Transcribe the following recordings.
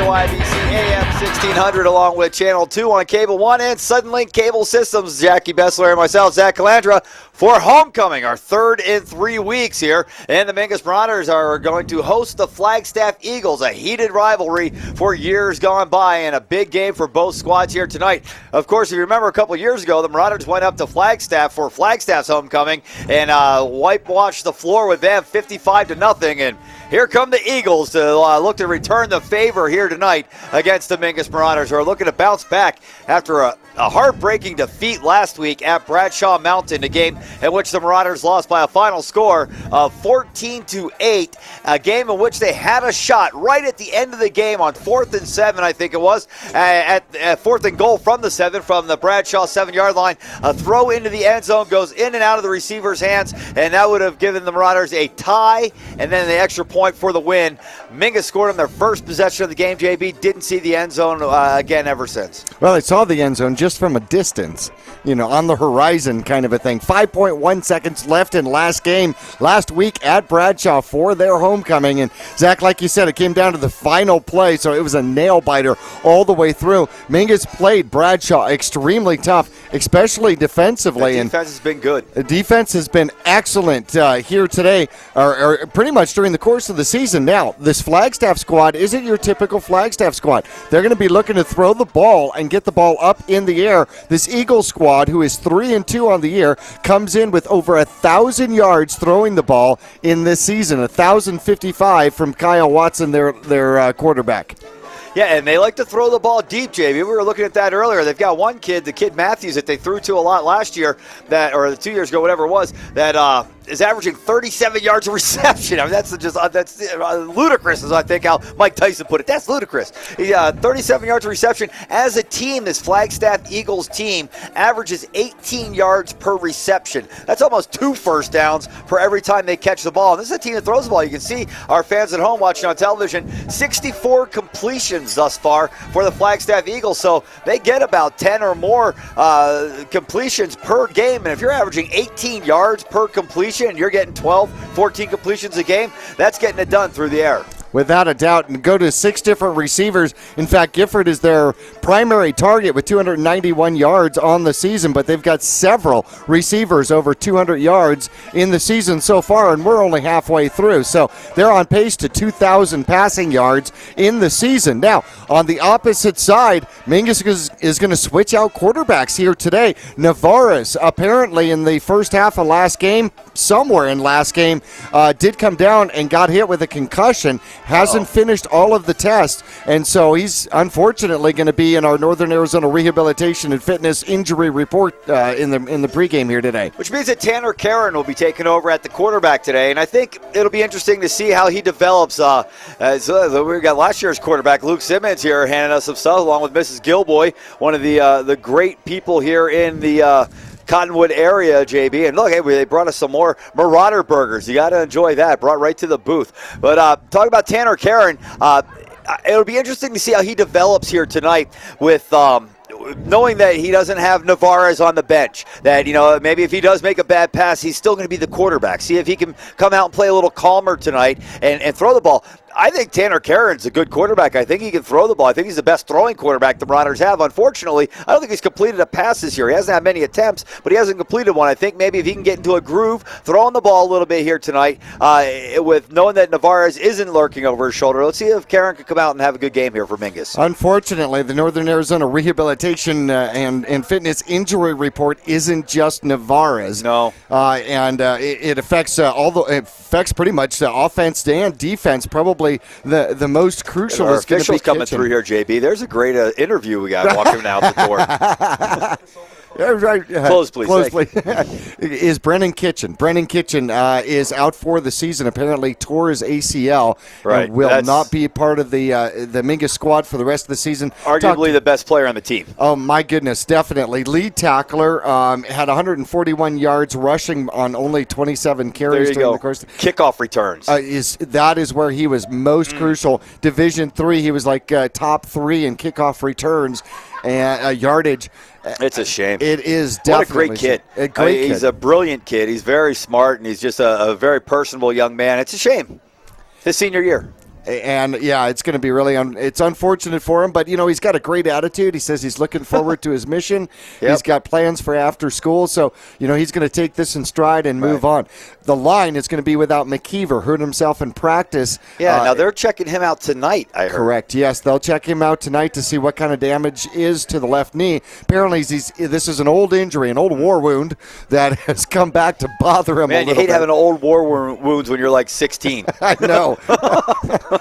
WIBC AM 1600 along with Channel 2 on Cable 1 and Suddenlink Cable Systems. Jackie Bessler and myself, Zach Calandra, for homecoming, our third in 3 weeks here. And the Mingus Marauders are going to host the Flagstaff Eagles, a heated rivalry for years gone by and a big game for both squads here tonight. Of course, if you remember a couple years ago, the Marauders went up to Flagstaff for Flagstaff's homecoming and washed the floor with them 55-0. And here come the Eagles to look to return the favor here tonight against the Mingus Marauders, who are looking to bounce back after a heartbreaking defeat last week at Bradshaw Mountain, a game in which the Marauders lost by a final score of 14-8, a game in which they had a shot right at the end of the game on 4th and 7, I think it was, at 4th and goal from the 7, from the Bradshaw 7-yard line. A throw into the end zone goes in and out of the receiver's hands, and that would have given the Marauders a tie and then the extra point for the win. Mingus scored on their first possession of the game. JB didn't see the end zone again ever since. Well, I saw the end zone just from a distance, on the horizon kind of a thing. 5.1 seconds left in last week at Bradshaw for their homecoming. And Zach, like you said, it came down to the final play, so it was a nail-biter all the way through. Mingus played Bradshaw extremely tough, especially defensively. The defense has been good. The defense has been excellent here today, or pretty much during the course of the season. Now, this Flagstaff squad isn't your typical Flagstaff squad. They're going to be looking to throw the ball and get the ball up in the air. This Eagles squad, who is 3-2 on the year, comes in with over 1,000 yards throwing the ball in this season. 1,055 from Kyle Watson, their quarterback. Yeah, and they like to throw the ball deep, JB. We were looking at that earlier. They've got one kid, the kid Matthews, that they threw to a lot last year, or 2 years ago, whatever it was, that is averaging 37 yards of reception. I mean, that's ludicrous, as I think how Mike Tyson put it. That's ludicrous. 37 yards of reception. As a team, this Flagstaff Eagles team averages 18 yards per reception. That's almost 2 first downs for every time they catch the ball. And this is a team that throws the ball. You can see our fans at home watching on television, 64 completions thus far for the Flagstaff Eagles. So they get about 10 or more completions per game. And if you're averaging 18 yards per completion, and you're getting 12, 14 completions a game, that's getting it done through the air. Without a doubt, and go to 6 different receivers. In fact, Gifford is their primary target with 291 yards on the season, but they've got several receivers over 200 yards in the season so far, and we're only halfway through. So they're on pace to 2,000 passing yards in the season. Now, on the opposite side, Mingus is going to switch out quarterbacks here today. Navarez, apparently in the first half of last game, somewhere in last game, did come down and got hit with a concussion. Hasn't finished all of the tests, and so he's unfortunately going to be in our Northern Arizona Rehabilitation and Fitness Injury Report in the pregame here today. Which means that Tanner Karen will be taking over at the quarterback today, and I think it'll be interesting to see how he develops. We got last year's quarterback, Luke Simmons, here handing us some stuff, along with Mrs. Gilboy, one of the great people here in the Cottonwood area, JB. And look, hey, they brought us some more Marauder burgers. You got to enjoy that. Brought right to the booth. But talking about Tanner Karen, it'll be interesting to see how he develops here tonight with knowing that he doesn't have Navarez on the bench. That, maybe if he does make a bad pass, he's still going to be the quarterback. See if he can come out and play a little calmer tonight and throw the ball. I think Tanner Karen's a good quarterback. I think he can throw the ball. I think he's the best throwing quarterback the Marauders have. Unfortunately, I don't think he's completed a pass this year. He hasn't had many attempts, but he hasn't completed one. I think maybe if he can get into a groove, throwing the ball a little bit here tonight, with knowing that Navarez isn't lurking over his shoulder, let's see if Karen can come out and have a good game here for Mingus. Unfortunately, the Northern Arizona Rehabilitation and Fitness Injury Report isn't just Navarez. No. It affects it affects pretty much the offense and defense. Probably the most crucial our is going to be officials coming through here, JB. There's a great interview we got walking out the door. Right. Close, please. Close, please. Is Brennan Kitchen. Brennan Kitchen is out for the season. Apparently tore his ACL. Right. And will not be part of the Mingus squad for the rest of the season. Arguably the best player on the team. Oh, my goodness, definitely. Lead tackler, had 141 yards rushing on only 27 carries during the course. Kickoff returns. That is where he was most crucial. Division III, he was like top 3 in kickoff returns and yardage. It's a shame. It is definitely. What a great kid. Kid. He's a brilliant kid. He's very smart, and he's just a very personable young man. It's a shame. His senior year. And, yeah, it's going to be really it's unfortunate for him, but, he's got a great attitude. He says he's looking forward to his mission. Yep. He's got plans for after school, so, he's going to take this in stride and move on. The line is going to be without McKeever, hurt himself in practice. Yeah, now they're checking him out tonight, I heard. Correct, yes. They'll check him out tonight to see what kind of damage is to the left knee. Apparently, this is an old injury, an old war wound that has come back to bother him a little bit. Man, you hate having old war wounds when you're like 16. I know.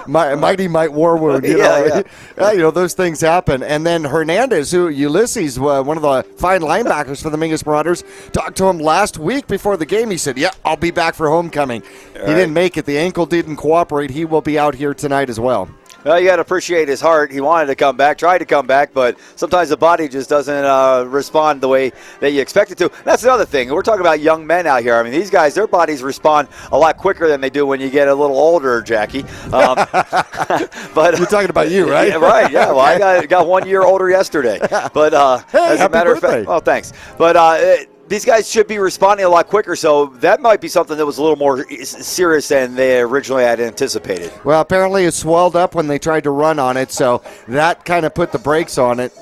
Mighty might war wound, those things happen. And then Hernandez, Ulysses, one of the fine linebackers for the Mingus Marauders, talked to him last week before the game. He said, "Yeah, I'll be back for homecoming." He didn't make it. The ankle didn't cooperate. He will be out here tonight as well. Well, you got to appreciate his heart. He wanted to come back, tried to come back, but sometimes the body just doesn't respond the way that you expect it to. That's another thing. We're talking about young men out here. I mean, these guys, their bodies respond a lot quicker than they do when you get a little older, Jackie. But you're talking about you, right? Yeah, right. Yeah. Well, I got 1 year older yesterday. But hey, as a matter of fact, oh, thanks. But these guys should be responding a lot quicker, so that might be something that was a little more serious than they originally had anticipated. Well, apparently it swelled up when they tried to run on it, so that kind of put the brakes on it.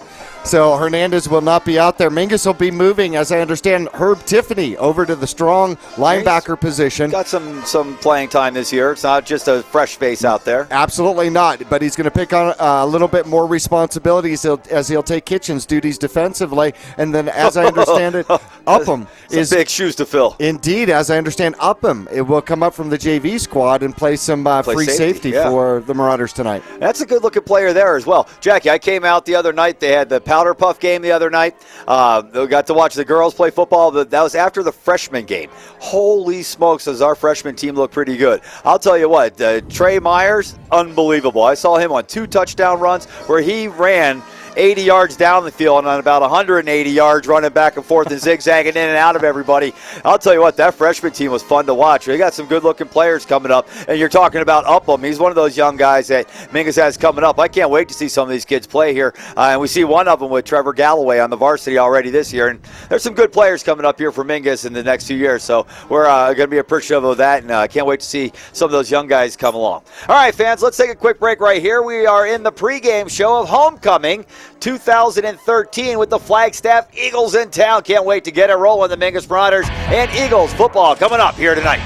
So Hernandez will not be out there. Mingus will be moving, as I understand, Herb Tiffany over to the strong linebacker position. Got some playing time this year. It's not just a fresh face out there. Absolutely not, but he's going to pick on a little bit more responsibilities as he'll take Kitchen's duties defensively. And then, as I understand it, Upham is big shoes to fill. Indeed, as I understand, Upham it will come up from the JV squad and play some free safety for the Marauders tonight. That's a good-looking player there as well. Jackie, I came out the other night. They had the Powder Puff game the other night. We got to watch the girls play football. That was after the freshman game. Holy smokes, does our freshman team look pretty good. I'll tell you what, Trey Myers, unbelievable. I saw him on 2 touchdown runs where he ran 80 yards down the field and on about 180 yards running back and forth and zigzagging in and out of everybody. I'll tell you what, that freshman team was fun to watch. They got some good-looking players coming up, and you're talking about Upham. He's one of those young guys that Mingus has coming up. I can't wait to see some of these kids play here, and we see one of them with Trevor Galloway on the varsity already this year, and there's some good players coming up here for Mingus in the next 2 years, so we're going to be appreciative of that, and I can't wait to see some of those young guys come along. All right, fans, let's take a quick break right here. We are in the pregame show of Homecoming 2013 with the Flagstaff Eagles in town. Can't wait to get it rolling. The Mingus Marauders and Eagles football coming up here tonight.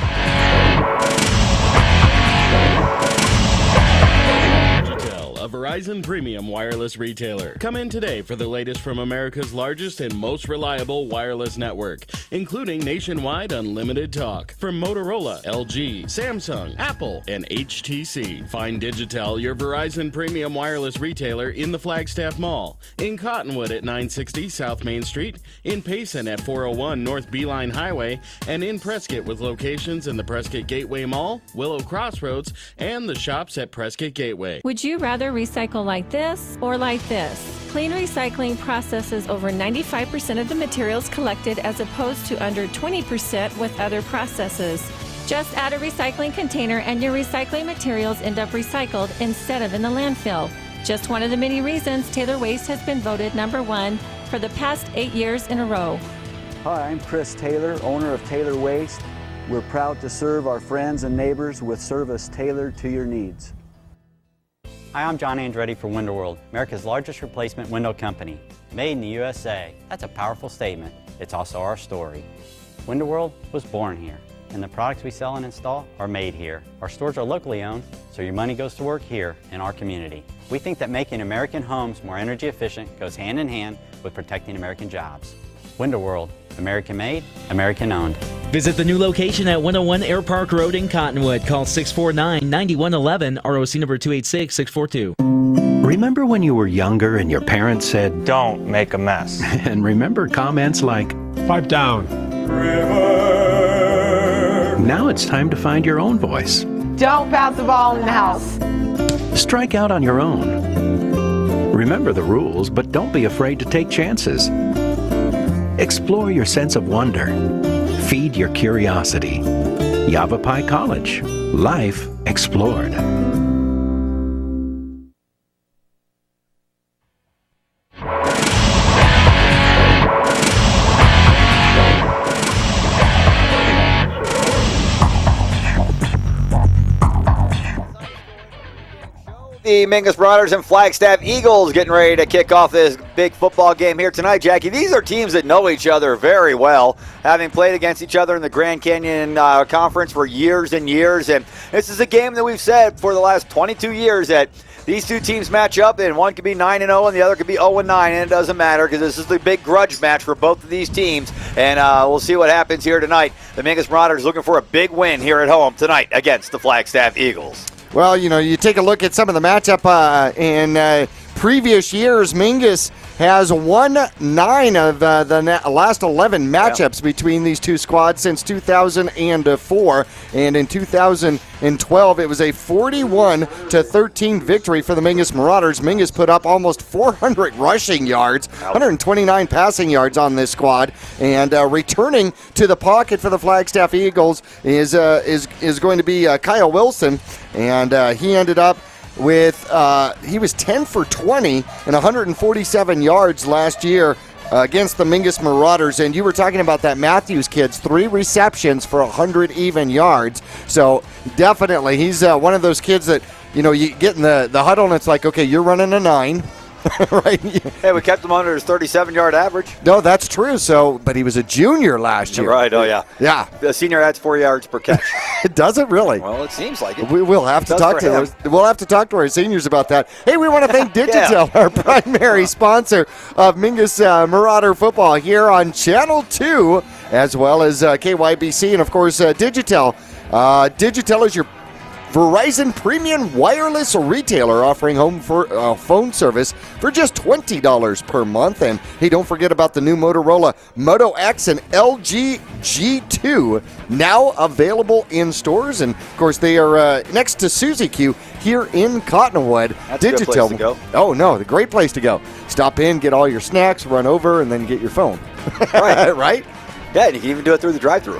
A Verizon Premium Wireless retailer. Come in today for the latest from America's largest and most reliable wireless network, including nationwide unlimited talk from Motorola, LG, Samsung, Apple, and HTC. Find Digitel, your Verizon Premium Wireless retailer, in the Flagstaff Mall, in Cottonwood at 960 South Main Street, in Payson at 401 North Beeline Highway, and in Prescott with locations in the Prescott Gateway Mall, Willow Crossroads, and the shops at Prescott Gateway. Would you rather recycle like this or like this? Clean Recycling processes over 95% of the materials collected as opposed to under 20% with other processes. Just add a recycling container and your recycling materials end up recycled instead of in the landfill. Just one of the many reasons Taylor Waste has been voted #1 for the past 8 years in a row. Hi, I'm Chris Taylor, owner of Taylor Waste. We're proud to serve our friends and neighbors with service tailored to your needs. Hi, I'm John Andretti for Window World, America's largest replacement window company. Made in the USA. That's a powerful statement. It's also our story. Window World was born here, and the products we sell and install are made here. Our stores are locally owned, so your money goes to work here in our community. We think that making American homes more energy efficient goes hand in hand with protecting American jobs. Window World, American made, American owned. Visit the new location at 101 Air Park Road in Cottonwood. Call 649-9111, ROC number 286642. Remember when you were younger and your parents said, "Don't make a mess." And remember comments like, "Pipe down." Now it's time to find your own voice. Don't bounce the ball in the house. Strike out on your own. Remember the rules, but don't be afraid to take chances. Explore your sense of wonder. Feed your curiosity. Yavapai College. Life explored. The Mingus Marauders and Flagstaff Eagles getting ready to kick off this big football game here tonight. Jackie, these are teams that know each other very well, having played against each other in the Grand Canyon Conference for years and years. And this is a game that we've said for the last 22 years that these two teams match up, and one could be 9-0 and the other could be 0-9, and it doesn't matter because this is the big grudge match for both of these teams. And we'll see what happens here tonight. The Mingus Marauders looking for a big win here at home tonight against the Flagstaff Eagles. Well, you know, you take a look at some of the matchup in previous years. Mingus has won 9 of the last 11 matchups between these two squads since 2004. And in 2012, it was a 41-13 victory for the Mingus Marauders. Mingus put up almost 400 rushing yards, 129 passing yards on this squad. And returning to the pocket for the Flagstaff Eagles is going to be Kyle Wilson. And he ended up with he was 10 for 20 and 147 yards last year against the Mingus Marauders. And you were talking about that Matthews kid's 3 receptions for 100 even yards. So definitely he's one of those kids that, you know, you get in the huddle and it's like, okay, you're running a 9. right? Hey, we kept him under his 37-yard average. No, that's true. So, but he was a junior last year. Right, oh yeah. Yeah. The senior adds 4 yards per catch. It doesn't really. Well, it seems like it. We'll have to talk to our seniors about that. Hey, we want to thank Digitel, our primary sponsor of Mingus Marauder football here on Channel 2, as well as KYBC, and of course Digitel. Digitel is your Verizon premium wireless retailer offering home phone service for just $20 per month. And hey, don't forget about the new Motorola Moto X and LG G2 now available in stores. And of course, they are next to Suzy Q here in Cottonwood. That's Digital. A good place to go. Oh, no, the great place to go. Stop in, get all your snacks, run over, and then get your phone. Right. Right? Yeah, and you can even do it through the drive-thru.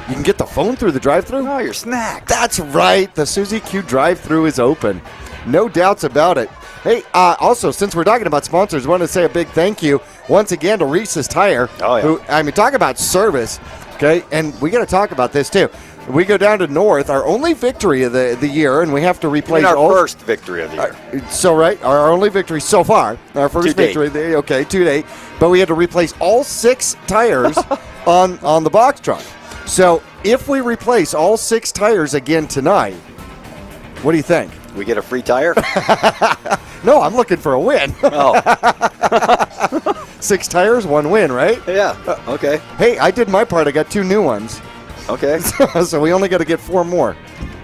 You can get the phone through the drive-thru? Oh, your snacks. That's right. The Suzy Q drive-thru is open. No doubts about it. Hey, also, since we're talking about sponsors, I want to say a big thank you once again to Reese's Tire. Oh, yeah. Who, talk about service, okay? And we got to talk about this, too. We go down to North, our only victory of the year, and we have to replace our first victory of the year. So, right, our only victory so far. Our first victory, okay, to date. But we had to replace all 6 tires on the box truck. So, if we replace all 6 tires again tonight, what do you think? We get a free tire? No, I'm looking for a win. Oh. 6 tires, 1 win, right? Yeah, okay. Hey, I did my part. I got 2 new ones. Okay. So we only got to get 4 more.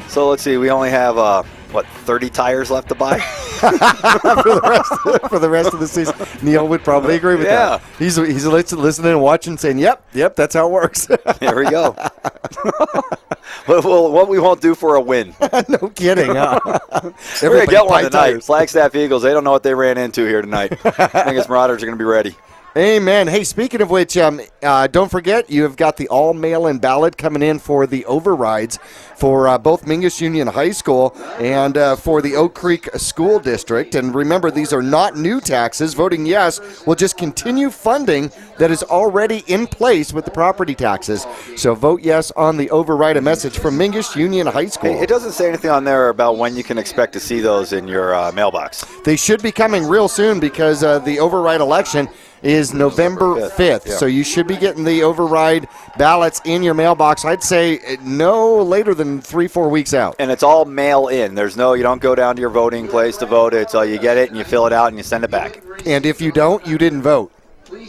So let's see. We only have, 30 tires left to buy? for the rest of the season. Neil would probably agree with that. He's listening and watching, saying, "Yep, that's how it works." There we go. What we won't do for a win. No kidding. Huh? We're going to get one tonight. Flagstaff Eagles, they don't know what they ran into here tonight. I think us Marauders are going to be ready. Amen. Hey, speaking of which, don't forget, you have got the all mail-in ballot coming in for the overrides for both Mingus Union High School and for the Oak Creek School District. And remember, these are not new taxes. Voting yes will just continue funding that is already in place with the property taxes. So vote yes on the override. A message from Mingus Union High School. Hey, it doesn't say anything on there about when you can expect to see those in your mailbox. They should be coming real soon because the override election is November 5th. Yeah. So you should be getting the override ballots in your mailbox, I'd say no later than 3-4 weeks out. And it's all mail in. You don't go down to your voting place to vote. It's you get it and you fill it out and you send it back. And if you don't, you didn't vote.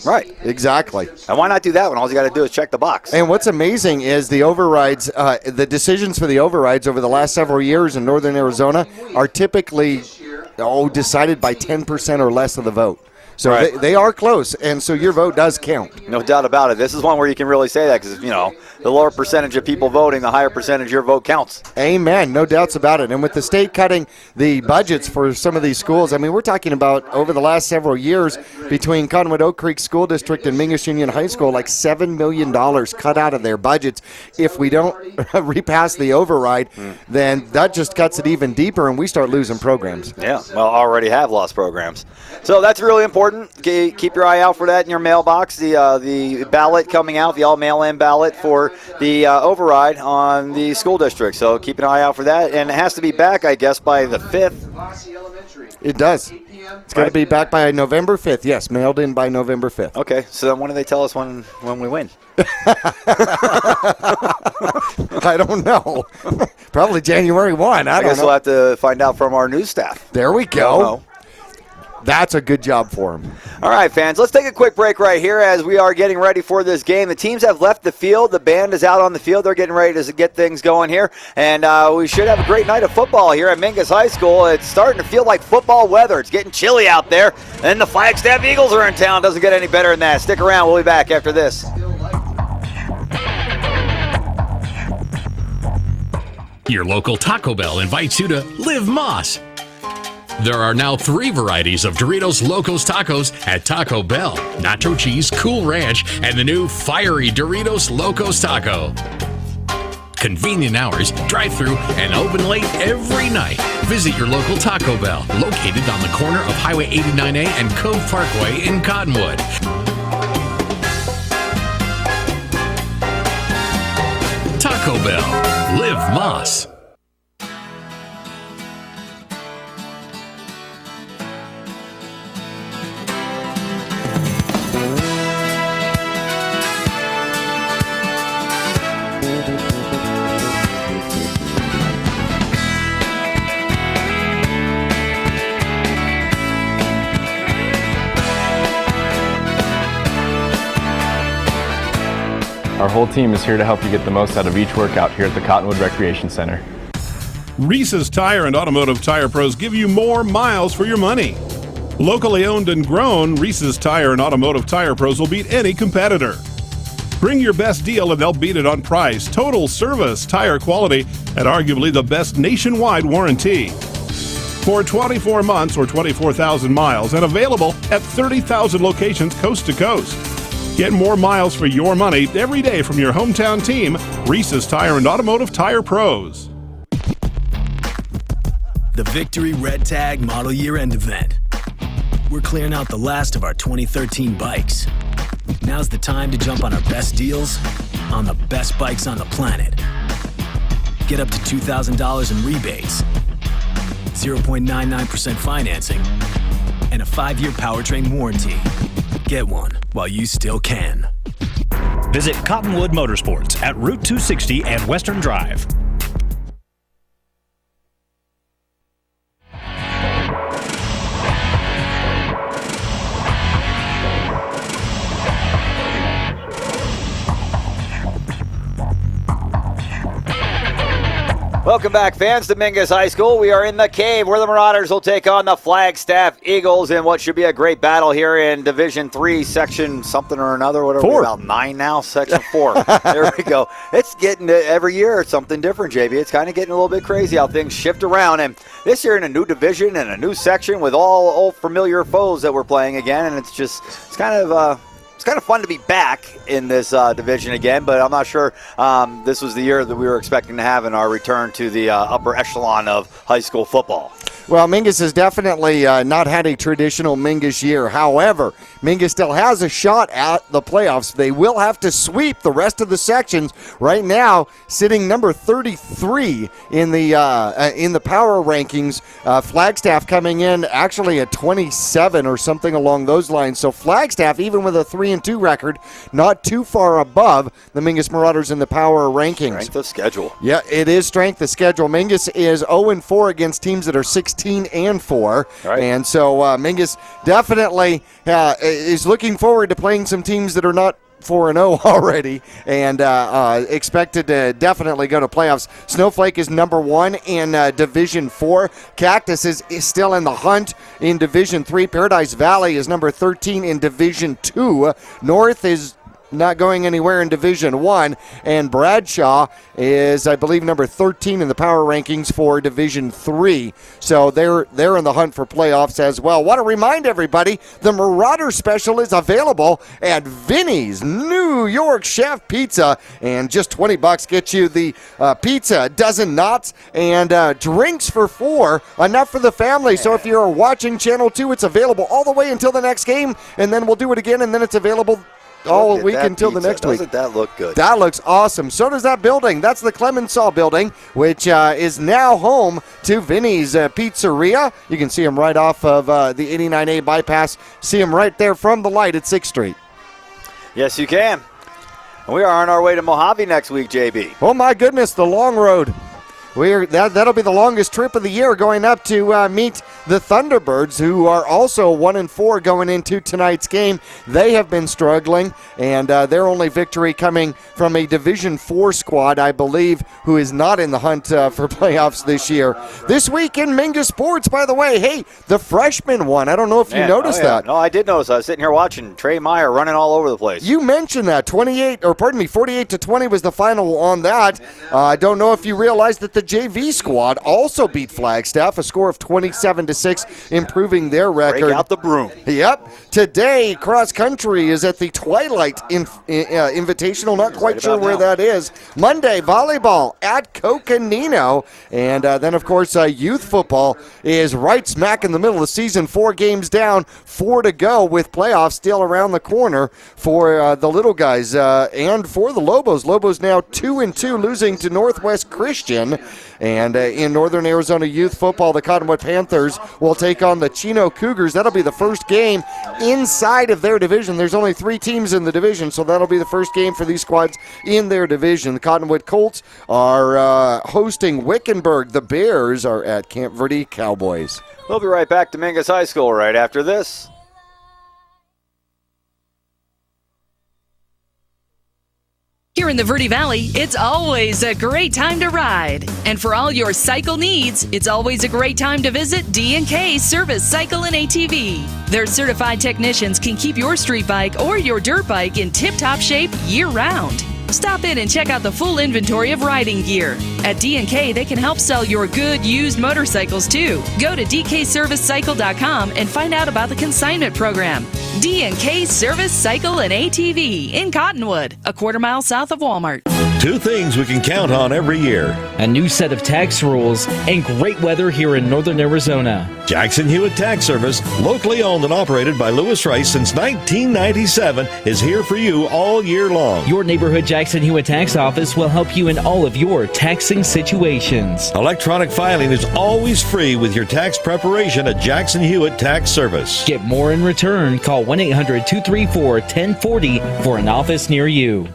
Right. Exactly. And why not do that when all you got to do is check the box? And what's amazing is the overrides, the decisions for the overrides over the last several years in northern Arizona are typically decided by 10% or less of the vote. So right. they are close, and so your vote does count. No doubt about it. This is one where you can really say that because, the lower percentage of people voting, the higher percentage of your vote counts. Amen. No doubts about it. And with the state cutting the budgets for some of these schools, we're talking about over the last several years between Cottonwood Oak Creek School District and Mingus Union High School, like $7 million cut out of their budgets. If we don't repass the override, then that just cuts it even deeper, and we start losing programs. Yeah, well, already have lost programs. So that's really important. Keep your eye out for that in your mailbox. The ballot coming out, the all mail-in ballot for the override on the school district. So keep an eye out for that. And it has to be back, I guess, by the 5th. It does. It's got to be back by November 5th. Yes, mailed in by November 5th. Okay, so then when do they tell us when we win? I don't know. Probably January 1. I guess we'll have to find out from our news staff. There we go. That's a good job for him. All right, fans, let's take a quick break right here as we are getting ready for this game. The teams have left the field. The band is out on the field. They're getting ready to get things going here. And we should have a great night of football here at Mingus High School. It's starting to feel like football weather. It's getting chilly out there. And the Flagstaff Eagles are in town. Doesn't get any better than that. Stick around. We'll be back after this. Your local Taco Bell invites you to Live Moss. There are now 3 varieties of Doritos Locos Tacos at Taco Bell. Nacho Cheese, Cool Ranch, and the new Fiery Doritos Locos Taco. Convenient hours, drive-thru, and open late every night. Visit your local Taco Bell, located on the corner of Highway 89A and Cove Parkway in Cottonwood. Taco Bell. Live Moss. Our whole team is here to help you get the most out of each workout here at the Cottonwood Recreation Center. Reese's Tire and Automotive Tire Pros give you more miles for your money. Locally owned and grown, Reese's Tire and Automotive Tire Pros will beat any competitor. Bring your best deal and they'll beat it on price, total service, tire quality, and arguably the best nationwide warranty. For 24 months or 24,000 miles and available at 30,000 locations coast to coast. Get more miles for your money every day from your hometown team, Reese's Tire and Automotive Tire Pros. The Victory Red Tag Model Year End Event. We're clearing out the last of our 2013 bikes. Now's the time to jump on our best deals on the best bikes on the planet. Get up to $2,000 in rebates, 0.99% financing, and a 5-year powertrain warranty. Get one while you still can. Visit Cottonwood Motorsports at Route 260 and Western Drive. Welcome back, fans, to Mingus High School. We are in the cave where the Marauders will take on the Flagstaff Eagles in what should be a great battle here in Division 3, Section something or another. What are we, about 9 now? Section 4. There we go. It's getting every year something different, JB. It's kind of getting a little bit crazy how things shift around. And this year in a new division and a new section with all old familiar foes that we're playing again. And it's kind of fun to be back in this division again, but I'm not sure this was the year that we were expecting to have in our return to the upper echelon of high school football. Well, Mingus has definitely not had a traditional Mingus year. However, Mingus still has a shot at the playoffs. They will have to sweep the rest of the sections. Right now, sitting number 33 in the power rankings. Flagstaff coming in actually at 27 or something along those lines. So Flagstaff, even with a 3-2 record, not too far above the Mingus Marauders in the power rankings. Strength of schedule. Yeah, it is strength of schedule. Mingus is 0-4 against teams that are 16-4. Right. And so Mingus definitely is looking forward to playing some teams that are not 4-0 already, and expected to definitely go to playoffs. Snowflake is number 1 in Division 4. Cactus is still in the hunt in Division 3. Paradise Valley is number 13 in Division 2. North is not going anywhere in Division 1, and Bradshaw is, I believe, number 13 in the power rankings for Division 3. So they're in the hunt for playoffs as well. Want to remind everybody, the Marauder Special is available at Vinny's New York Chef Pizza, and just $20 gets you the pizza, a dozen knots, and drinks for $4, enough for the family. So if you're watching Channel 2, it's available all the way until the next game, and then we'll do it again, and then it's available all week until the next week. Doesn't that look good? That looks awesome. So does that building. That's the Clemenceau building, which is now home to Vinny's Pizzeria. You can see them right off of the 89A bypass. See them right there from the light at 6th Street. Yes, you can. And we are on our way to Mojave next week, JB. Oh, my goodness, the long road. That'll be the longest trip of the year, going up to meet the Thunderbirds, who are also 1-4 going into tonight's game. They have been struggling, and their only victory coming from a Division 4 squad, I believe, who is not in the hunt for playoffs this year. This week in Mingus Sports, by the way, hey, the freshman won. I don't know if you noticed that. No, I did notice. I was sitting here watching Trey Meyer running all over the place. You mentioned that. 48-20 was the final on that. I don't know if you realized that the JV squad also beat Flagstaff, a score of 27-6, improving their record. Break out the broom. Yep. Today, cross country is at the Twilight Invitational. Not quite sure where that is. Monday, volleyball at Coconino. And then, of course, youth football is right smack in the middle of the season. 4 games down, 4 to go, with playoffs still around the corner for the little guys and for the Lobos. Lobos now 2-2, losing to Northwest Christian. And in Northern Arizona youth football, the Cottonwood Panthers will take on the Chino Cougars. That'll be the first game inside of their division. There's only 3 teams in the division, so that'll be the first game for these squads in their division. The Cottonwood Colts are hosting Wickenburg. The Bears are at Camp Verde Cowboys. We'll be right back to Mingus High School right after this. Here in the Verde Valley, it's always a great time to ride. And for all your cycle needs, it's always a great time to visit D&K Service Cycle and ATV. Their certified technicians can keep your street bike or your dirt bike in tip-top shape year-round. Stop in and check out the full inventory of riding gear. At D&K, they can help sell your good used motorcycles too. Go to dkservicecycle.com and find out about the consignment program. D&K Service Cycle and ATV in Cottonwood, a quarter-mile south of Walmart. Two things we can count on every year: a new set of tax rules and great weather here in northern Arizona. Jackson Hewitt Tax Service, locally owned and operated by Lewis Rice since 1997, is here for you all year long. Your neighborhood Jackson Hewitt Tax Office will help you in all of your taxing situations. Electronic filing is always free with your tax preparation at Jackson Hewitt Tax Service. Get more in return. Call 1-800-234-1040 for an office near you.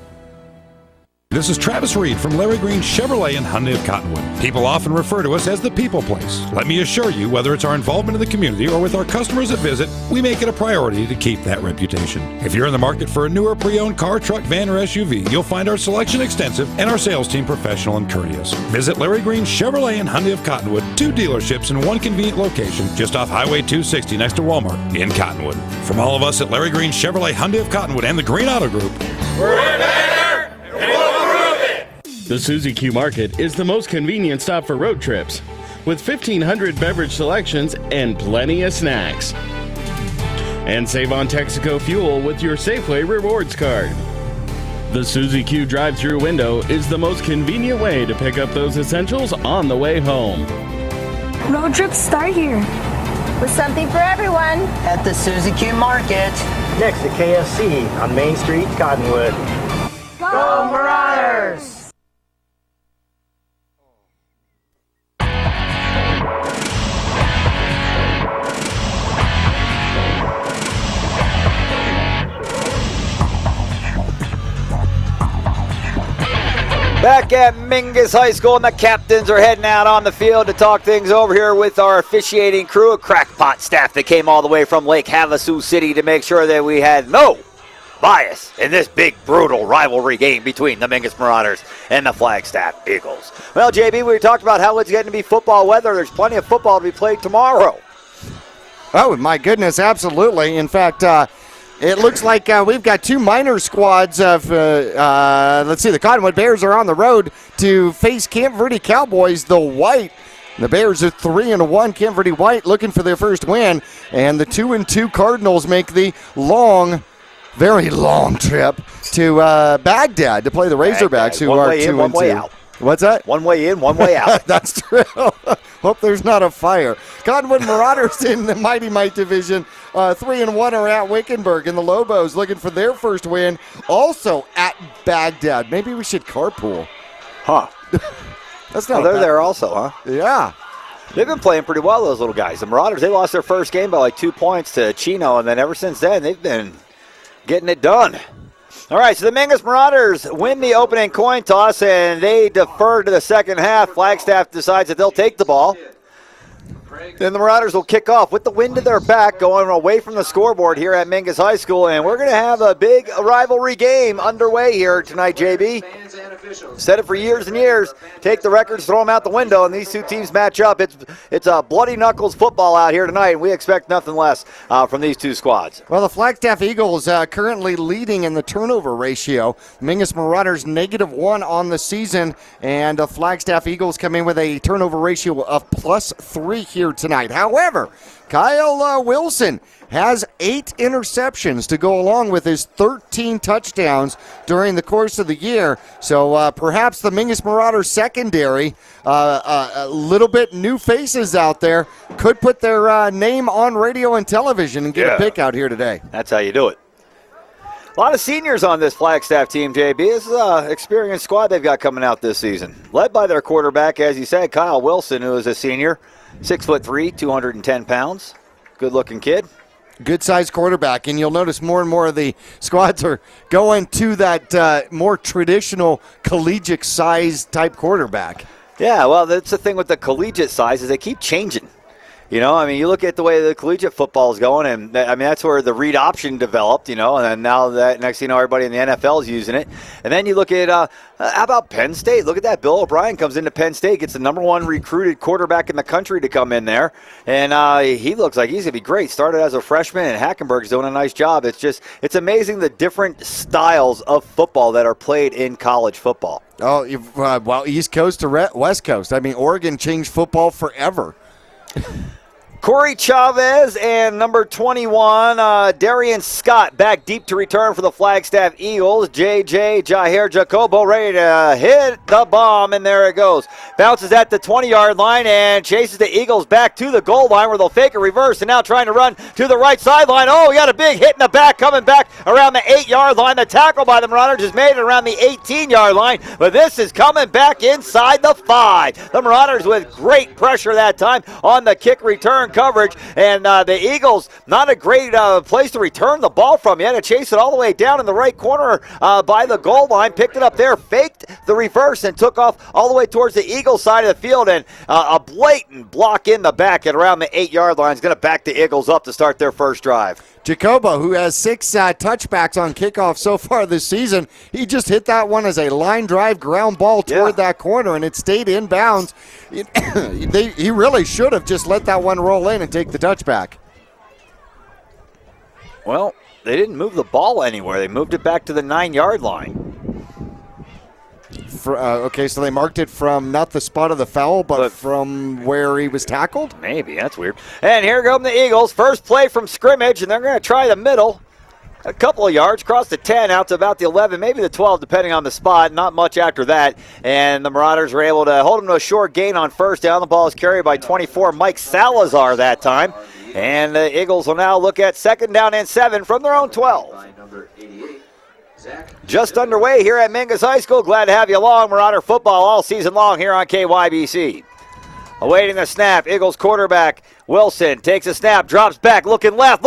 This is Travis Reed from Larry Green Chevrolet and Hyundai of Cottonwood. People often refer to us as the people place. Let me assure you, whether it's our involvement in the community or with our customers that visit, we make it a priority to keep that reputation. If you're in the market for a newer pre-owned car, truck, van, or SUV, you'll find our selection extensive and our sales team professional and courteous. Visit Larry Green Chevrolet and Hyundai of Cottonwood, 2 dealerships in one convenient location just off Highway 260 next to Walmart in Cottonwood. From all of us at Larry Green Chevrolet, Hyundai of Cottonwood, and the Green Auto Group, we're better, and we'll prove it. The Suzy Q Market is the most convenient stop for road trips, with 1,500 beverage selections and plenty of snacks. And save on Texaco fuel with your Safeway Rewards card. The Suzy Q drive-thru window is the most convenient way to pick up those essentials on the way home. Road trips start here. With something for everyone. At the Suzy Q Market. Next to KFC on Main Street, Cottonwood. Go Marauders! Back at Mingus High School, and the captains are heading out on the field to talk things over here with our officiating crew, a crackpot staff that came all the way from Lake Havasu City to make sure that we had no bias in this big, brutal rivalry game between the Mingus Marauders and the Flagstaff Eagles. Well, JB, we talked about how it's getting to be football weather. There's plenty of football to be played tomorrow. Oh, my goodness, absolutely. In fact, it looks like we've got 2 minor squads of, let's see, the Cottonwood Bears are on the road to face Camp Verde Cowboys, the White. The Bears are 3-1. Camp Verde White looking for their first win. And the 2-2 Cardinals make the very long trip to Baghdad to play the Razorbacks, who are 2-2. One way out. What's that? One way in, one way out. That's true. Hope there's not a fire. Cottonwood Marauders in the Mighty Might Division, 3-1 are at Wickenburg, and the Lobos looking for their first win, also at Baghdad. Maybe we should carpool. Huh. That's not. They're there also, huh? Yeah. They've been playing pretty well, those little guys. The Marauders, they lost their first game by like 2 points to Chino, and then ever since then, they've been getting it done. All right, so the Mingus Marauders win the opening coin toss, and they defer to the second half. Flagstaff decides that they'll take the ball. Then the Marauders will kick off with the wind to their back, going away from the scoreboard here at Mingus High School, and we're going to have a big rivalry game underway here tonight, JB. Said it for years and years. Take the records, throw them out the window, and these two teams match up. It's a bloody knuckles football out here tonight, and we expect nothing less from these two squads. Well, the Flagstaff Eagles currently leading in the turnover ratio. Mingus Marauders -1 on the season, and the Flagstaff Eagles come in with a turnover ratio of +3 here tonight. However, Kyle Wilson has 8 interceptions to go along with his 13 touchdowns during the course of the year. So perhaps the Mingus Marauders secondary, a little bit new faces out there, could put their name on radio and television and get a pick out here today. That's how you do it. A lot of seniors on this Flagstaff team, JB. This is an experienced squad they've got coming out this season. Led by their quarterback, as you said, Kyle Wilson, who is a senior, 6'3", 210 pounds. Good-looking kid. Good-sized quarterback, and you'll notice more and more of the squads are going to that more traditional collegiate size type quarterback. Yeah, well, that's the thing with the collegiate size is they keep changing. You know, I mean, you look at the way the collegiate football is going, and I mean, that's where the read option developed, you know, and then now that next thing you know, everybody in the NFL is using it. And then you look at, how about Penn State? Look at that. Bill O'Brien comes into Penn State, gets the number one recruited quarterback in the country to come in there, and he looks like he's going to be great. Started as a freshman, and Hackenberg's doing a nice job. It's amazing the different styles of football that are played in college football. Oh, well, East Coast to West Coast. I mean, Oregon changed football forever. Corey Chavez and number 21, Darian Scott, back deep to return for the Flagstaff Eagles. J.J. Jair Jacobo ready to hit the bomb, and there it goes. Bounces at the 20-yard line and chases the Eagles back to the goal line where they'll fake a reverse and now trying to run to the right sideline. Oh, he got a big hit in the back coming back around the 8-yard line. The tackle by the Marauders is made around the 18-yard line, but this is coming back inside the 5. The Marauders with great pressure that time on the kick return coverage, and the Eagles, not a great place to return the ball from. You had to chase it all the way down in the right corner by the goal line, picked it up there, faked the reverse, and took off all the way towards the Eagles side of the field, and a blatant block in the back at around the 8-yard line is going to back the Eagles up to start their first drive. Jacobo, who has 6 touchbacks on kickoff so far this season, he just hit that one as a line drive ground ball toward that corner, and it stayed in bounds. He really should have just let that one roll in and take the touchback. Well, they didn't move the ball anywhere. They moved it back to the 9-yard line. Okay, so they marked it from not the spot of the foul, but from where he was tackled? Maybe, that's weird. And here come the Eagles. First play from scrimmage, and they're going to try the middle. A couple of yards, cross the 10 out to about the 11, maybe the 12, depending on the spot. Not much after that. And the Marauders were able to hold them to a short gain on first down. The ball is carried by 24, Mike Salazar that time. And the Eagles will now look at 2nd down and 7 from their own 12. Just underway here at Mingus High School. Glad to have you along. Marauder football all season long here on KYBC. Awaiting the snap, Eagles quarterback Wilson takes a snap, drops back, looking left,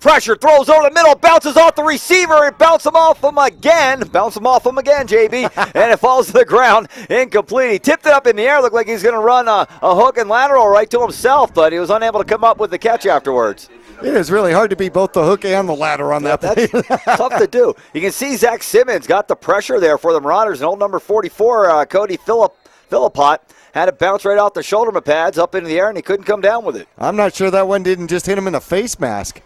pressure, throws over the middle, bounces off the receiver, and bounce him off him again, JB, and it falls to the ground, incomplete. He tipped it up in the air, looked like he's going to run a hook and lateral right to himself, but he was unable to come up with the catch afterwards. It is really hard to be both the hook and the ladder on that play. That's tough to do. You can see Zach Simmons got the pressure there for the Marauders, and old number 44, Cody Philippot, had it bounce right off the shoulder pads up into the air, and he couldn't come down with it. I'm not sure that one didn't just hit him in the face mask.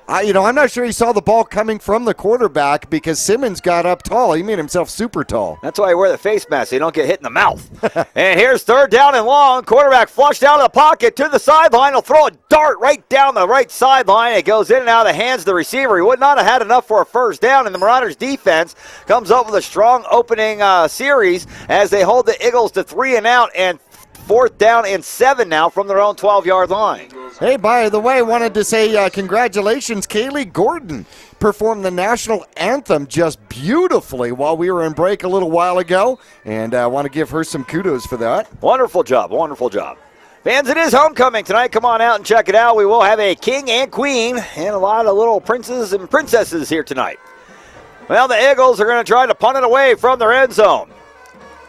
I'm not sure he saw the ball coming from the quarterback because Simmons got up tall. He made himself super tall. That's why you wear the face mask so you don't get hit in the mouth. And here's 3rd down and long. Quarterback flushed out of the pocket to the sideline. He'll throw a dart right down the right sideline. It goes in and out of the hands of the receiver. He would not have had enough for a first down, and the Marauders defense comes up with a strong opening series as they hold the Eagles to 3 and out, and 4th down and 7 now from their own 12-yard line. Hey, by the way, wanted to say congratulations. Kaylee Gordon performed the national anthem just beautifully while we were in break a little while ago, and I want to give her some kudos for that. Wonderful job, wonderful job. Fans, it is homecoming tonight. Come on out and check it out. We will have a king and queen and a lot of little princes and princesses here tonight. Well, the Eagles are going to try to punt it away from their end zone.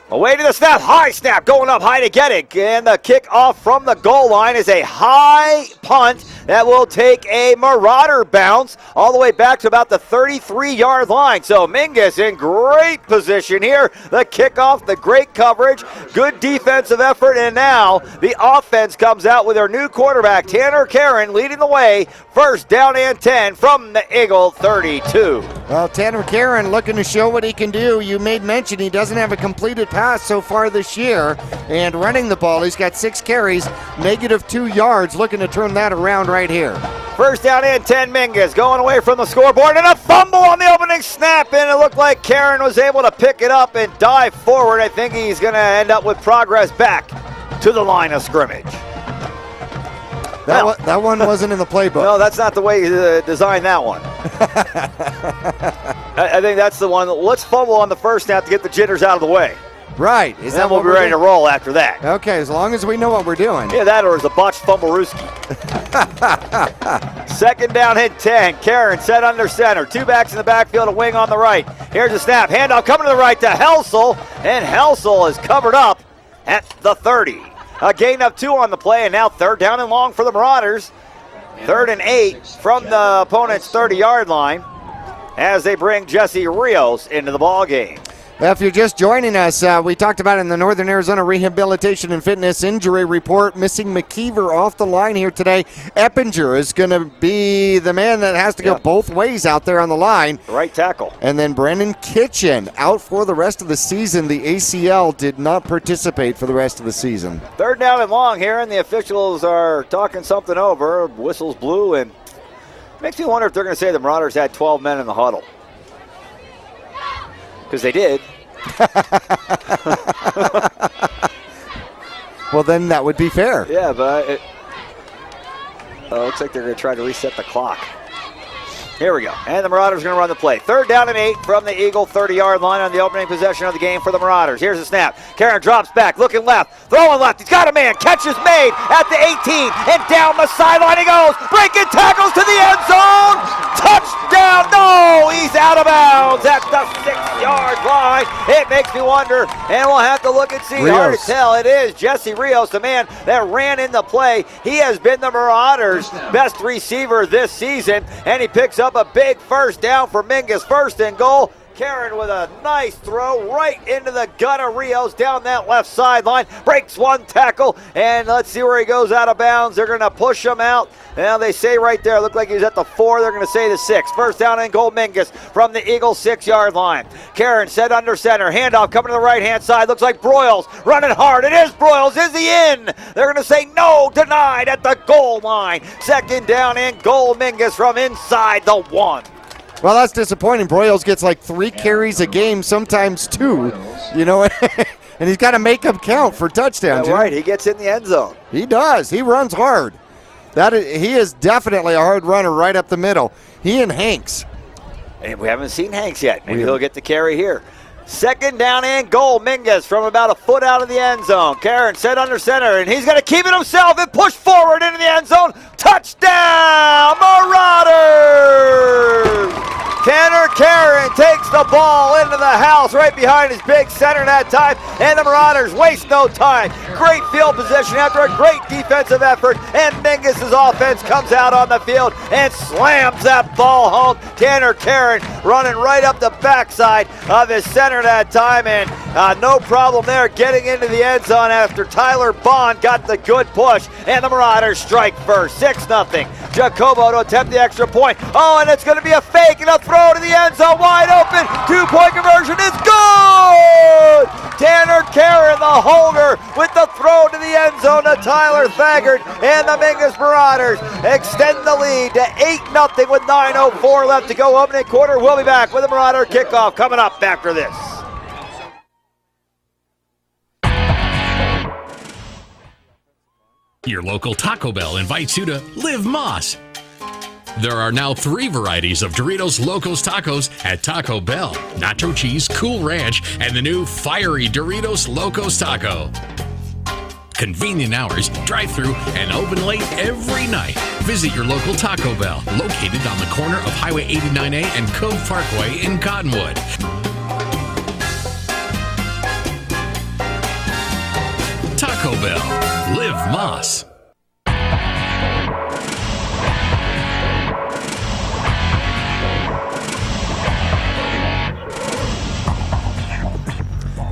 Away to the snap, high snap, going up high to get it. And the kick off from the goal line is a high punt that will take a Marauder bounce all the way back to about the 33-yard line. So Mingus in great position here. The kickoff, the great coverage, good defensive effort, and now the offense comes out with their new quarterback, Tanner Karen, leading the way. 1st down and 10 from the Eagle 32. Well, Tanner Karen looking to show what he can do. You made mention he doesn't have a completed pass so far this year, and running the ball, he's got 6 carries, -2 yards, looking to turn that around right here. 1st down and 10, Mingus going away from the scoreboard, and a fumble on the opening snap, and it looked like Karen was able to pick it up and dive forward. I think he's going to end up with progress back to the line of scrimmage. That one wasn't in the playbook. No, that's not the way you designed that one. I think that's the one. Let's fumble on the first snap to get the jitters out of the way. Right. And then we'll be ready to roll after that. Okay, as long as we know what we're doing. Yeah, that or is a botched fumble-rooski. 2nd down and 10. Karen set under center. 2 backs in the backfield, a wing on the right. Here's a snap. Handoff coming to the right to Helsel. And Helsel is covered up at the 30. A gain of 2 on the play, and now third down and long for the Marauders. 3rd and 8 from the opponent's 30-yard line as they bring Jesse Rios into the ball game. If you're just joining us, we talked about in the Northern Arizona Rehabilitation and Fitness Injury Report, missing McKeever off the line here today. Eppinger is going to be the man that has to go both ways out there on the line. Right tackle. And then Brennan Kitchen out for the rest of the season. The ACL did not participate for the rest of the season. 3rd down and long here, and the officials are talking something over. Whistles blew, and makes me wonder if they're going to say the Marauders had 12 men in the huddle. Because they did. Well, then that would be fair. Yeah, but it looks like they're going to try to reset the clock. Here we go. And the Marauders are going to run the play. 3rd down and 8 from the Eagle 30-yard line on the opening possession of the game for the Marauders. Here's the snap. Karen drops back, looking left, throwing left. He's got a man. Catch is made at the 18, and down the sideline he goes. Breaking tackles to the end zone. Touchdown. No, he's out of bounds at the 6-yard line. It makes me wonder, and we'll have to look and see. Rios. Hard to tell. It is Jesse Rios, the man that ran in the play. He has been the Marauders' best receiver this season, and he picks up a big first down for Mingus. 1st and goal. Karen with a nice throw right into the gut of Rios down that left sideline. Breaks one tackle, and let's see where he goes out of bounds. They're going to push him out. Now they say right there, look like he's at the 4. They're going to say the 6. 1st down and goal, Mingus from the Eagles 6-yard line. Karen set under center. Handoff coming to the right-hand side. Looks like Broyles running hard. It is Broyles. Is he in? They're going to say no, denied at the goal line. 2nd down and goal, Mingus from inside the 1. Well, that's disappointing. Broyles gets like 3 carries a game, sometimes 2, and he's got to make them count for touchdowns. Yeah, right, he gets in the end zone. He does. He runs hard. He is definitely a hard runner right up the middle. He and Hanks. And we haven't seen Hanks yet. Maybe he'll get the carry here. 2nd down and goal. Mingus from about a foot out of the end zone. Karen set under center, and he's going to keep it himself and push forward into the end zone. Touchdown, Marauders! Tanner Karen takes the ball into the house right behind his big center that time, and the Marauders waste no time. Great field position after a great defensive effort, and Mingus' offense comes out on the field and slams that ball home. Tanner Karen running right up the backside of his center that time, and no problem there getting into the end zone after Tyler Bond got the good push, and the Marauders strike first, 6-0. Jacobo to attempt the extra point. Oh, and it's going to be a fake and a throw to the end zone, wide open. 2-point conversion is good. Tanner Karen, the holder, with the throw to the end zone to Tyler Thaggart, and the Mingus Marauders extend the lead to 8-0 with 9:04 left to go. Opening quarter. We'll be back with a Marauder kickoff coming up after this. Your local Taco Bell invites you to Live Moss. There are now 3 varieties of Doritos Locos Tacos at Taco Bell. Nacho cheese, Cool Ranch, and the new fiery Doritos Locos Taco. Convenient hours, drive-through, and open late every night. Visit your local Taco Bell, located on the corner of Highway 89A and Cove Parkway in Cottonwood. Taco Bell. Live Moss.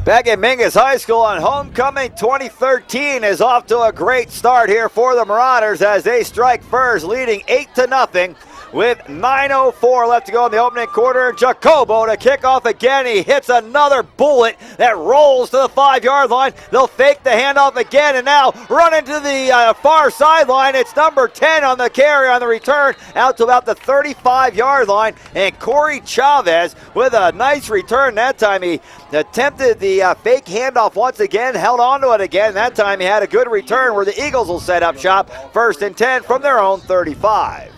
Back at Mingus High School on Homecoming 2013 is off to a great start here for the Marauders as they strike first, leading 8-0 with 9:04 left to go in the opening quarter. Jacobo to kick off again. He hits another bullet that rolls to the 5-yard line. They'll fake the handoff again and now run into the far sideline. It's number 10 on the carry on the return out to about the 35-yard line. And Corey Chavez with a nice return. That time he attempted the fake handoff once again, held on to it again. That time he had a good return where the Eagles will set up shop. 1st and 10 from their own 35.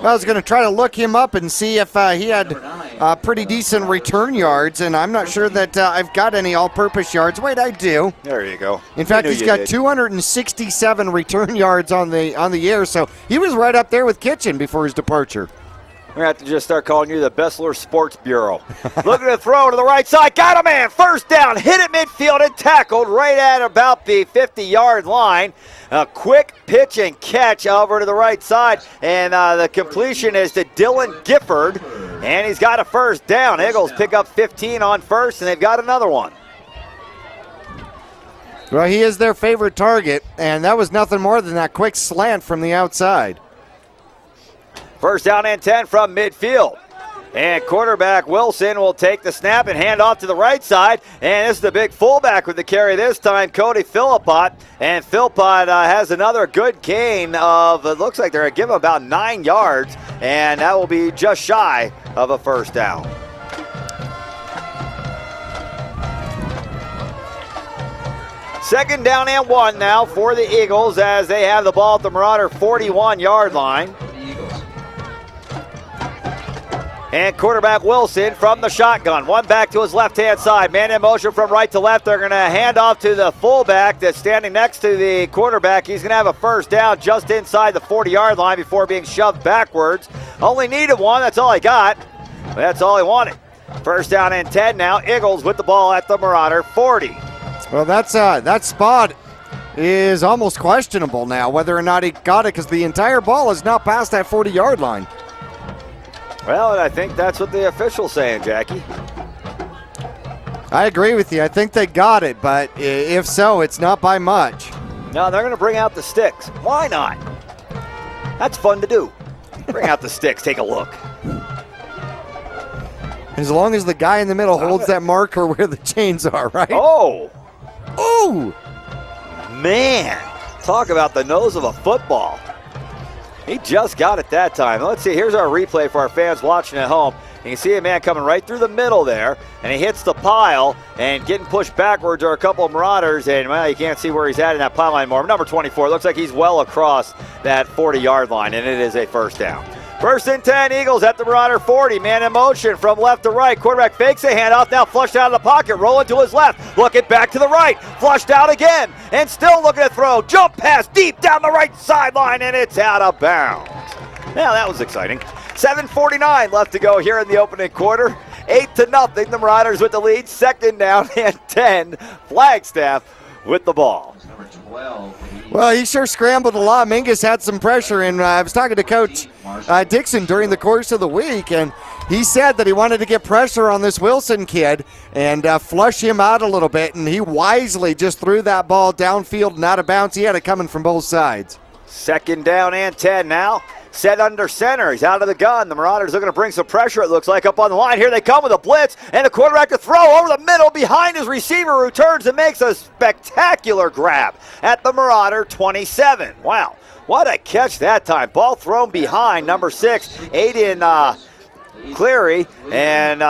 I was going to try to look him up and see if he had pretty decent return yards, and I'm not sure that I've got any all-purpose yards. Wait, I do. There you go. In fact, he's got 267 return yards on the air, so he was right up there with Kitchen before his departure. We're going to have to just start calling you the Bessler Sports Bureau. Looking to throw to the right side. Got a man. First down. Hit it midfield and tackled right at about the 50-yard line. A quick pitch and catch over to the right side. And the completion is to Dylan Gifford. And he's got a first down. Eagles pick up 15 on first, and they've got another one. Well, he is their favorite target, and that was nothing more than that quick slant from the outside. First down and 10 from midfield. And quarterback Wilson will take the snap and hand off to the right side. And this is the big fullback with the carry this time, Cody Philippot. And Philippot has another good gain of, it looks like they're going to give him about 9 yards. And that will be just shy of a first down. Second down and 1 now for the Eagles as they have the ball at the Marauder 41-yard line. And quarterback Wilson from the shotgun. One back to his left-hand side. Man in motion from right to left. They're going to hand off to the fullback that's standing next to the quarterback. He's going to have a first down just inside the 40-yard line before being shoved backwards. Only needed one. That's all he got. That's all he wanted. First down and 10 now. Eagles with the ball at the Marauder 40. Well, that spot is almost questionable now, whether or not he got it, because the entire ball is not past that 40-yard line. Well, and I think that's what the official's saying, Jackie. I agree with you. I think they got it, but if so, it's not by much. No, they're going to bring out the sticks. Why not? That's fun to do. Bring out the sticks. Take a look. As long as the guy in the middle holds that marker where the chains are, right? Oh! Oh! Man, talk about the nose of a football. He just got it that time. Let's see, here's our replay for our fans watching at home. You can see a man coming right through the middle there, and he hits the pile, and getting pushed backwards are a couple of Marauders, and, well, you can't see where he's at in that pile line more. Number 24, looks like he's well across that 40-yard line, and it is a first down. First and 10, Eagles at the Marauder 40. Man in motion from left to right. Quarterback fakes a handoff, now flushed out of the pocket, rolling to his left. Looking back to the right, flushed out again, and still looking to throw. Jump pass deep down the right sideline, and it's out of bounds. Now that was exciting. 7:49 left to go here in the opening quarter. 8-0, the Marauders with the lead. Second down and 10. Flagstaff with the ball. Well, he sure scrambled a lot. Mingus had some pressure, and I was talking to Coach Dixon during the course of the week, and he said that he wanted to get pressure on this Wilson kid and flush him out a little bit, and he wisely just threw that ball downfield and out of bounds. He had it coming from both sides. Second down and 10 now. Set under center. He's out of the gun. The Marauders looking to bring some pressure, it looks like, up on the line. Here they come with a blitz, and the quarterback to throw over the middle behind his receiver, who turns and makes a spectacular grab at the Marauder 27. Wow, what a catch that time. Ball thrown behind number 6, Aiden Cleary, and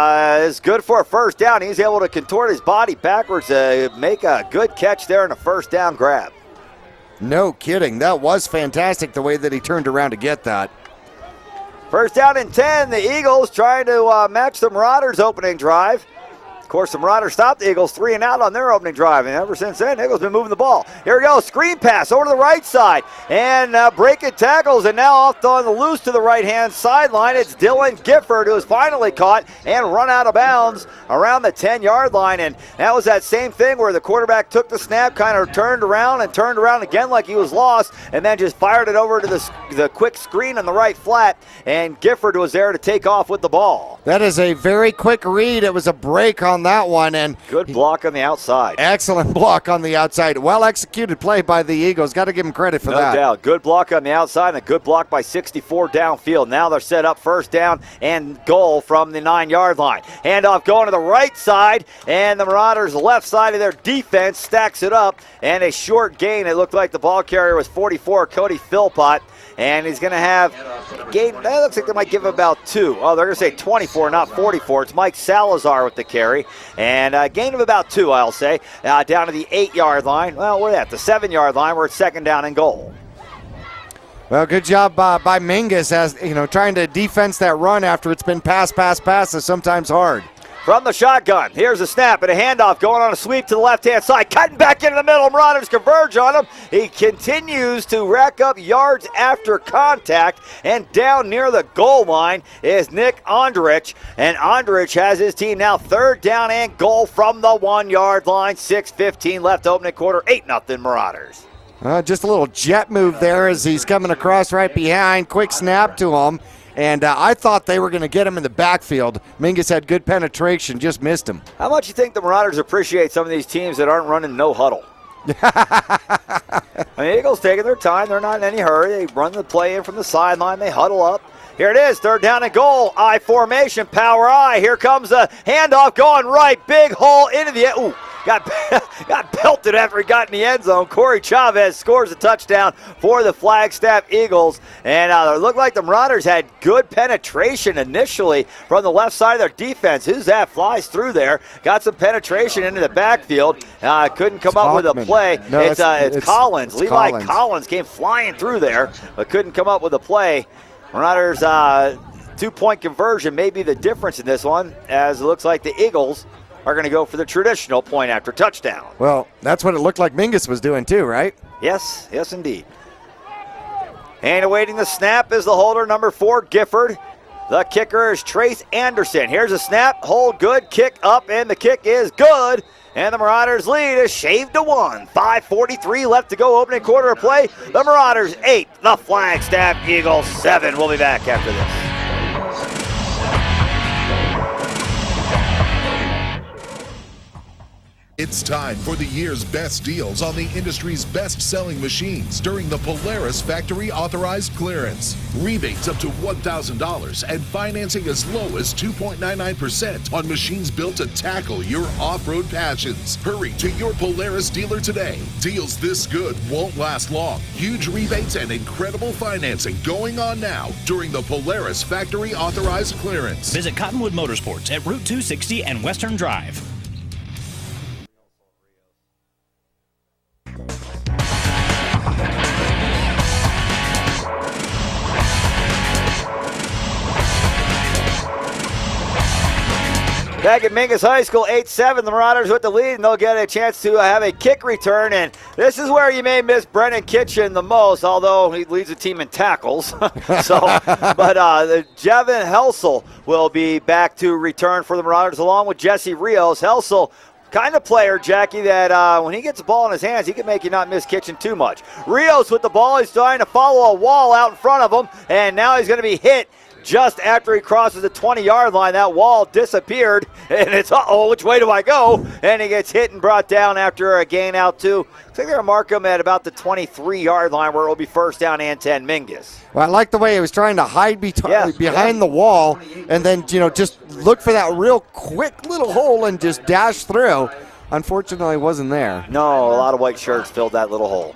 is good for a first down. He's able to contort his body backwards to make a good catch there in a first down grab. No kidding. That was fantastic the way that he turned around to get that. First down and 10. The Eagles trying to match the Marauders' opening drive. Of course, the Marauders stopped the Eagles 3 and out on their opening drive, and ever since then, Eagles been moving the ball. Here we go, screen pass over to the right side, and breaking tackles, and now off on the loose to the right-hand sideline. It's Dylan Gifford, who is finally caught and run out of bounds around the 10-yard line, and that was that same thing where the quarterback took the snap, kind of turned around again like he was lost, and then just fired it over to the quick screen on the right flat, and Gifford was there to take off with the ball. That is a very quick read. It was a break on that one, and good block on the outside. Excellent block on the outside. Well executed play by the Eagles. Got to give him credit for that. No doubt. Good block on the outside and a good block by 64 downfield. Now they're set up first down and goal from the 9-yard line. Handoff going to the right side, and the Marauders' left side of their defense stacks it up, and a short gain. It looked like the ball carrier was 44, Cody Philpott, and he's going to have a gain. That looks like they might give him about 2. Oh, they're going to say 24, not 44. It's Mike Salazar with the carry, and a gain of about 2, I'll say, down to the 8-yard line. Well, we're at the 7-yard line. We're at second down and goal. Well, good job by Mingus, as trying to defense that run after it's been pass is sometimes hard. from the shotgun. Here's a snap and a handoff going on a sweep to the left-hand side. Cutting back into the middle. Marauders converge on him. He continues to rack up yards after contact. And down near the goal line is Nick Ondrich. And Ondrich has his team now third down and goal from the 1-yard line. 6:15 left opening quarter. 8-0 Marauders. Just a little jet move there as he's coming across right behind. Quick snap to him. And I thought they were going to get him in the backfield. Mingus had good penetration, just missed him. How much you think the Marauders appreciate some of these teams that aren't running no huddle? I mean, Eagles taking their time. They're not in any hurry. They run the play in from the sideline. They huddle up. Here it is, third down and goal. I formation, power I. Here comes the handoff going right. Big hole into the end. Ooh, got belted after he got in the end zone. Corey Chavez scores a touchdown for the Flagstaff Eagles. And it looked like the Marauders had good penetration initially from the left side of their defense. Who's that? Flies through there. Got some penetration into the backfield. Couldn't come up with a play. No, it's Collins. It's Levi Collins came flying through there, but couldn't come up with a play. Marauders' 2-point conversion may be the difference in this one, as it looks like the Eagles are going to go for the traditional point after touchdown. Well, that's what it looked like Mingus was doing too, right? Yes, indeed. And awaiting the snap is the holder, number 4, Gifford. The kicker is Trace Anderson. Here's a snap, hold good, kick up, and the kick is good. And the Marauders' lead is shaved to 1. 5:43 left to go, opening quarter of play. The Marauders 8, the Flagstaff Eagles 7. We'll be back after this. It's time for the year's best deals on the industry's best-selling machines during the Polaris Factory Authorized Clearance. Rebates up to $1,000 and financing as low as 2.99% on machines built to tackle your off-road passions. Hurry to your Polaris dealer today. Deals this good won't last long. Huge rebates and incredible financing going on now during the Polaris Factory Authorized Clearance. Visit Cottonwood Motorsports at Route 260 and Western Drive. Back at Mingus High School, 8-7, the Marauders with the lead, and they'll get a chance to have a kick return. And this is where you may miss Brennan Kitchen the most, although he leads the team in tackles. But Jevin Helsel will be back to return for the Marauders, along with Jesse Rios. Helsel, kind of player, Jackie, that when he gets the ball in his hands, he can make you not miss Kitchen too much. Rios with the ball, he's trying to follow a wall out in front of him, and now he's going to be hit just after he crosses the 20-yard line. That wall disappeared, and it's, which way do I go? And he gets hit and brought down after a gain out to, looks like they're going to mark him at about the 23-yard line, where it will be first down and 10 Mingus. Well, I like the way he was trying to hide behind the wall and then, just look for that real quick little hole and just dash through. Unfortunately, it wasn't there. No, a lot of white shirts filled that little hole.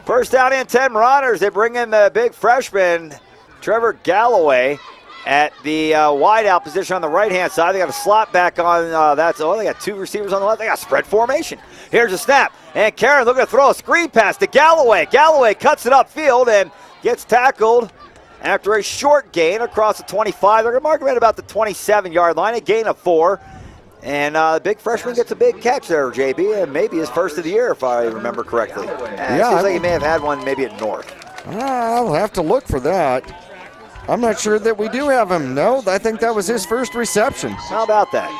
First down and 10 Marauders. They bring in the big freshman, Trevor Galloway, at the wideout position on the right-hand side. They got a slot back on they got 2 receivers on the left. They got spread formation. Here's a snap. And Karen looking to throw a screen pass to Galloway. Galloway cuts it upfield and gets tackled after a short gain across the 25. They're going to mark him at about the 27-yard line, a gain of 4. And the big freshman gets a big catch there, JB, and maybe his first of the year, if I remember correctly. Seems like he may have had one maybe at North. I'll have to look for that. I'm not sure that we do have him. No, I think that was his first reception. How about that?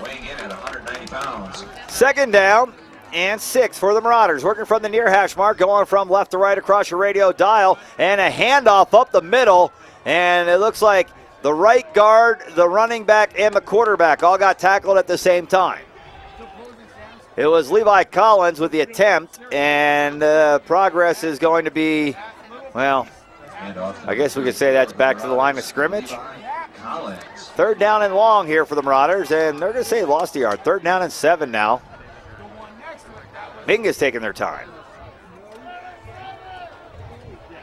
Weighing in at 190 pounds. Second down and 6 for the Marauders. Working from the near hash mark, going from left to right across your radio dial, and a handoff up the middle. And it looks like the right guard, the running back, and the quarterback all got tackled at the same time. It was Levi Collins with the attempt, and progress is going to be, well, I guess we could say that's back to the line of scrimmage. Third down and long here for the Marauders, and they're going to say lost a yard. Third down and 7 now. Mingus taking their time.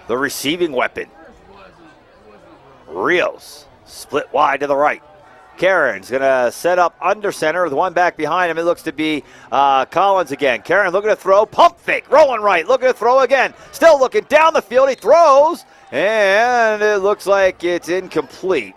The receiving weapon, Rios, split wide to the right. Karen's going to set up under center with one back behind him. It looks to be Collins again. Karen looking to throw, pump fake, rolling right, looking to throw again. Still looking down the field, he throws, and it looks like it's incomplete.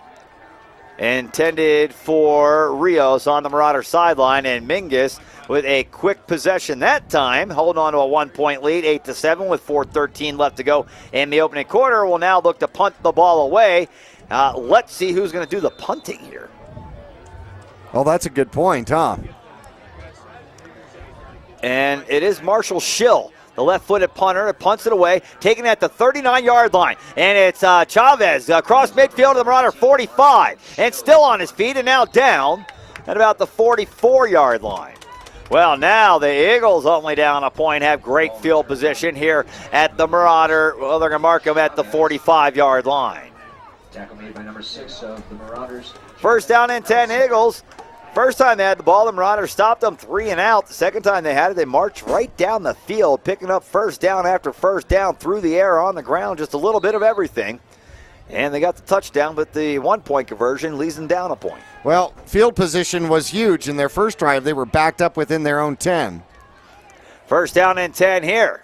intended for Rios on the Marauder sideline, and Mingus with a quick possession that time, holding on to a 1-point lead, 8-7 with 4:13 left to go in the opening quarter. Will now look to punt the ball away. Let's see who's going to do the punting here. Well, that's a good point, huh? And it is Marshall Schill, the left-footed punter, that punts it away, taking it at the 39-yard line. And it's Chavez across midfield to the Marauder 45, and still on his feet and now down at about the 44-yard line. Well, now the Eagles only down a point, have great field position here at the Marauder. Well, they're going to mark him at the 45-yard line. Tackle made by number 6 of the Marauders. First down and 10 Eagles. First time they had the ball, the Marauders stopped them 3 and out. The second time they had it, they marched right down the field, picking up first down after first down, through the air, on the ground, just a little bit of everything. And they got the touchdown, but the 1-point conversion leaves them down a point. Well, field position was huge in their first drive. They were backed up within their own 10. First down and 10 here.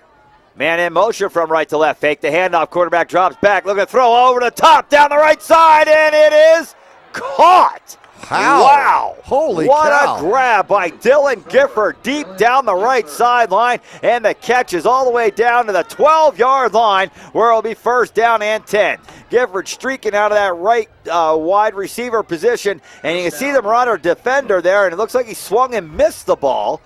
Man in motion from right to left. Fake the handoff. Quarterback drops back. Looking to throw over the top down the right side, and it is caught. How? Wow. Holy what cow. a grab by Dylan Gifford deep down the right sideline, and the catch is all the way down to the 12-yard line where it'll be first down and 10. Gifford streaking out of that right wide receiver position, and you can see the Marauder defender there, and it looks like he swung and missed the ball,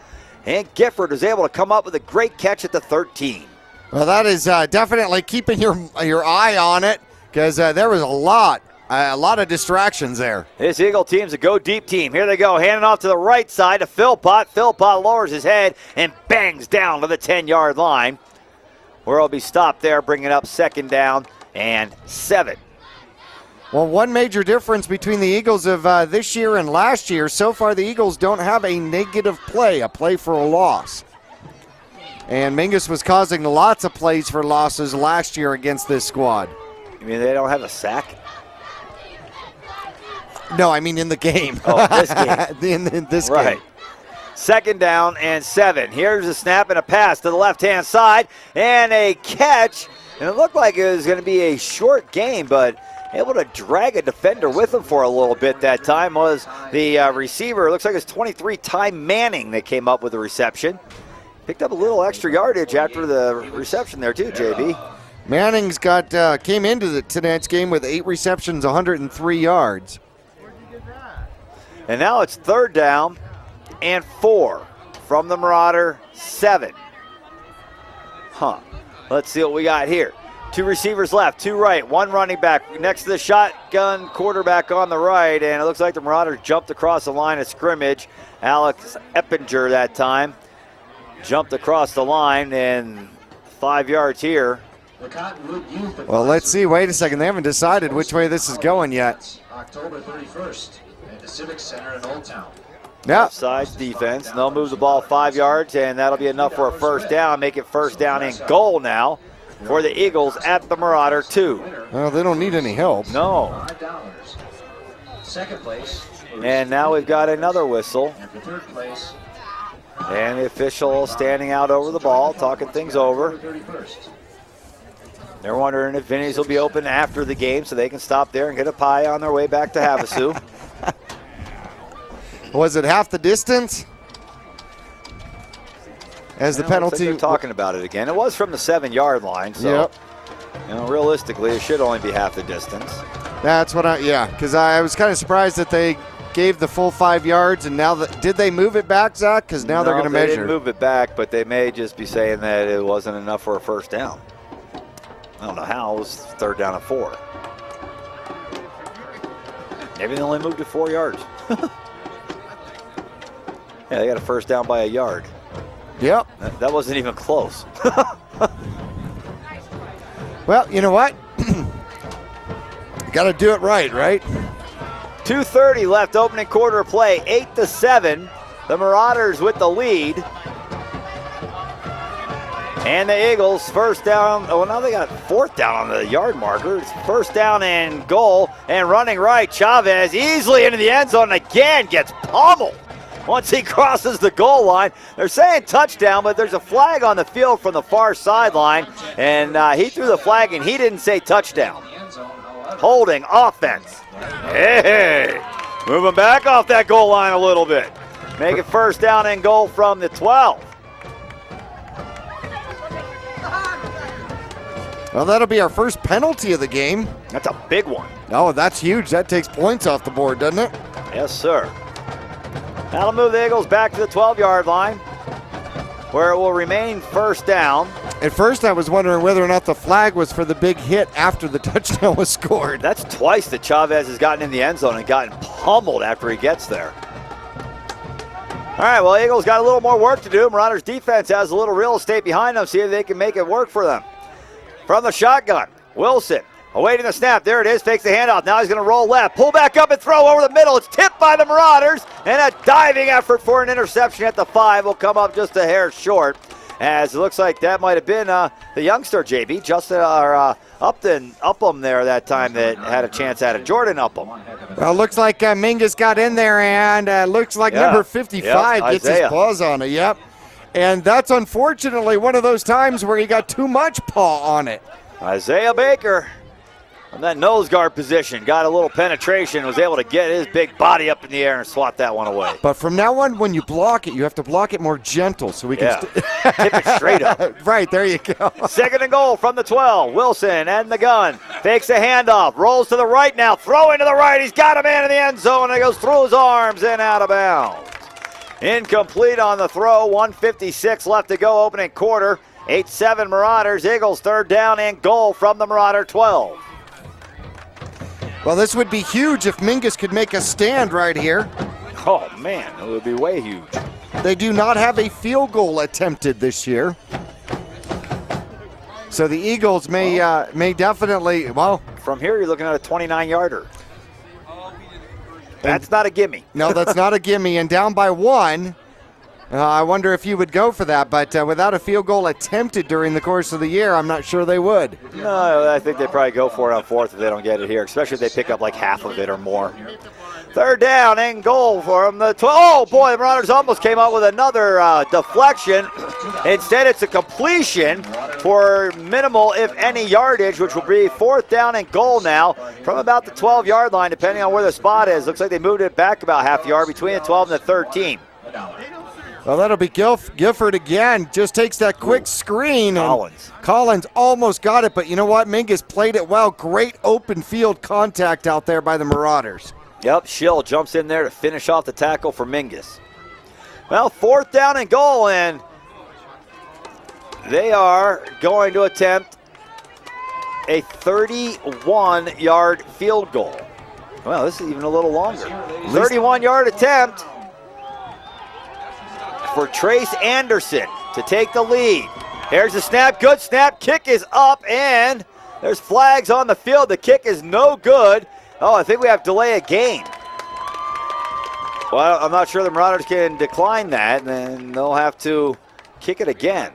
and Gifford was able to come up with a great catch at the 13. Well, that is definitely keeping your eye on it, because there was a lot of distractions there. This Eagle team's a go-deep team. Here they go, handing off to the right side to Philpott. Philpott lowers his head and bangs down to the 10-yard line, where he'll be stopped there, bringing up second down and 7. Well, one major difference between the Eagles of this year and last year, so far the Eagles don't have a negative play, a play for a loss. And Mingus was causing lots of plays for losses last year against this squad. You mean they don't have a sack? No, I mean in the game. Oh, this game. in this right. game. Second down and 7. Here's a snap and a pass to the left-hand side and a catch. And it looked like it was going to be a short game, but able to drag a defender with him for a little bit that time was the receiver. It looks like it's 23 Ty Manning that came up with the reception. Picked up a little extra yardage after the reception there too, JB. Manning's came into tonight's game with 8 receptions, 103 yards. And now it's third down and 4 from the Marauder 7. Let's see what we got here. 2 receivers left, 2 right, 1 running back next to the shotgun quarterback on the right, and it looks like the Marauders jumped across the line of scrimmage. Alex Eppinger that time jumped across the line, and 5 yards here. Well, let's see. Wait a second. They haven't decided which way this is going yet. October 31st at the Civic Center in Old Town. Yeah. Offsides defense. They'll move the ball 5 yards, and that'll be enough for a first down. Make it first down and goal now for the Eagles at the Marauder 2. Well, they don't need any help. No. $5. Second place. And now we've got another whistle. And for third place. And the official standing out over the ball, talking things over. They're wondering if Vinny's will be open after the game so they can stop there and get a pie on their way back to Havasu. Was it half the distance? As the penalty. They're talking about it again. It was from the 7-yard line, so realistically, it should only be half the distance. That's what because I was kind of surprised that they gave the full 5 yards, and now did they move it back, Zach? Because now they're going to measure. They didn't move it back, but they may just be saying that it wasn't enough for a first down. I don't know how. It was third down and 4. Maybe they only moved it 4 yards. Yeah, they got a first down by a yard. Yep. That wasn't even close. Well, you know what? Got to do it right? 2:30 left, opening quarter of play, 8-7. The Marauders with the lead. And the Eagles first down. Oh, now they got fourth down on the yard marker. It's first down and goal. And running right, Chavez easily into the end zone again, gets pummeled once he crosses the goal line. They're saying touchdown, but there's a flag on the field from the far sideline. And he threw the flag, and he didn't say touchdown. holding offense. Hey, moving back off that goal line a little bit. Make it first down and goal from the 12. Well, that'll be our first penalty of the game. That's a big one. Oh, that's huge. That takes points off the board, doesn't it? Yes, sir. That'll move the Eagles back to the 12-yard line, where it will remain first down. At first, I was wondering whether or not the flag was for the big hit after the touchdown was scored. That's twice that Chavez has gotten in the end zone and gotten pummeled after he gets there. All right, well, Eagles got a little more work to do. Marauders defense has a little real estate behind them. See if they can make it work for them. From the shotgun, Wilson awaiting the snap. There it is, fakes the handoff. Now he's going to roll left, pull back up and throw over the middle. It's tipped by the Marauders, and a diving effort for an interception at the 5 will come up just a hair short. As it looks like that might have been the youngster, JB, Justin Upham there that time that had a chance at it. Jordan Upham. Well, looks like Mingus got in there, and looks like number 55 gets his paws on it. Yep. And that's unfortunately one of those times where he got too much paw on it. Isaiah Baker from that nose guard position got a little penetration, was able to get his big body up in the air and swat that one away. But from now on, when you block it, you have to block it more gentle so we can tip it straight up. Right, there you go. Second and goal from the 12. Wilson and the gun. Fakes a handoff. Rolls to the right now. Throwing to the right. He's got a man in the end zone. And it goes through his arms and out of bounds. Incomplete on the throw. 1:56 left to go, opening quarter. 8-7 Marauders. Eagles third down and goal from the Marauder 12. Well, this would be huge if Mingus could make a stand right here. Oh, man, it would be way huge. They do not have a field goal attempted this year. So the Eagles may definitely, well. From here, you're looking at a 29-yarder. That's not a gimme. No, that's not a gimme. And down by 1, I wonder if you would go for that. But without a field goal attempted during the course of the year, I'm not sure they would. No, I think they'd probably go for it on 4th if they don't get it here, especially if they pick up like half of it or more. Third down and goal for them. Oh, boy, the Marauders almost came out with another deflection. Instead, it's a completion for minimal, if any, yardage, which will be 4th down and goal now from about the 12-yard line, depending on where the spot is. Looks like they moved it back about half yard between the 12 and the 13. Well, that'll be Gifford again. Just takes that quick screen. Collins almost got it, but you know what? Mingus played it well. Great open field contact out there by the Marauders. Yep, Schill jumps in there to finish off the tackle for Mingus. Well, 4th down and goal, and they are going to attempt a 31-yard field goal. Well, this is even a little longer. 31-yard attempt for Trace Anderson to take the lead. Here's the snap, good snap, kick is up, and there's flags on the field. The kick is no good. Oh, I think we have delay of game. Well, I'm not sure the Marauders can decline that, and then they'll have to kick it again.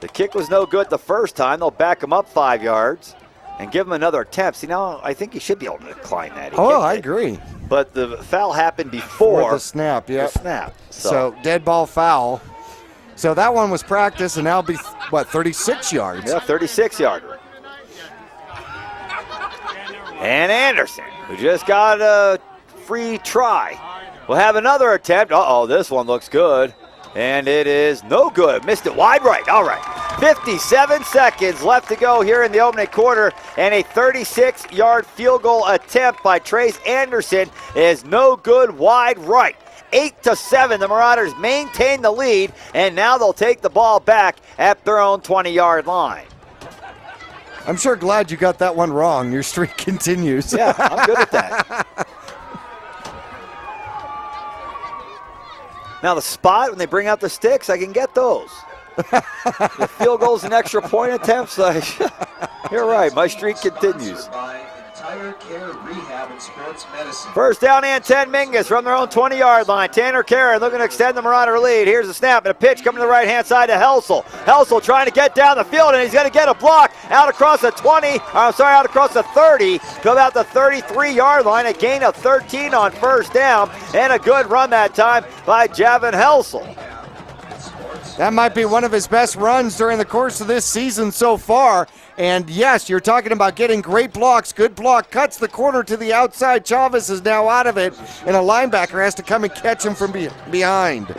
The kick was no good the first time. They'll back him up 5 yards and give him another attempt. See, now I think he should be able to decline that. I agree. But the foul happened before the snap, yeah. The snap. So dead ball foul. So that one was practice, and now it'll be, 36 yards? Yeah, 36-yarder. And Anderson, who just got a free try, will have another attempt. Uh-oh, this one looks good. And it is no good. Missed it wide right. All right. 57 seconds left to go here in the opening quarter. And a 36-yard field goal attempt by Trace Anderson is no good wide right. 8-7, the Marauders maintain the lead. And now they'll take the ball back at their own 20-yard line. I'm sure glad you got that one wrong. Your streak continues. Yeah, I'm good at that. Now the spot, when they bring out the sticks, I can get those. The field goals and extra point attempts, you're right, my streak continues. First down and 10, Mingus from their own 20-yard line. Tanner Karen looking to extend the Marauder lead. Here's a snap and a pitch coming to the right-hand side to Helsel. Helsel trying to get down the field, and he's going to get a block out across the out across the 30 to about the 33-yard line. A gain of 13 on first down, and a good run that time by Javin Helsel. That might be one of his best runs during the course of this season so far. And yes, you're talking about getting great blocks. Good block, cuts the corner to the outside. Chavez is now out of it, and a linebacker has to come and catch him from behind.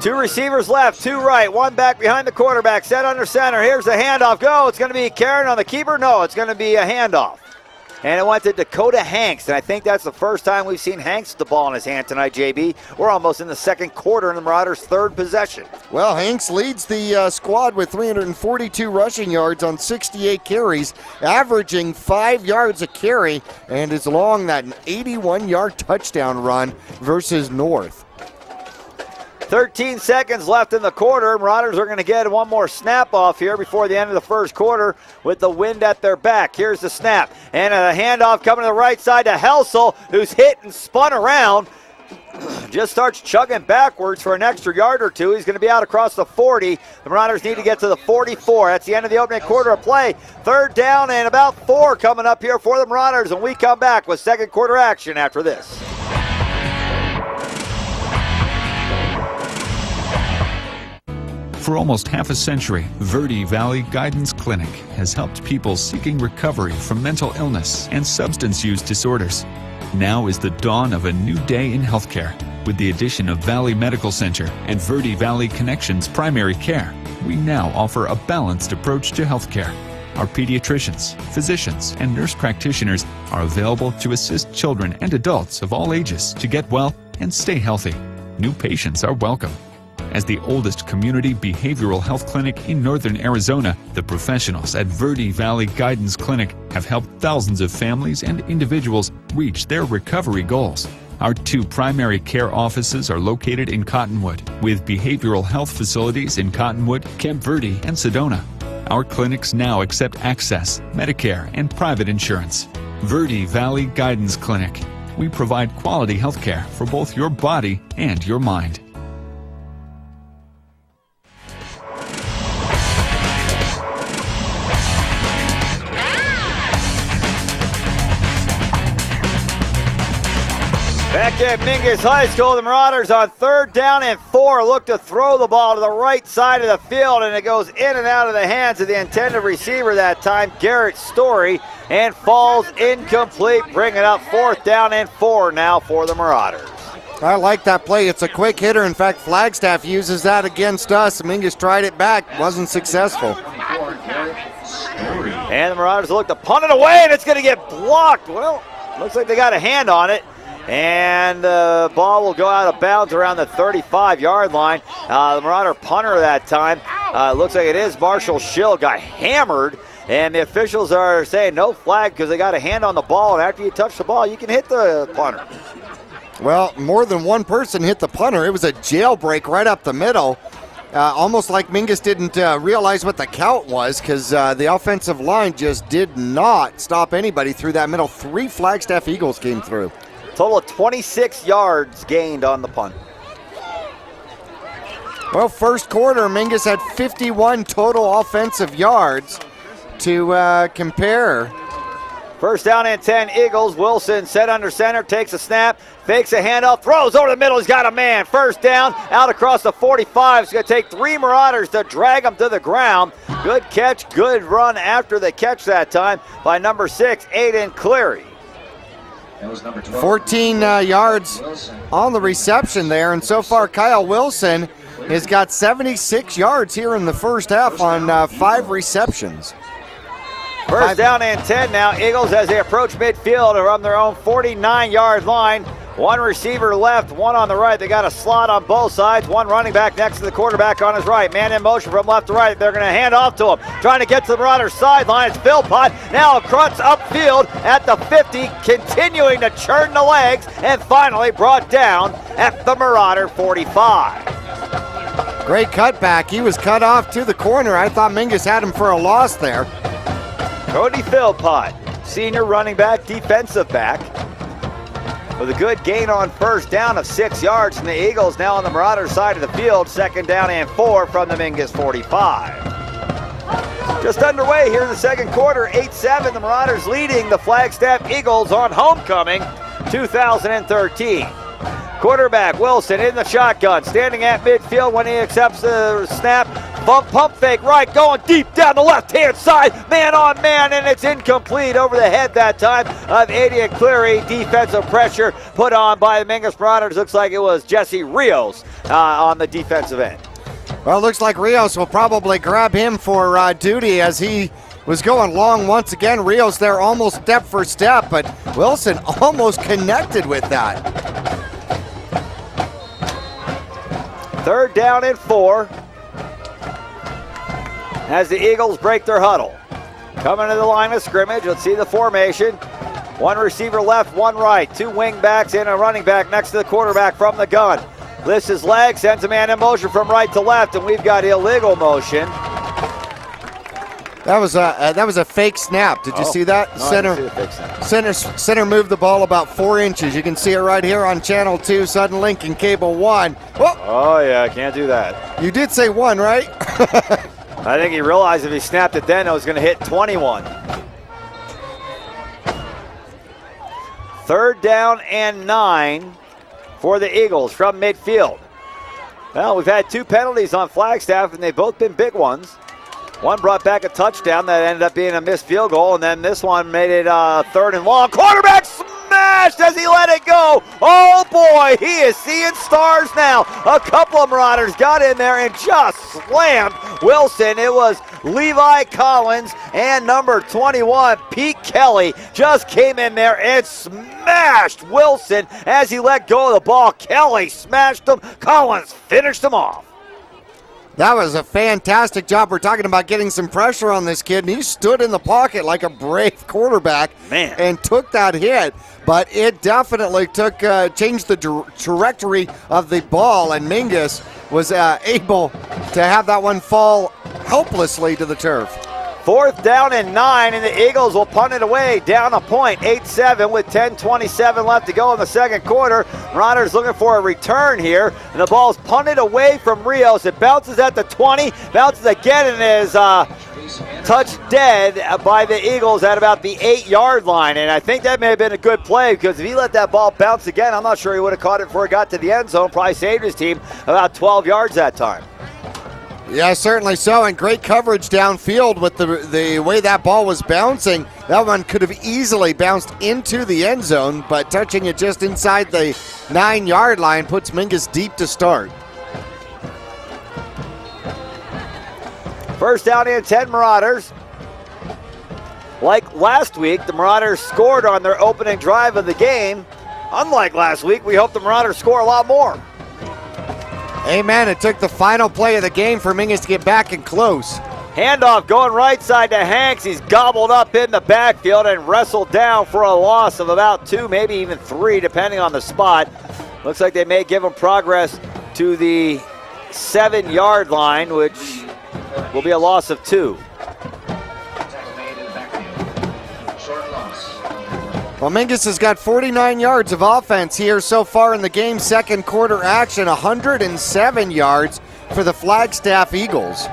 2 receivers left, 2 right, 1 back behind the quarterback, set under center. Here's the handoff. Go. It's going to be Karen on the keeper. No, it's going to be a handoff. And it went to Dakota Hanks, and I think that's the first time we've seen Hanks with the ball in his hand tonight, JB. We're almost in the second quarter in the Marauders' 3rd possession. Well, Hanks leads the squad with 342 rushing yards on 68 carries, averaging 5 yards a carry, and is along that 81-yard touchdown run versus North. 13 seconds left in the quarter. Marauders are going to get one more snap off here before the end of the first quarter with the wind at their back. Here's the snap. And a handoff coming to the right side to Helsel, who's hit and spun around. Just starts chugging backwards for an extra yard or 2. He's going to be out across the 40. The Marauders need to get to the 44. That's the end of the opening quarter of play. 3rd down and about 4 coming up here for the Marauders. And we come back with second quarter action after this. For almost half a century, Verde Valley Guidance Clinic has helped people seeking recovery from mental illness and substance use disorders. Now is the dawn of a new day in healthcare. With the addition of Valley Medical Center and Verde Valley Connections Primary Care, we now offer a balanced approach to healthcare. Our pediatricians, physicians, and nurse practitioners are available to assist children and adults of all ages to get well and stay healthy. New patients are welcome. As the oldest community behavioral health clinic in northern Arizona, the professionals at Verde Valley Guidance Clinic have helped thousands of families and individuals reach their recovery goals. Our 2 primary care offices are located in Cottonwood, with behavioral health facilities in Cottonwood, Camp Verde, and Sedona. Our clinics now accept Access, Medicare, and private insurance. Verde Valley Guidance Clinic. We provide quality health care for both your body and your mind. Back at Mingus High School, the Marauders on 3rd down and 4 look to throw the ball to the right side of the field, and it goes in and out of the hands of the intended receiver that time, Garrett Story, and falls incomplete, bringing up 4th down and 4 now for the Marauders. I like that play. It's a quick hitter. In fact, Flagstaff uses that against us. Mingus tried it back, wasn't successful. And the Marauders look to punt it away, and it's going to get blocked. Well, looks like they got a hand on it. And the ball will go out of bounds around the 35-yard line. The Marauder punter that time, looks like it is Marshall Schill, got hammered. And the officials are saying no flag because they got a hand on the ball. And after you touch the ball, you can hit the punter. Well, more than one person hit the punter. It was a jailbreak right up the middle. Almost like Mingus didn't realize what the count was because the offensive line just did not stop anybody through that middle. 3 Flagstaff Eagles came through. Total of 26 yards gained on the punt. Well, first quarter, Mingus had 51 total offensive yards to compare. First down and 10, Eagles. Wilson set under center, takes a snap, fakes a handoff, throws over the middle. He's got a man. First down, out across the 45. It's going to take 3 Marauders to drag him to the ground. Good catch, good run after the catch that time by number 6, Aiden Cleary. 14 yards on the reception there, and so far Kyle Wilson has got 76 yards here in the first half on 5 receptions. First down and 10 now, Eagles as they approach midfield from their own 49-yard line. 1 receiver left, 1 on the right. They got a slot on both sides. 1 running back next to the quarterback on his right. Man in motion from left to right. They're going to hand off to him. Trying to get to the Marauders sideline. It's Philpott. Now Krutz upfield at the 50, continuing to churn the legs, and finally brought down at the Marauder 45. Great cutback. He was cut off to the corner. I thought Mingus had him for a loss there. Cody Philpott, senior running back, defensive back, with a good gain on first down of 6 yards. And the Eagles now on the Marauders side of the field. Second down and 4 from the Mingus 45. Just underway here in the second quarter, 8-7. The Marauders leading the Flagstaff Eagles on homecoming 2013. Quarterback Wilson in the shotgun, standing at midfield when he accepts the snap. Pump fake right, going deep down the left-hand side, man on man, and it's incomplete over the head that time of Adian Cleary. Defensive pressure put on by the Mingus Marauders. Looks like it was Jesse Rios on the defensive end. Well, it looks like Rios will probably grab him for duty as he was going long once again. Rios there almost step for step, but Wilson almost connected with that. 3rd down and 4 as the Eagles break their huddle. Coming to the line of scrimmage, let's see the formation. 1 receiver left, 1 right, 2 wing backs and a running back next to the quarterback from the gun. Lifts his leg, sends a man in motion from right to left, and we've got illegal motion. That was a fake snap. Did you see that? No, I didn't see the fake snap. Center moved the ball about 4 inches. You can see it right here on Channel 2, Sudden Link, and Cable 1. Whoa. Oh, yeah, I can't do that. You did say 1, right? I think he realized if he snapped it then, it was going to hit 21. 3rd down and 9 for the Eagles from midfield. Well, we've had 2 penalties on Flagstaff, and they've both been big ones. One brought back a touchdown that ended up being a missed field goal, and then this one made it 3rd and long. Quarterback smashed as he let it go. Oh boy, he is seeing stars now. A couple of Marauders got in there and just slammed Wilson. It was Levi Collins and number 21, Pete Kelly, just came in there and smashed Wilson as he let go of the ball. Kelly smashed him. Collins finished him off. That was a fantastic job. We're talking about getting some pressure on this kid, and he stood in the pocket like a brave quarterback and took that hit. But it definitely changed the trajectory of the ball, and Mingus was able to have that one fall helplessly to the turf. 4th down and 9, and the Eagles will punt it away down a point, 8-7 with 10:27 left to go in the second quarter. Marauders looking for a return here, and the ball's punted away from Rios. It bounces at the 20, bounces again, and is touched dead by the Eagles at about the 8-yard line. And I think that may have been a good play, because if he let that ball bounce again, I'm not sure he would have caught it before it got to the end zone. Probably saved his team about 12 yards that time. Yeah, certainly so, and great coverage downfield with the way that ball was bouncing. That one could have easily bounced into the end zone, but touching it just inside the 9-yard line puts Mingus deep to start. 1st down and 10 Marauders. Like last week, the Marauders scored on their opening drive of the game. Unlike last week, we hope the Marauders score a lot more. Amen. It took the final play of the game for Mingus to get back and close. Handoff going right side to Hanks. He's gobbled up in the backfield and wrestled down for a loss of about 2, maybe even 3, depending on the spot. Looks like they may give him progress to the 7-yard line, which will be a loss of 2. Well, Mingus has got 49 yards of offense here so far in the game. Second quarter action, 107 yards for the Flagstaff Eagles.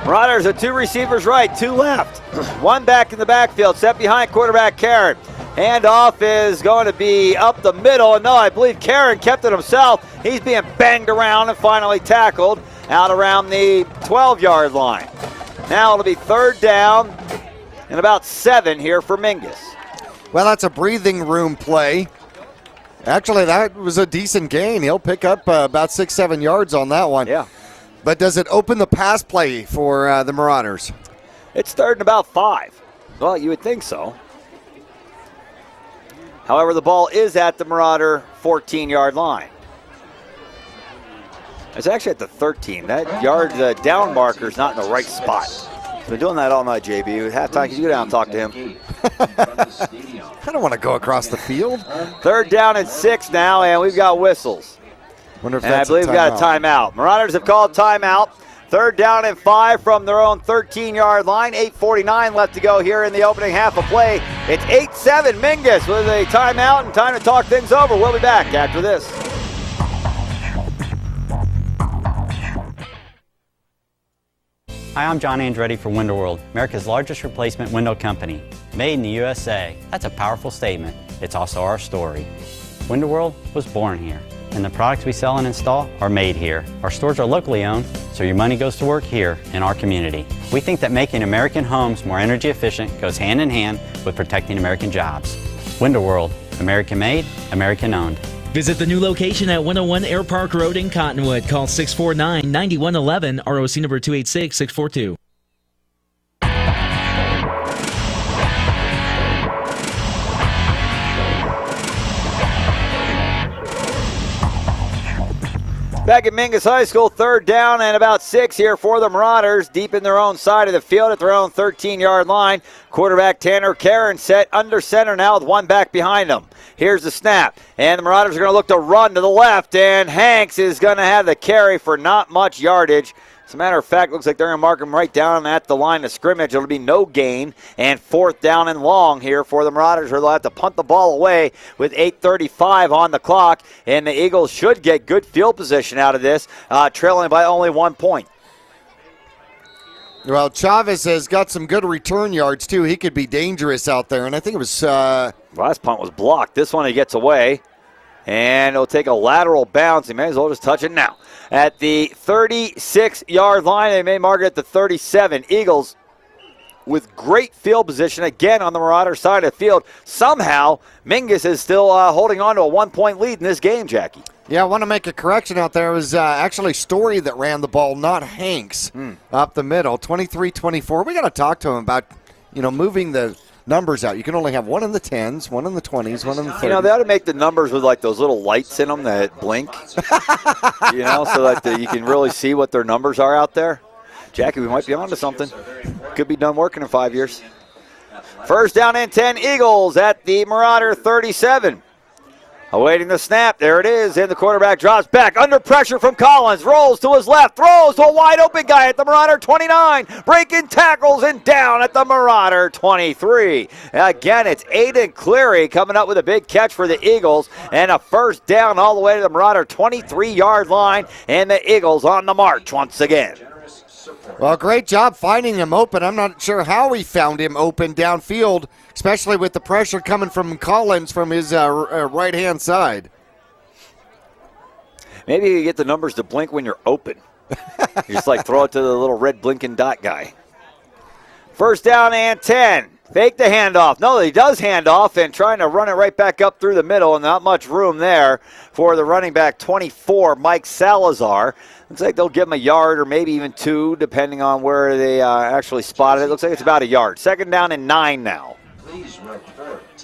Marauders are 2 receivers right, 2 left. 1 back in the backfield, set behind quarterback Karen. Handoff is going to be up the middle, and no, I believe Karen kept it himself. He's being banged around and finally tackled out around the 12-yard line. Now it'll be 3rd down and about 7 here for Mingus. Well, that's a breathing room play. Actually, that was a decent gain. He'll pick up about 6-7 yards on that one. Yeah. But does it open the pass play for the Marauders? It's 3rd and about 5. Well, you would think so. However, the ball is at the Marauder 14-yard line. It's actually at the 13. That yard down marker is not in the right spot. Been doing that all night, JB. At halftime, could you go down and talk to him? I don't want to go across the field. 3rd down and 6 now, and we've got whistles. Wonder if and that's I believe we've got a timeout. Marauders have called timeout. 3rd down and 5 from their own 13-yard line. 8:49 left to go here in the opening half of play. It's 8-7 Mingus with a timeout and time to talk things over. We'll be back after this. Hi, I'm John Andretti for Window World, America's largest replacement window company. Made in the USA. That's a powerful statement. it's also our story. Window World was born here, and the products we sell and install are made here. Our stores are locally owned, so your money goes to work here in our community. We think that making American homes more energy efficient goes hand in hand with protecting American jobs. Window World, American made, American owned. Visit the new location at 101 Air Park Road in Cottonwood. Call 649-9111, ROC number 286642. Back at Mingus High School, 3rd down and about 6 here for the Marauders, deep in their own side of the field at their own 13-yard line. Quarterback Tanner Karen set under center now with one back behind him. Here's the snap, and the Marauders are going to look to run to the left, and Hanks is going to have the carry for not much yardage. As a matter of fact, looks like they're going to mark him right down at the line of scrimmage. It'll be no gain, and 4th down and long here for the Marauders, where they'll have to punt the ball away with 8:35 on the clock, and the Eagles should get good field position out of this, trailing by only 1 point. Well, Chavez has got some good return yards, too. He could be dangerous out there, and I think it was... Last punt was blocked. This one he gets away. And it'll take a lateral bounce. He may as well just touch it now. At the 36-yard line, they may mark it at the 37. Eagles with great field position again on the Marauder side of the field. Somehow, Mingus is still holding on to a 1-point lead in this game, Jackie. Yeah, I want to make a correction out there. It was actually Story that ran the ball, not Hanks, up the middle. 23-24. We got to talk to him about, moving the numbers out. You can only have one in the 10s, one in the 20s, one in the 30s. They ought to make the numbers with like those little lights in them that blink, so that you can really see what their numbers are out there. Jackie, we might be onto something. Could be done working in 5 years. 1st down and 10, Eagles at the Marauder 37. Awaiting the snap. There it is. And the quarterback drops back. Under pressure from Collins. Rolls to his left. Throws to a wide open guy at the Marauder 29. Breaking tackles and down at the Marauder 23. Again, it's Aiden Cleary coming up with a big catch for the Eagles. And a 1st down all the way to the Marauder 23-yard line. And the Eagles on the march once again. Well, great job finding him open. I'm not sure how he found him open downfield, especially with the pressure coming from Collins from his right-hand side. Maybe you get the numbers to blink when you're open. You just throw it to the little red blinking dot guy. 1st down and 10. Fake the handoff. No, he does hand off and trying to run it right back up through the middle, and not much room there for the running back 24, Mike Salazar. Looks like they'll give him a yard or maybe even 2, depending on where they actually spotted it. Looks like it's about a yard. 2nd down and 9 now.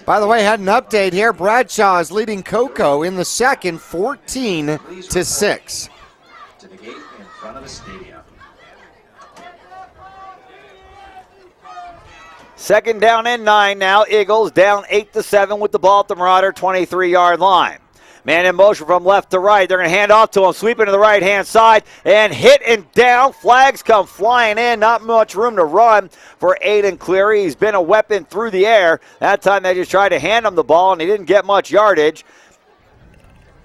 By the way, had an update here. Bradshaw is leading Cocoa in the second, 14-6. To the gate in front of the stadium. 2nd down and 9 now. Eagles down 8-7 with the ball at the Marauder 23-yard line. Man in motion from left to right. They're going to hand off to him. Sweeping to the right-hand side. And hit and down. Flags come flying in. Not much room to run for Aiden Cleary. He's been a weapon through the air. That time they just tried to hand him the ball, and he didn't get much yardage.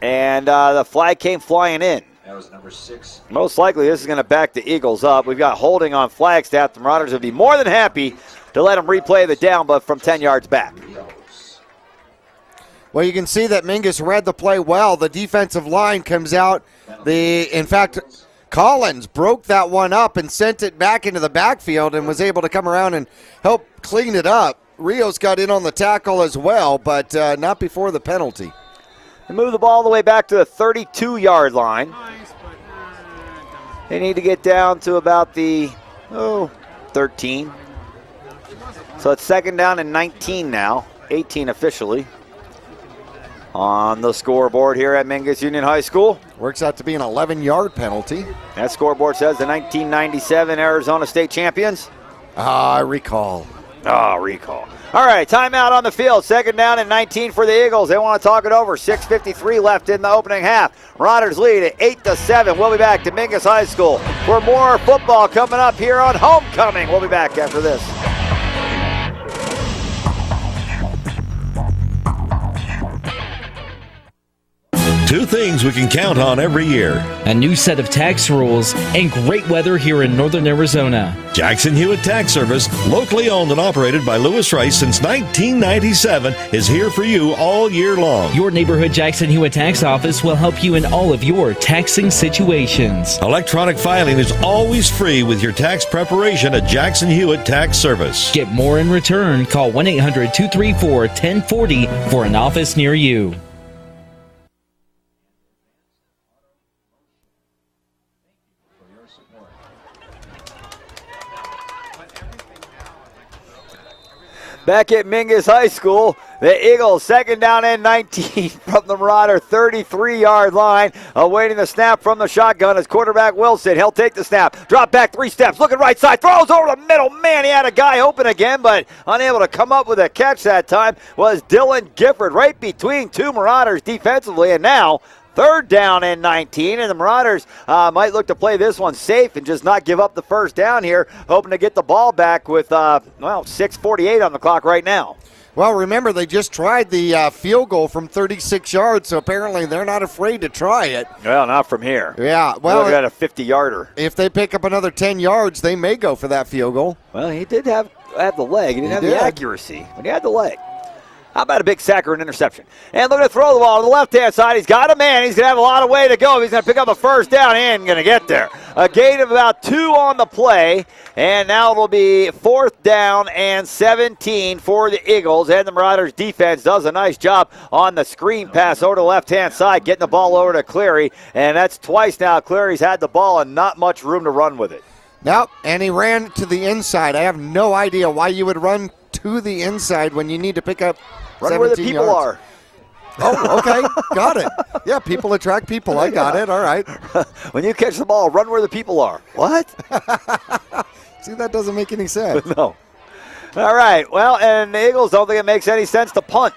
And the flag came flying in. That was number 6. Most likely this is going to back the Eagles up. We've got holding on Flagstaff. The Marauders would be more than happy to let him replay the down, but from 10 yards back. Well, you can see that Mingus read the play well. The defensive line comes out. In fact, Collins broke that one up and sent it back into the backfield and was able to come around and help clean it up. Rios got in on the tackle as well, but not before the penalty. They move the ball all the way back to the 32-yard line. They need to get down to about the 13. So it's 2nd down and 19 now, 18 officially. On the scoreboard here at Mingus Union High School. Works out to be an 11-yard penalty. That scoreboard says the 1997 Arizona State champions. I recall. Recall. All right, timeout on the field. 2nd down and 19 for the Eagles. They want to talk it over. 6:53 left in the opening half. Marauders lead at 8-7. We'll be back to Mingus High School for more football coming up here on Homecoming. We'll be back after this. Two things we can count on every year. A new set of tax rules and great weather here in northern Arizona. Jackson Hewitt Tax Service, locally owned and operated by Lewis Rice since 1997, is here for you all year long. Your neighborhood Jackson Hewitt Tax Office will help you in all of your taxing situations. Electronic filing is always free with your tax preparation at Jackson Hewitt Tax Service. Get more in return. Call 1-800-234-1040 for an office near you. Back at Mingus High School, the Eagles second down and 19 from the Marauder 33-yard line, awaiting the snap from the shotgun as quarterback Wilson. He'll take the snap, drop back 3 steps, looking right side, throws over the middle. Man, he had a guy open again, but unable to come up with a catch that time was Dylan Gifford, right between two Marauders defensively, and now third down and 19, and the Marauders might look to play this one safe and just not give up the first down here, hoping to get the ball back with, 6:48 on the clock right now. Well, remember, they just tried the field goal from 36 yards, so apparently they're not afraid to try it. Well, not from here. Yeah, well, we got a 50-yarder. If they pick up another 10 yards, they may go for that field goal. Well, he did have the leg. He didn't have the accuracy, but he had the leg. How about a big sack or an interception? And looking to throw the ball to the left-hand side. He's got a man. He's going to have a lot of way to go. He's going to pick up a first down and going to get there. A gain of about 2 on the play. And now it'll be 4th down and 17 for the Eagles. And the Marauders defense does a nice job on the screen pass over to the left-hand side, getting the ball over to Cleary. And that's twice now Cleary's had the ball and not much room to run with it. Nope, and he ran to the inside. I have no idea why you would run to the inside when you need to pick up Run where the people yards. Oh, okay. Got it. Yeah, people attract people. I got it. All right. When you catch the ball, run where the people are. What? See, that doesn't make any sense. No. All right. Well, and the Eagles don't think it makes any sense to punt.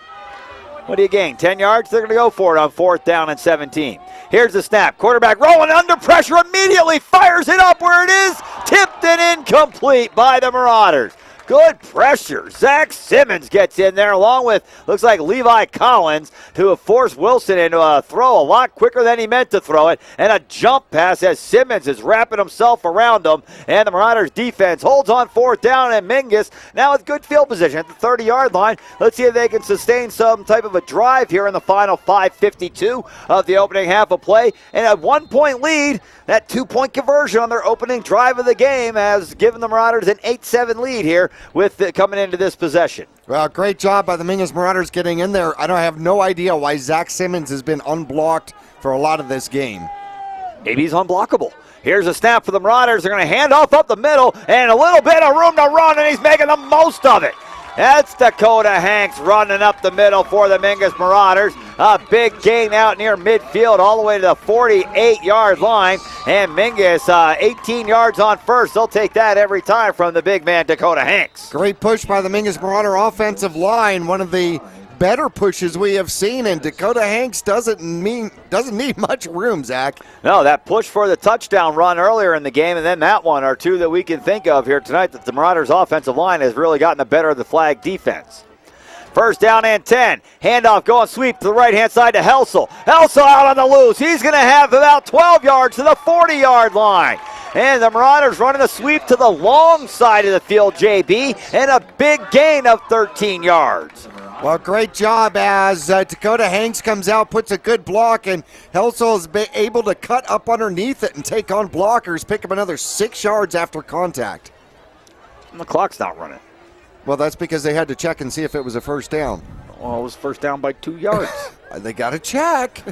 What do you gain? 10 yards? They're going to go for it on 4th down and 17. Here's the snap. Quarterback rolling under pressure, immediately fires it up where it is. Tipped and incomplete by the Marauders. Good pressure. Zach Simmons gets in there along with, looks like Levi Collins, to have forced Wilson into a throw a lot quicker than he meant to throw it. And a jump pass as Simmons is wrapping himself around him. And the Marauders defense holds on 4th down, and Mingus now with good field position at the 30-yard line. Let's see if they can sustain some type of a drive here in the final 5:52 of the opening half of play. And a 1-point lead, that 2-point conversion on their opening drive of the game has given the Marauders an 8-7 lead here with coming into this possession. Well, great job by the Mingus Marauders getting in there. I have no idea why Zach Simmons has been unblocked for a lot of this game. Maybe he's unblockable. Here's a snap for the Marauders. They're going to hand off up the middle and a little bit of room to run, and he's making the most of it. That's Dakota Hanks running up the middle for the Mingus Marauders. A big gain out near midfield all the way to the 48-yard line. And Mingus 18 yards on first. They'll take that every time from the big man Dakota Hanks. Great push by the Mingus Marauder offensive line. One of the better pushes we have seen, and Dakota Hanks doesn't need much room, Zach. No, that push for the touchdown run earlier in the game, and then that one are two that we can think of here tonight that the Marauders offensive line has really gotten the better of the Flag defense. 1st down and 10. Handoff going sweep to the right-hand side to Helsel. Helsel out on the loose. He's going to have about 12 yards to the 40-yard line. And the Marauders running a sweep to the long side of the field, JB, and a big gain of 13 yards. Well, great job as Dakota Hanks comes out, puts a good block, and Helsel is able to cut up underneath it and take on blockers, pick up another 6 yards after contact. And the clock's not running. Well, that's because they had to check and see if it was a first down. Well, it was first down by 2 yards. They got to check.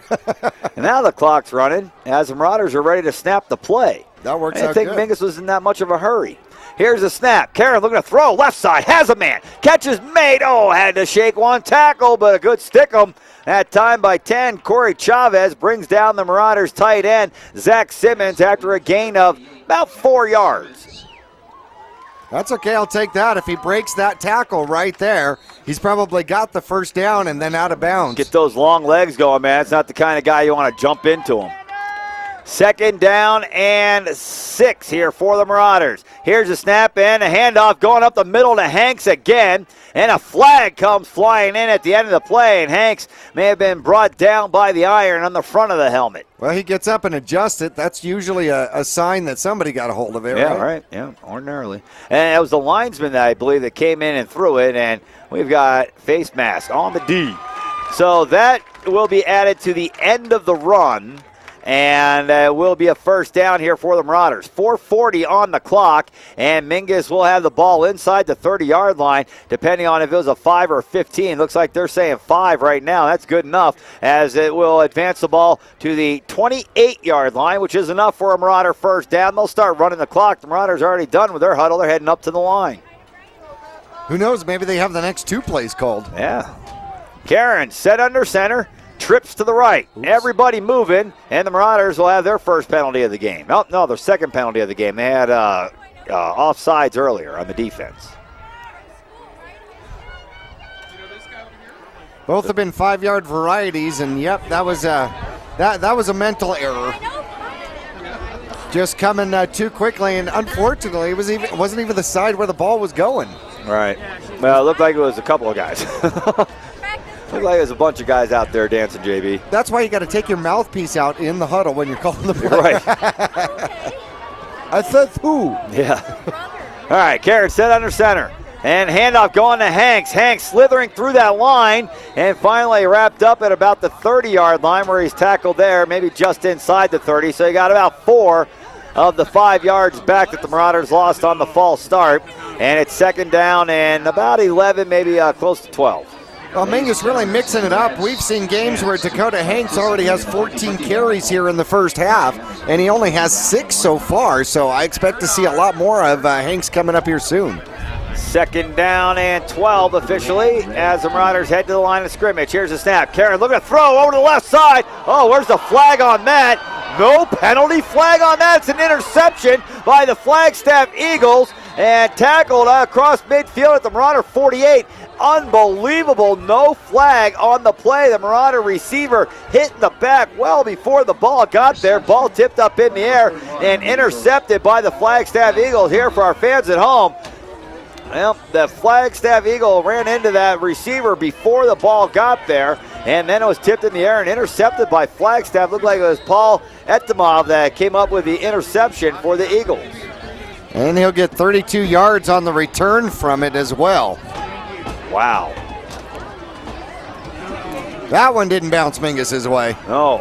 And now the clock's running as the Marauders are ready to snap the play. That works out good. I think Mingus was in that much of a hurry. Here's a snap. Karen looking to throw. Left side. Has a man. Catch is made. Oh, had to shake one tackle, but a good stick-em. That time by 10. Corey Chavez brings down the Marauders tight end, Zach Simmons, after a gain of about 4 yards. That's okay. I'll take that. If he breaks that tackle right there, he's probably got the first down and then out of bounds. Get those long legs going, man. It's not the kind of guy you want to jump into him. Second down and 6 here for the Marauders. Here's a snap and a handoff going up the middle to Hanks again. And a flag comes flying in at the end of the play. And Hanks may have been brought down by the iron on the front of the helmet. Well, he gets up and adjusts it. That's usually a sign that somebody got a hold of it, Yeah, right? Yeah, ordinarily. And it was the linesman that I believe that came in and threw it. And we've got face mask on the D. So that will be added to the end of the run. And will be a first down here for the Marauders. 4:40 on the clock, and Mingus will have the ball inside the 30-yard line, depending on if it was a 5 or 15. Looks like they're saying 5 right now. That's good enough, as it will advance the ball to the 28-yard line, which is enough for a Marauder first down. They'll start running the clock. The Marauders are already done with their huddle. They're heading up to the line. Who knows? Maybe they have the next 2 plays called. Yeah. Karen set under center. Trips to the right. Oops. Everybody moving, and the Marauders will have their first penalty of the game. Oh, no, their second penalty of the game. They had offsides earlier on the defense. Both have been 5-yard varieties, and yep, that was a mental error. Just coming too quickly, and unfortunately, it wasn't even the side where the ball was going. Right. Well, it looked like it was a couple of guys. Looked like there's a bunch of guys out there dancing, JB. That's why you got to take your mouthpiece out in the huddle when you're calling the play. Right. I said who? Yeah. All right, Karen set under center. And handoff going to Hanks. Hanks slithering through that line and finally wrapped up at about the 30-yard line where he's tackled there, maybe just inside the 30. So he got about 4 of the 5 yards back that the Marauders lost on the false start. And it's second down and about 11, maybe close to 12. Well, Mingus really mixing it up. We've seen games where Dakota Hanks already has 14 carries here in the first half, and he only has 6 so far, so I expect to see a lot more of Hanks coming up here soon. Second down and 12 officially as the Marauders head to the line of scrimmage. Here's the snap. Karen looking to throw over to the left side. Oh, where's the flag on that? No penalty flag on that. It's an interception by the Flagstaff Eagles and tackled across midfield at the Marauder 48. Unbelievable, no flag on the play. The Marauder receiver hit in the back well before the ball got there. Ball tipped up in the air and intercepted by the Flagstaff Eagles. Here for our fans at home. Well, the Flagstaff Eagle ran into that receiver before the ball got there, and then it was tipped in the air and intercepted by Flagstaff. Looked like it was Paul Etemov that came up with the interception for the Eagles. And he'll get 32 yards on the return from it as well. Wow. That one didn't bounce Mingus's way. No.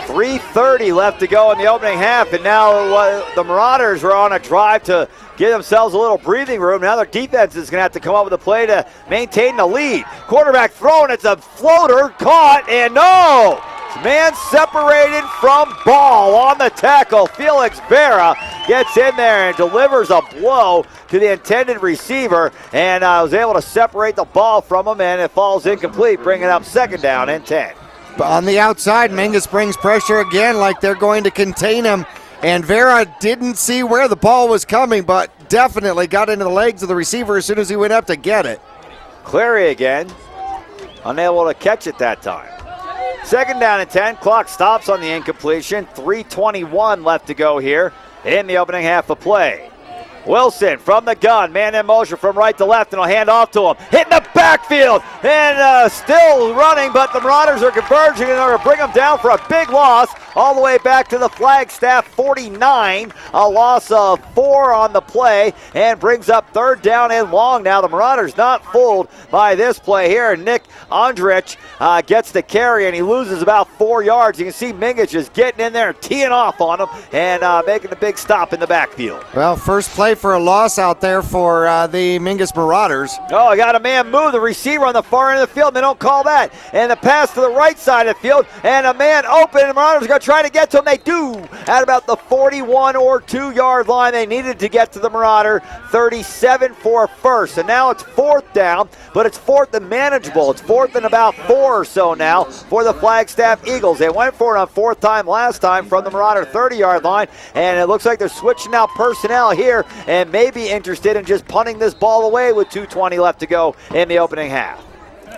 3:30 left to go in the opening half, and now the Marauders were on a drive to give themselves a little breathing room. Now their defense is going to have to come up with a play to maintain the lead. Quarterback throwing, it's a floater, caught, and no! Man separated from ball on the tackle. Felix Vera gets in there and delivers a blow to the intended receiver, and was able to separate the ball from him, and it falls incomplete, bringing up second down and 10. But on the outside, Mingus brings pressure again like they're going to contain him. And Vera didn't see where the ball was coming, but definitely got into the legs of the receiver as soon as he went up to get it. Clary again, unable to catch it that time. Second down and 10. Clock stops on the incompletion. 3:21 left to go here in the opening half of play. Wilson from the gun, man in motion from right to left, and he'll hand off to him. Hitting the backfield, and still running, but the Marauders are converging in order to bring him down for a big loss all the way back to the Flagstaff 49. A loss of 4 on the play, and brings up third down and long now. The Marauders not fooled by this play here. Nick Andrich gets the carry, and he loses about 4 yards. You can see Mingus just getting in there and teeing off on him, and making a big stop in the backfield. Well, first play for a loss out there for the Mingus Marauders. Oh, I got a man move. The receiver on the far end of the field. They don't call that. And the pass to the right side of the field. And a man open. And the Marauders are going to try to get to him. They do. At about the 41 or 2 yard line. They needed to get to the Marauder 37 for a first. And now it's fourth down. But it's fourth and manageable. It's fourth and about 4 or so now for the Flagstaff Eagles. They went for it on fourth time last time from the Marauder 30-yard line. And it looks like they're switching out personnel here and may be interested in just punting this ball away with 2:20 left to go in the opening half.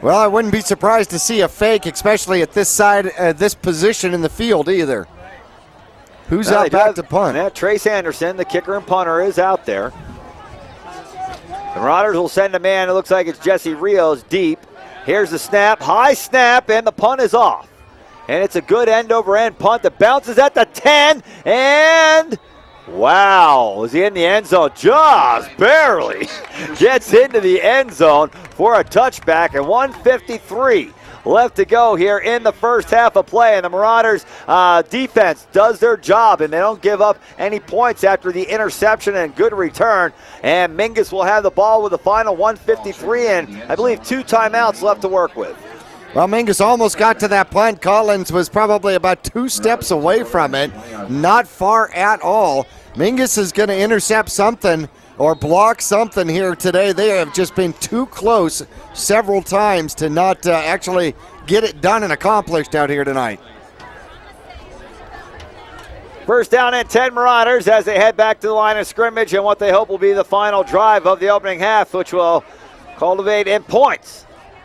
Well, I wouldn't be surprised to see a fake, especially at this side, this position in the field either. Who's out back to punt? Yeah, Trace Anderson, the kicker and punter, is out there. The Marauders will send a man. It looks like it's Jesse Rios deep. Here's the snap, high snap, and the punt is off. And it's a good end-over-end punt that bounces at the 10, and wow, was he in the end zone? Just barely gets into the end zone for a touchback, and 1:53 left to go here in the first half of play, and the Marauders defense does their job, and they don't give up any points after the interception and good return. And Mingus will have the ball with the final 1:53 and I believe 2 timeouts left to work with. Well, Mingus almost got to that punt. Collins was probably about 2 steps away from it. Not far at all. Mingus is going to intercept something or block something here today. They have just been too close several times to not actually get it done and accomplished out here tonight. First down and 10 Marauders as they head back to the line of scrimmage and what they hope will be the final drive of the opening half, which will cultivate in points.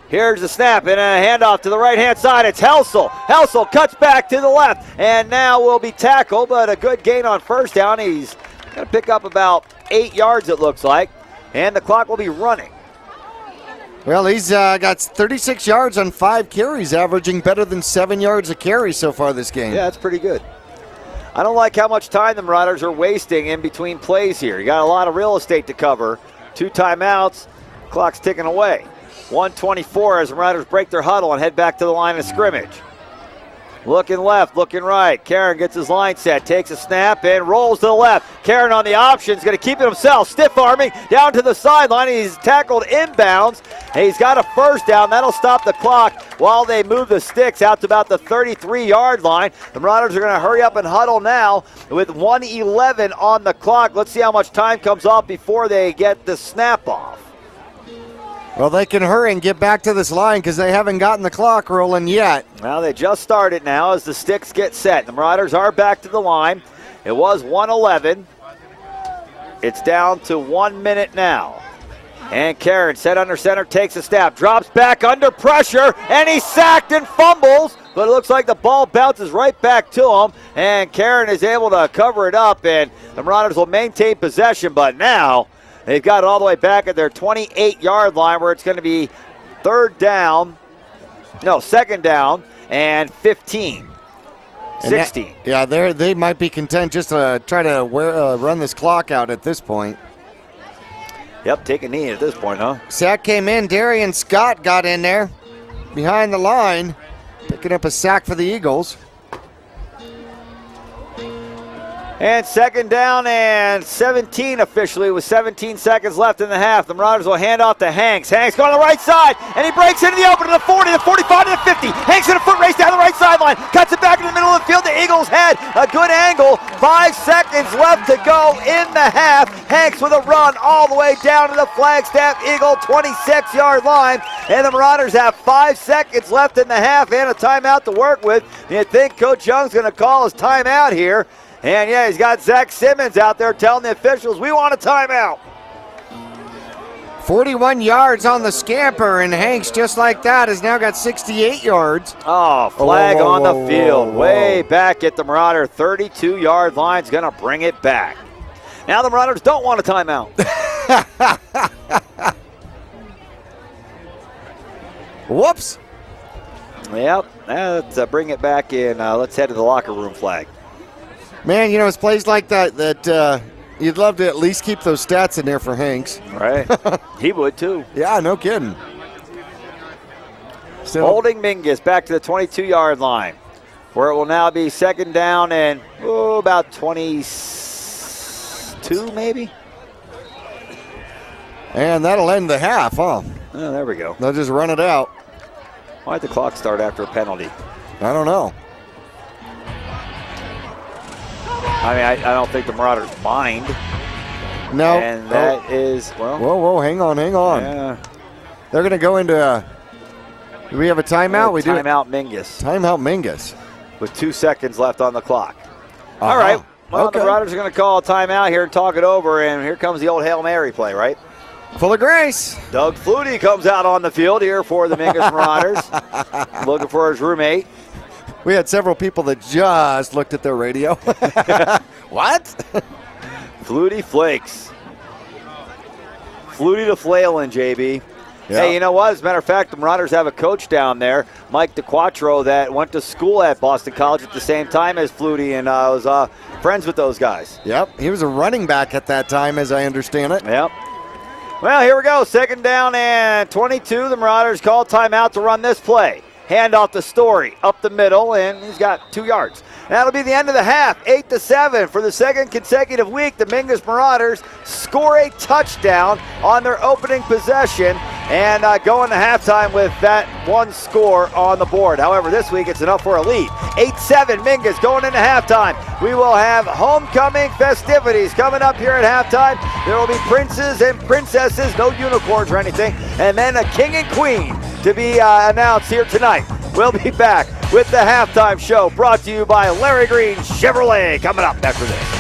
Here's the snap and a handoff to the right-hand side. It's Helsel. Helsel cuts back to the left and now will be tackled, but a good gain on first down. He's going to pick up about 8 yards, it looks like, and the clock will be running. Well, he's got 36 yards on 5 carries, averaging better than 7 yards a carry so far this game. Yeah, that's pretty good. I don't like how much time the Marauders are wasting in between plays here. You got a lot of real estate to cover. 2 timeouts, clock's ticking away. 1:24 as the Marauders break their huddle and head back to the line of scrimmage. Looking left, looking right. Karen gets his line set, takes a snap, and rolls to the left. Karen on the option is going to keep it himself. Stiff arming down to the sideline. He's tackled inbounds. And he's got a first down. That'll stop the clock while they move the sticks out to about the 33-yard line. The Marauders are going to hurry up and huddle now with 1:11 on the clock. Let's see how much time comes off before they get the snap off. Well, they can hurry and get back to this line because they haven't gotten the clock rolling yet. Well, they just started now as the sticks get set. The Marauders are back to the line. It was 1:11. It's down to 1 minute now. And Karen, set under center, takes a snap, drops back under pressure, and he's sacked and fumbles. But it looks like the ball bounces right back to him, and Karen is able to cover it up, and the Marauders will maintain possession. But now they've got it all the way back at their 28-yard line where it's going to be second down and 15. 16. They might be content just to try to run this clock out at this point. Yep, take a knee at this point, huh? Sack came in. Darian Scott got in there behind the line, picking up a sack for the Eagles. And second down and 17 officially with 17 seconds left in the half. The Marauders will hand off to Hanks. Hanks going to the right side, and he breaks into the open to the 40, the 45, to the 50. Hanks in a foot race down the right sideline. Cuts it back in the middle of the field. The Eagles had a good angle. 5 seconds left to go in the half. Hanks with a run all the way down to the Flagstaff Eagle 26-yard line. And the Marauders have 5 seconds left in the half and a timeout to work with. You think Coach Young's going to call his timeout here. And yeah, he's got Zach Simmons out there telling the officials, we want a timeout. 41 yards on the scamper, and Hanks, just like that, has now got 68 yards. Oh, flag on the field. Way back at the Marauder 32-yard line is going to bring it back. Now the Marauders don't want a timeout. Whoops. Yep, let's bring it back in. Let's head to the locker room flag. Man, it's plays like that you'd love to at least keep those stats in there for Hanks. Right. He would too. Yeah, no kidding. Holding Mingus back to the 22-yard line, where it will now be second down and about 22 maybe. And that'll end the half, huh? Oh, there we go. They'll just run it out. Why did the clock start after a penalty? I don't know. I mean, I don't think the Marauders mind. No. And that is, Whoa, hang on. Yeah. They're going to go into, do we have a timeout? We do. Timeout Mingus. Timeout Mingus. With 2 seconds left on the clock. All right. Well, the Marauders are going to call a timeout here and talk it over, and here comes the old Hail Mary play, right? Full of grace. Doug Flutie comes out on the field here for the Mingus Marauders. Looking for his roommate. We had several people that just looked at their radio. What? Flutie Flakes. Flutie to flailing, JB. Yeah. Hey, you know what? As a matter of fact, the Marauders have a coach down there, Mike DeQuattro, that went to school at Boston College at the same time as Flutie, and was friends with those guys. Yep, he was a running back at that time, as I understand it. Yep. Well, here we go. 2nd down and 22. The Marauders call timeout to run this play. Hand off to Story up the middle, and he's got 2 yards. That'll be the end of the half, 8-7. For the second consecutive week, the Mingus Marauders score a touchdown on their opening possession and go into halftime with that 1 score on the board. However, this week it's enough for a lead. 8-7, Mingus going into halftime. We will have homecoming festivities coming up here at halftime. There will be princes and princesses, no unicorns or anything, and then a king and queen to be announced here tonight. We'll be back with the halftime show brought to you by Larry Green Chevrolet coming up after this.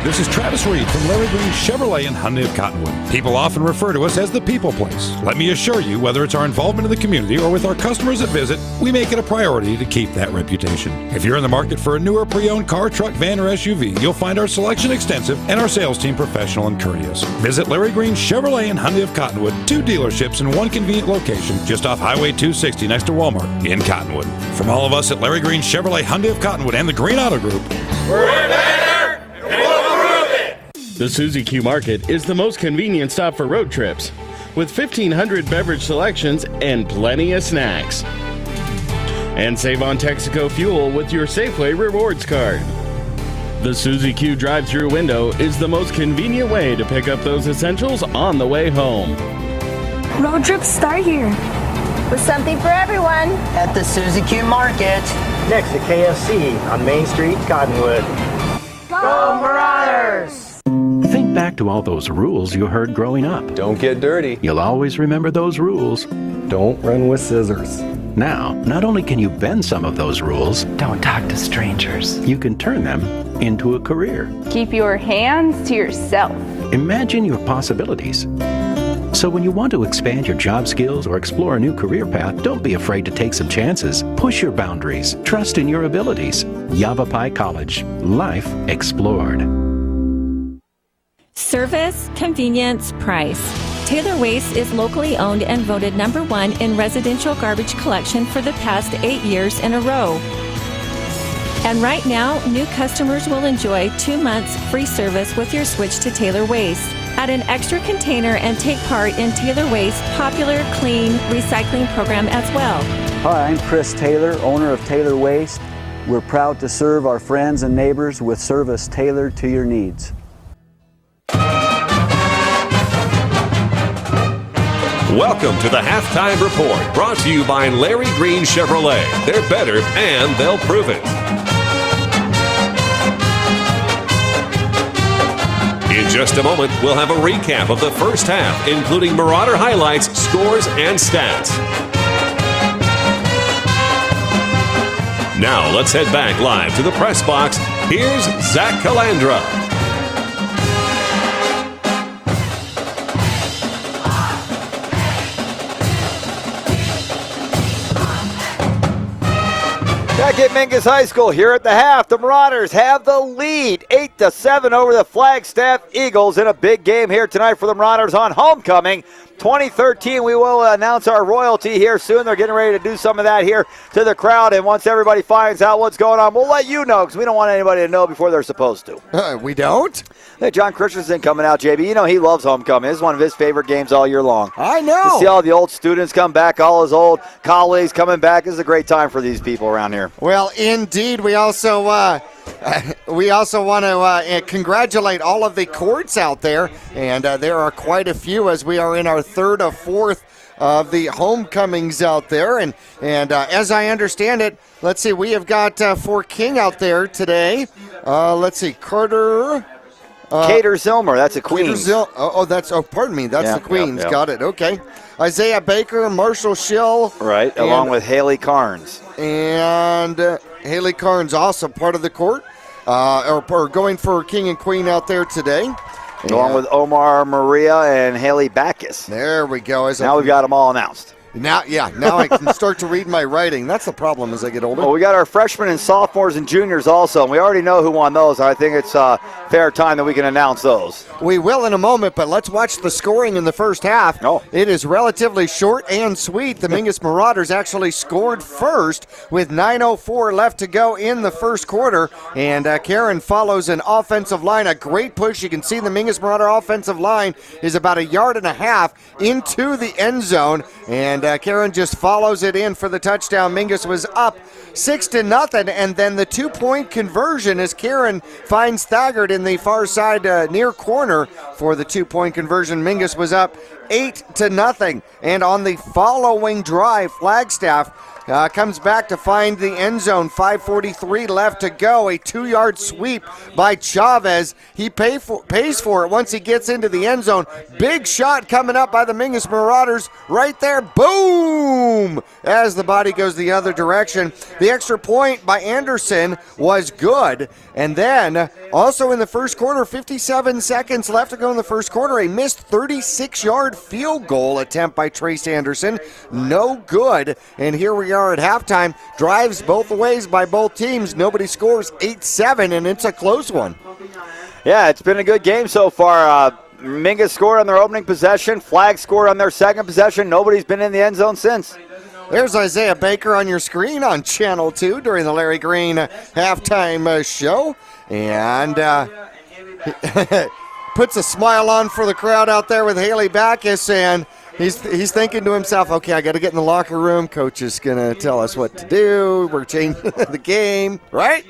This is Travis Reed from Larry Green Chevrolet in Hyundai of Cottonwood. People often refer to us as the people place. Let me assure you, whether it's our involvement in the community or with our customers that visit, we make it a priority to keep that reputation. If you're in the market for a newer pre-owned car, truck, van, or SUV, you'll find our selection extensive and our sales team professional and courteous. Visit Larry Green Chevrolet in Hyundai of Cottonwood, 2 dealerships in 1 convenient location just off Highway 260 next to Walmart in Cottonwood. From all of us at Larry Green Chevrolet Hyundai of Cottonwood and the Green Auto Group, we're better! The Suzy Q Market is the most convenient stop for road trips, with 1,500 beverage selections and plenty of snacks. And save on Texaco fuel with your Safeway Rewards card. The Suzy Q drive-thru window is the most convenient way to pick up those essentials on the way home. Road trips start here. With something for everyone. At the Suzy Q Market. Next to KFC on Main Street, Cottonwood. Go Marauders! Think back to all those rules you heard growing up. Don't get dirty. You'll always remember those rules. Don't run with scissors. Now, not only can you bend some of those rules, Don't talk to strangers. you can turn them into a career. Keep your hands to yourself. Imagine your possibilities. So when you want to expand your job skills or explore a new career path, don't be afraid to take some chances. Push your boundaries. Trust in your abilities. Yavapai College. Life explored. Service, convenience, price. Taylor Waste is locally owned and voted #1 in residential garbage collection for the past 8 years in a row. And right now, new customers will enjoy 2 months free service with your switch to Taylor Waste. Add an extra container and take part in Taylor Waste's popular clean recycling program as well. Hi, I'm Chris Taylor, owner of Taylor Waste. We're proud to serve our friends and neighbors with service tailored to your needs. Welcome to the Halftime Report, brought to you by Larry Green Chevrolet. They're better, and they'll prove it. In just a moment, we'll have a recap of the first half, including Marauder highlights, scores, and stats. Now, let's head back live to the press box. Here's Zach Calandra. Back at Mingus High School here at the half, the Marauders have the lead, 8-7 over the Flagstaff Eagles in a big game here tonight for the Marauders on homecoming. 2013, we will announce our royalty here soon. They're getting ready to do some of that here to the crowd, and once everybody finds out what's going on, we'll let you know because we don't want anybody to know before they're supposed to. We don't? Hey, John Christensen coming out, JB. You know he loves homecoming. This is one of his favorite games all year long. I know. To see all the old students come back, all his old colleagues coming back. This is a great time for these people around here. Well, indeed. We also want to congratulate all of the courts out there, and there are quite a few as we are in our third or fourth of the homecomings out there. And as I understand it, let's see, we have got Fort King out there today. Let's see, Carter. Cater Zilmer, that's a Queens. Pardon me, that's the Queens. Yep. Got it, okay. Isaiah Baker, Marshall Schill. Right, along with Haley Carnes. And Haley Carnes also part of the court, or going for King and Queen out there today. Along with Omar Maria and Haley Backus. There we go. Now we've got them all announced. Now I can start to read my writing. That's the problem as I get older. Well, we got our freshmen and sophomores and juniors also, and we already know who won those. I think it's fair time that we can announce those. We will in a moment, but let's watch the scoring in the first half. Oh. It is relatively short and sweet. The Mingus Marauders actually scored first with 9:04 left to go in the first quarter, and Karen follows an offensive line, a great push. You can see the Mingus Marauder offensive line is about 1.5 yards into the end zone, and Karen just follows it in for the touchdown. Mingus was up 6-0, and then the 2-point conversion as Karen finds Thagard in the far side near corner for the 2-point conversion. Mingus was up 8-0, and on the following drive, Flagstaff comes back to find the end zone. 5:43 left to go. A 2-yard sweep by Chavez. He pays for it once he gets into the end zone. Big shot coming up by the Mingus Marauders right there. Boom! As the body goes the other direction. The extra point by Anderson was good. And then also in the first quarter, 57 seconds left to go in the first quarter, a missed 36-yard field goal attempt by Trace Anderson. No good. And here we are at halftime. Drives both ways by both teams. Nobody scores. 8-7, and it's a close one. Yeah, it's been a good game so far. Mingus scored on their opening possession. Flag scored on their second possession. Nobody's been in the end zone since. There's Isaiah Baker on your screen on Channel 2 during the Larry Green halftime show. And puts a smile on for the crowd out there with Haley Backus, and he's thinking to himself, okay, I got to get in the locker room. Coach is going to tell us what to do. We're changing the game, right?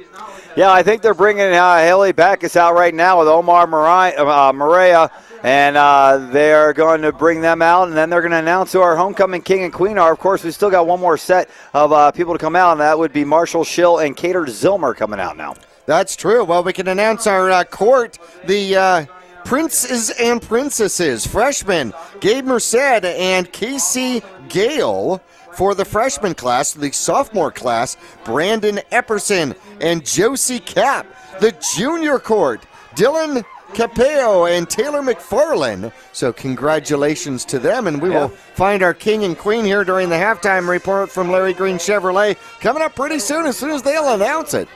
Yeah, I think they're bringing Haley Backus out right now with Omar Maria, and they're going to bring them out, and then they're going to announce who our homecoming king and queen are. Of course, we still got one more set of people to come out, and that would be Marshall Schill and Cater Zilmer coming out now. That's true. Well, we can announce our court, the princes and princesses, freshmen Gabe Merced and Casey Gale. For the freshman class, the sophomore class, Brandon Epperson and Josie Cap. The junior court, Dylan Capeo and Taylor McFarlane. So congratulations to them, and we will find our king and queen here during the halftime report from Larry Green Chevrolet coming up pretty soon as they'll announce it.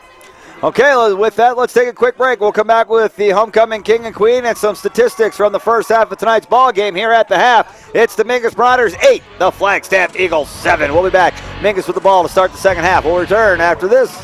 Okay, with that, let's take a quick break. We'll come back with the homecoming king and queen and some statistics from the first half of tonight's ball game here at the half. It's the Mingus Marauders 8, the Flagstaff Eagles 7. We'll be back. Mingus with the ball to start the second half. We'll return after this.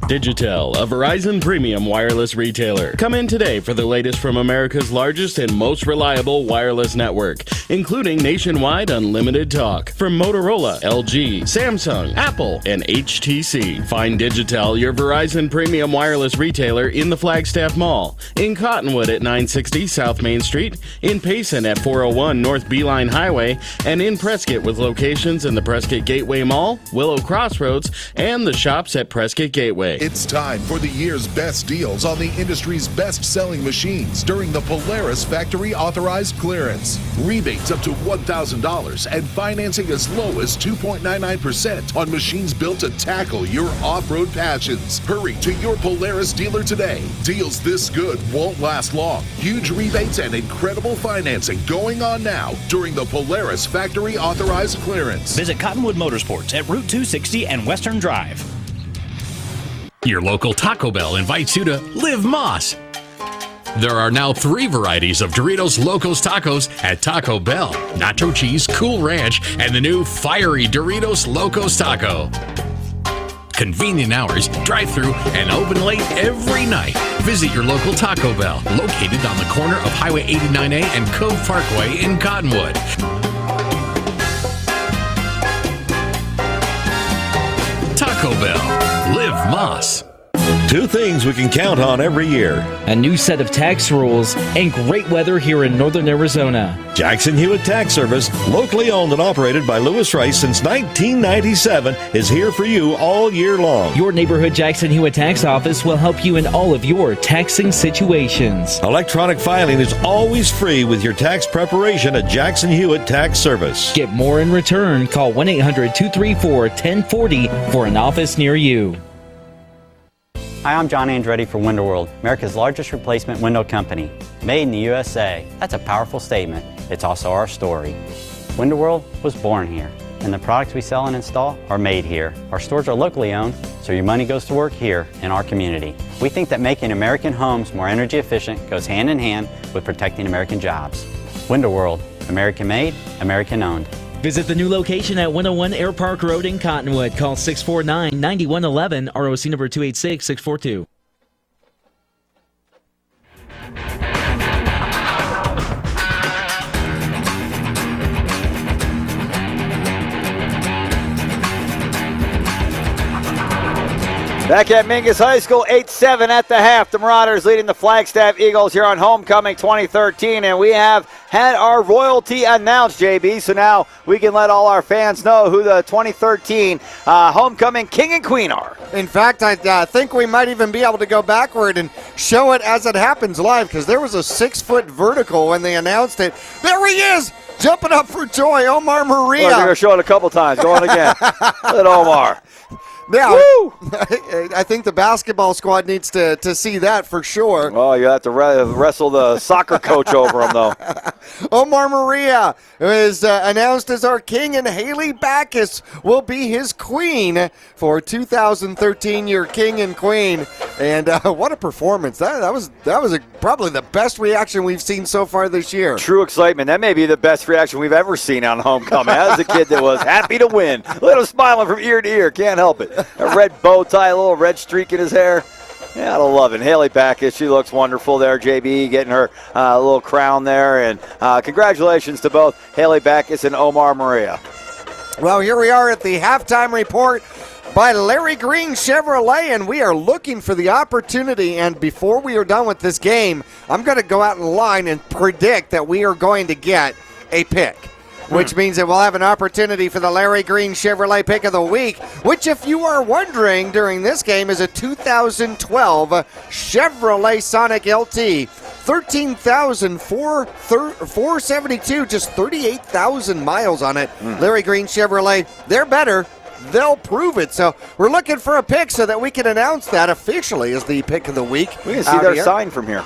Digitel, a Verizon premium wireless retailer. Come in today for the latest from America's largest and most reliable wireless network, including nationwide unlimited talk from Motorola, LG, Samsung, Apple, and HTC. Find Digitel, your Verizon premium wireless retailer, in the Flagstaff Mall, in Cottonwood at 960 South Main Street, in Payson at 401 North Beeline Highway, and in Prescott with locations in the Prescott Gateway Mall, Willow Crossroads, and the shops at Prescott Gateway. It's time for the year's best deals on the industry's best-selling machines during the Polaris Factory Authorized Clearance. Rebates up to $1,000 and financing as low as 2.99% on machines built to tackle your off-road passions. Hurry to your Polaris dealer today. Deals this good won't last long. Huge rebates and incredible financing going on now during the Polaris Factory Authorized Clearance. Visit Cottonwood Motorsports at Route 260 and Western Drive. Your local Taco Bell invites you to Live Moss. There are now 3 varieties of Doritos Locos Tacos at Taco Bell: Nacho Cheese, Cool Ranch, and the new Fiery Doritos Locos Taco. Convenient hours, drive-thru, and open late every night. Visit your local Taco Bell, located on the corner of Highway 89A and Cove Parkway in Cottonwood. Taco Bell. Live Moss. 2 things we can count on every year: a new set of tax rules and great weather here in northern Arizona. Jackson Hewitt Tax Service, locally owned and operated by Lewis Rice since 1997, is here for you all year long. Your neighborhood Jackson Hewitt Tax Office will help you in all of your taxing situations. Electronic filing is always free with your tax preparation at Jackson Hewitt Tax Service. Get more in return. Call 1-800-234-1040 for an office near you. Hi, I'm John Andretti for Window World, America's largest replacement window company. Made in the USA. That's a powerful statement. It's also our story. Window World was born here, and the products we sell and install are made here. Our stores are locally owned, so your money goes to work here in our community. We think that making American homes more energy efficient goes hand in hand with protecting American jobs. Window World, American made, American owned. Visit the new location at 101 Air Park Road in Cottonwood. Call 649-9111, ROC number 286642. Back at Mingus High School, 8-7 at the half. The Marauders leading the Flagstaff Eagles here on Homecoming 2013, and we have had our royalty announced, JB, so now we can let all our fans know who the 2013 Homecoming King and Queen are. In fact, I think we might even be able to go backward and show it as it happens live, because there was a 6-foot vertical when they announced it. There he is! Jumping up for joy, Omar Maria. Well, they're going to show it a couple times. Go on again. Let Omar. Yeah, I think the basketball squad needs to see that for sure. Well, you have to wrestle the soccer coach over him, though. Omar Maria is announced as our king, and Haley Backus will be his queen for 2013, your king and queen. And what a performance. That was probably the best reaction we've seen so far this year. True excitement. That may be the best reaction we've ever seen on Homecoming. That was a kid that was happy to win. Look at him smiling from ear to ear. Can't help it. A red bow tie, a little red streak in his hair. Yeah, I love it. Haley Backus, she looks wonderful there. JB getting her little crown there. And congratulations to both Haley Backus and Omar Maria. Well, here we are at the halftime report by Larry Green Chevrolet, and we are looking for the opportunity. And before we are done with this game, I'm going to go out in line and predict that we are going to get a pick, which means that we'll have an opportunity for the Larry Green Chevrolet Pick of the Week, which, if you are wondering, during this game is a 2012 Chevrolet Sonic LT. 13,472, just 38,000 miles on it. Larry Green Chevrolet, they're better. They'll prove it. So we're looking for a pick so that we can announce that officially as the Pick of the Week. We can see their sign from here.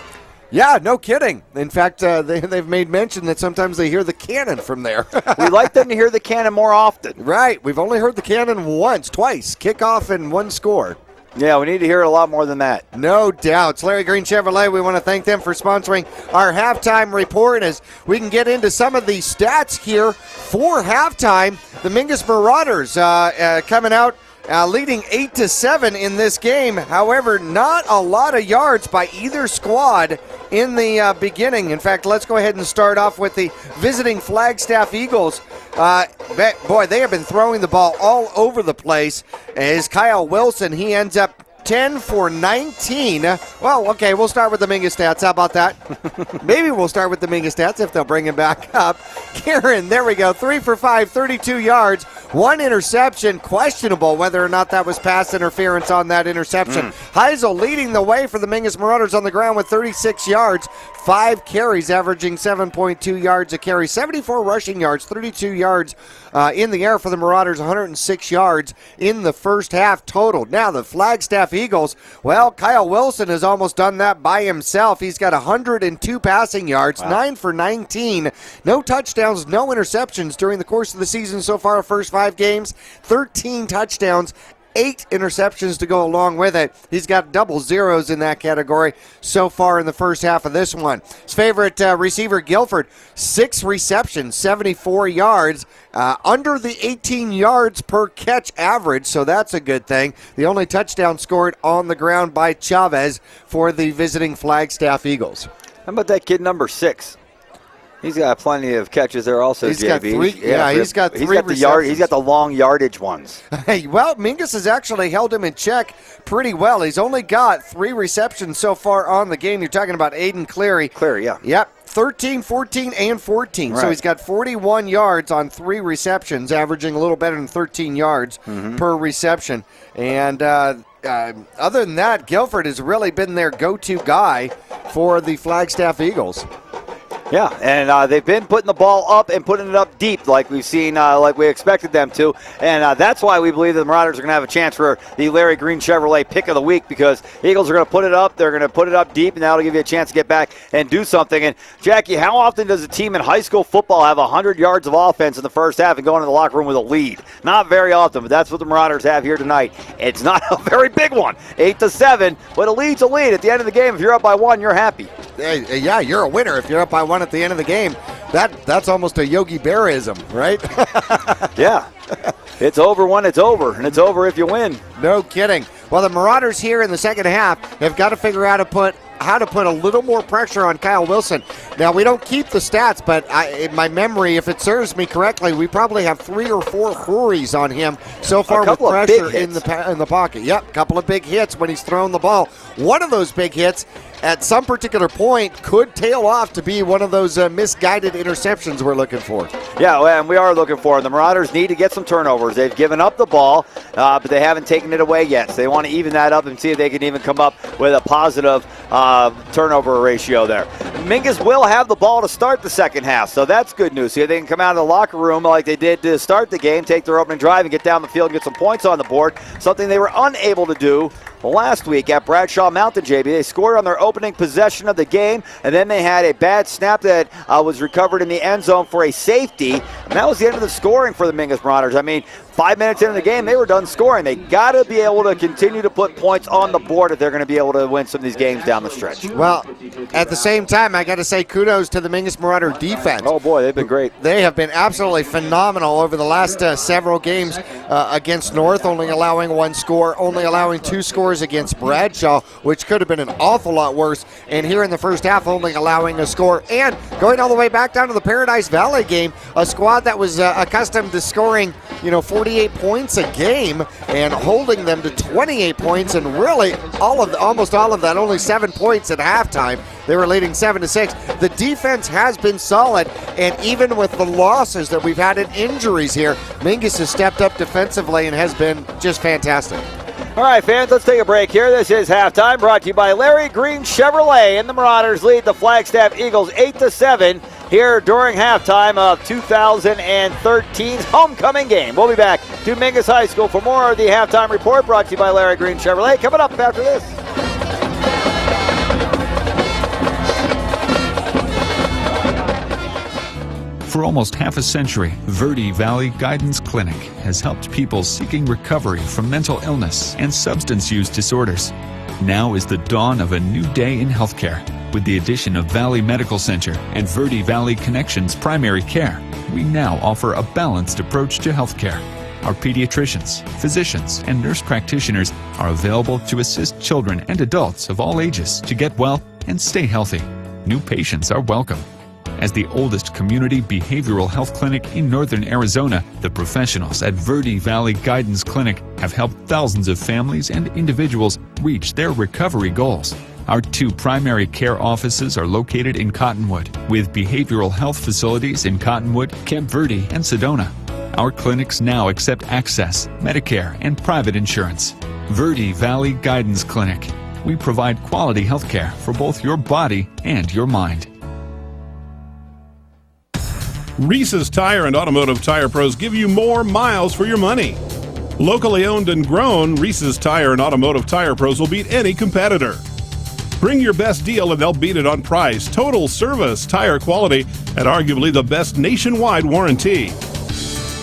Yeah, no kidding. In fact, they've made mention that sometimes they hear the cannon from there. We like them to hear the cannon more often. Right. We've only heard the cannon twice. Kickoff and one score. Yeah, we need to hear it a lot more than that. No doubt. It's Larry Green Chevrolet. We want to thank them for sponsoring our halftime report as we can get into some of the stats here for halftime. The Mingus Marauders coming out leading 8-7 in this game. However, not a lot of yards by either squad in the beginning. In fact, let's go ahead and start off with the visiting Flagstaff Eagles. Boy, they have been throwing the ball all over the place. As Kyle Wilson, he ends up 10 for 19. Well, okay, we'll start with the Mingus stats. How about that? Maybe we'll start with the Mingus stats if they'll bring him back up. Karen, there we go. 3 for 5, 32 yards. One interception, questionable whether or not that was pass interference on that interception. Heisel leading the way for the Mingus Marauders on the ground with 36 yards, 5 carries, averaging 7.2 yards a carry, 74 rushing yards, 32 yards in the air for the Marauders, 106 yards in the first half total. Now the Flagstaff Eagles, well, Kyle Wilson has almost done that by himself. He's got 102 passing yards, 9 for 19, no touchdowns, no interceptions during the course of the season so far, first 5 games, 13 touchdowns, 8 interceptions to go along with it. He's got double zeros in that category so far in the first half of this one. His favorite receiver, Guilford, 6 receptions, 74 yards, under the 18 yards per catch average, so that's a good thing. The only touchdown scored on the ground by Chavez for the visiting Flagstaff Eagles. How about that kid number 6? He's got plenty of catches there also, He's JB. got 3. Yeah, he's got 3 receptions. He's got the long yardage ones. Hey, well, Mingus has actually held him in check pretty well. He's only got 3 receptions so far on the game. You're talking about Aiden Cleary. Cleary, yeah. Yep, 13, 14, and 14. Right. So he's got 41 yards on 3 receptions, averaging a little better than 13 yards per reception. And other than that, Guilford has really been their go-to guy for the Flagstaff Eagles. Yeah, and they've been putting the ball up and putting it up deep like we've seen, like we expected them to. And that's why we believe the Marauders are going to have a chance for the Larry Green Chevrolet Pick of the Week, because Eagles are going to put it up, they're going to put it up deep, and that'll give you a chance to get back and do something. And, Jackie, how often does a team in high school football have 100 yards of offense in the first half and go into the locker room with a lead? Not very often, but that's what the Marauders have here tonight. It's not a very big one, 8-7, but a lead's a lead. At the end of the game, if you're up by 1, you're happy. Yeah, you're a winner if you're up by 1 at the end of the game. That's almost a Yogi Berra-ism, right? Yeah. It's over when it's over, and it's over if you win. No kidding. Well, the Marauders here in the second half have got to figure out how to put a little more pressure on Kyle Wilson. Now, we don't keep the stats, but in my memory, if it serves me correctly, we probably have 3 or 4 hurries on him so far with pressure in the pocket. Yep, a couple of big hits when he's thrown the ball. One of those big hits at some particular point could tail off to be one of those misguided interceptions we're looking for. Yeah, and we are looking for them. The Marauders need to get some turnovers. They've given up the ball, but they haven't taken it away yet. So they want to even that up and see if they can even come up with a positive turnover ratio there. Mingus will have the ball to start the second half, so that's good news. See if they can come out of the locker room like they did to start the game, take their opening drive, and get down the field and get some points on the board, something they were unable to do last week at Bradshaw Mountain, JB. They scored on their opening possession of the game, and then they had a bad snap that was recovered in the end zone for a safety, and that was the end of the scoring for the Mingus Marauders. I mean, 5 minutes into the game, they were done scoring. They got to be able to continue to put points on the board if they're going to be able to win some of these games down the stretch. Well, at the same time, I got to say kudos to the Mingus Marauder defense. Oh, boy, they've been great. They have been absolutely phenomenal over the last several games against North, only allowing 1 score, only allowing 2 scores against Bradshaw, which could have been an awful lot worse. And here in the first half, only allowing a score. And going all the way back down to the Paradise Valley game, a squad that was accustomed to scoring, 48 points a game and holding them to 28 points, and really almost all of that, only 7 points at halftime. They were leading 7-6. The defense has been solid, and even with the losses that we've had in injuries here, Mingus has stepped up defensively and has been just fantastic. All right, fans, let's take a break here. This is halftime, brought to you by Larry Green Chevrolet, and the Marauders lead the Flagstaff Eagles 8-7 here during halftime of 2013's homecoming game. We'll be back to Mingus High School for more of the halftime report, brought to you by Larry Green Chevrolet. Coming up after this. For almost half a century, Verde Valley Guidance Clinic has helped people seeking recovery from mental illness and substance use disorders. Now is the dawn of a new day in healthcare. With the addition of Valley Medical Center and Verde Valley Connections Primary Care, we now offer a balanced approach to healthcare. Our pediatricians, physicians, and nurse practitioners are available to assist children and adults of all ages to get well and stay healthy. New patients are welcome. As the oldest community behavioral health clinic in northern Arizona, the professionals at Verde Valley Guidance Clinic have helped thousands of families and individuals reach their recovery goals. Our 2 primary care offices are located in Cottonwood, with behavioral health facilities in Cottonwood, Camp Verde, and Sedona. Our clinics now accept Access, Medicare, and private insurance. Verde Valley Guidance Clinic. We provide quality health care for both your body and your mind. Reese's Tire and Automotive Tire Pros give you more miles for your money. Locally owned and grown, Reese's Tire and Automotive Tire Pros will beat any competitor. Bring your best deal and they'll beat it on price, total service, tire quality, and arguably the best nationwide warranty.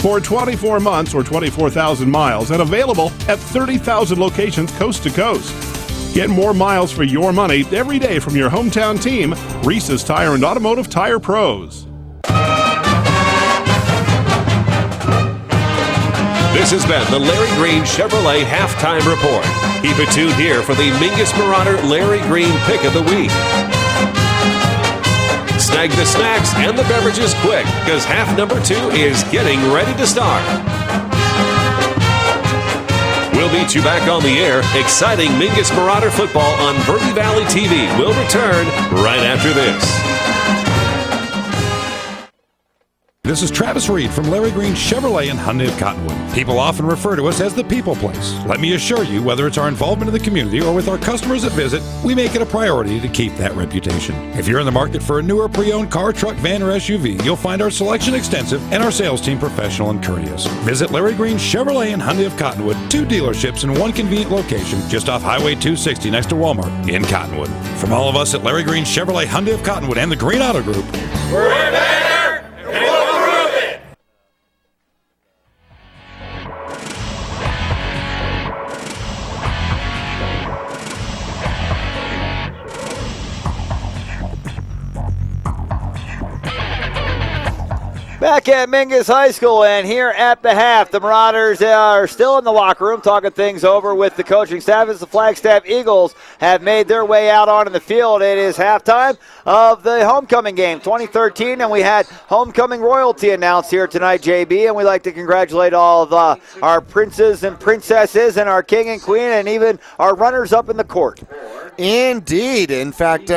For 24 months or 24,000 miles and available at 30,000 locations coast to coast. Get more miles for your money every day from your hometown team, Reese's Tire and Automotive Tire Pros. This has been the Larry Green Chevrolet Halftime Report. Keep it tuned here for the Mingus Marauder Larry Green Pick of the Week. Snag the snacks and the beverages quick, because half number 2 is getting ready to start. We'll meet you back on the air. Exciting Mingus Marauder football on Verde Valley TV will return right after this. This is Travis Reed from Larry Green Chevrolet in Hyundai of Cottonwood. People often refer to us as the people place. Let me assure you, whether it's our involvement in the community or with our customers that visit, we make it a priority to keep that reputation. If you're in the market for a newer pre-owned car, truck, van, or SUV, you'll find our selection extensive and our sales team professional and courteous. Visit Larry Green Chevrolet in Hyundai of Cottonwood, 2 dealerships in 1 convenient location just off Highway 260 next to Walmart in Cottonwood. From all of us at Larry Green Chevrolet Hyundai of Cottonwood and the Green Auto Group, we're better, and we'll prove it. Back at Mingus High School and here at the half, the Marauders are still in the locker room talking things over with the coaching staff as the Flagstaff Eagles have made their way out onto the field. It is halftime of the homecoming game 2013, and we had homecoming royalty announced here tonight, JB, and we'd like to congratulate all of our princes and princesses and our king and queen and even our runners up in the court. Indeed. In fact,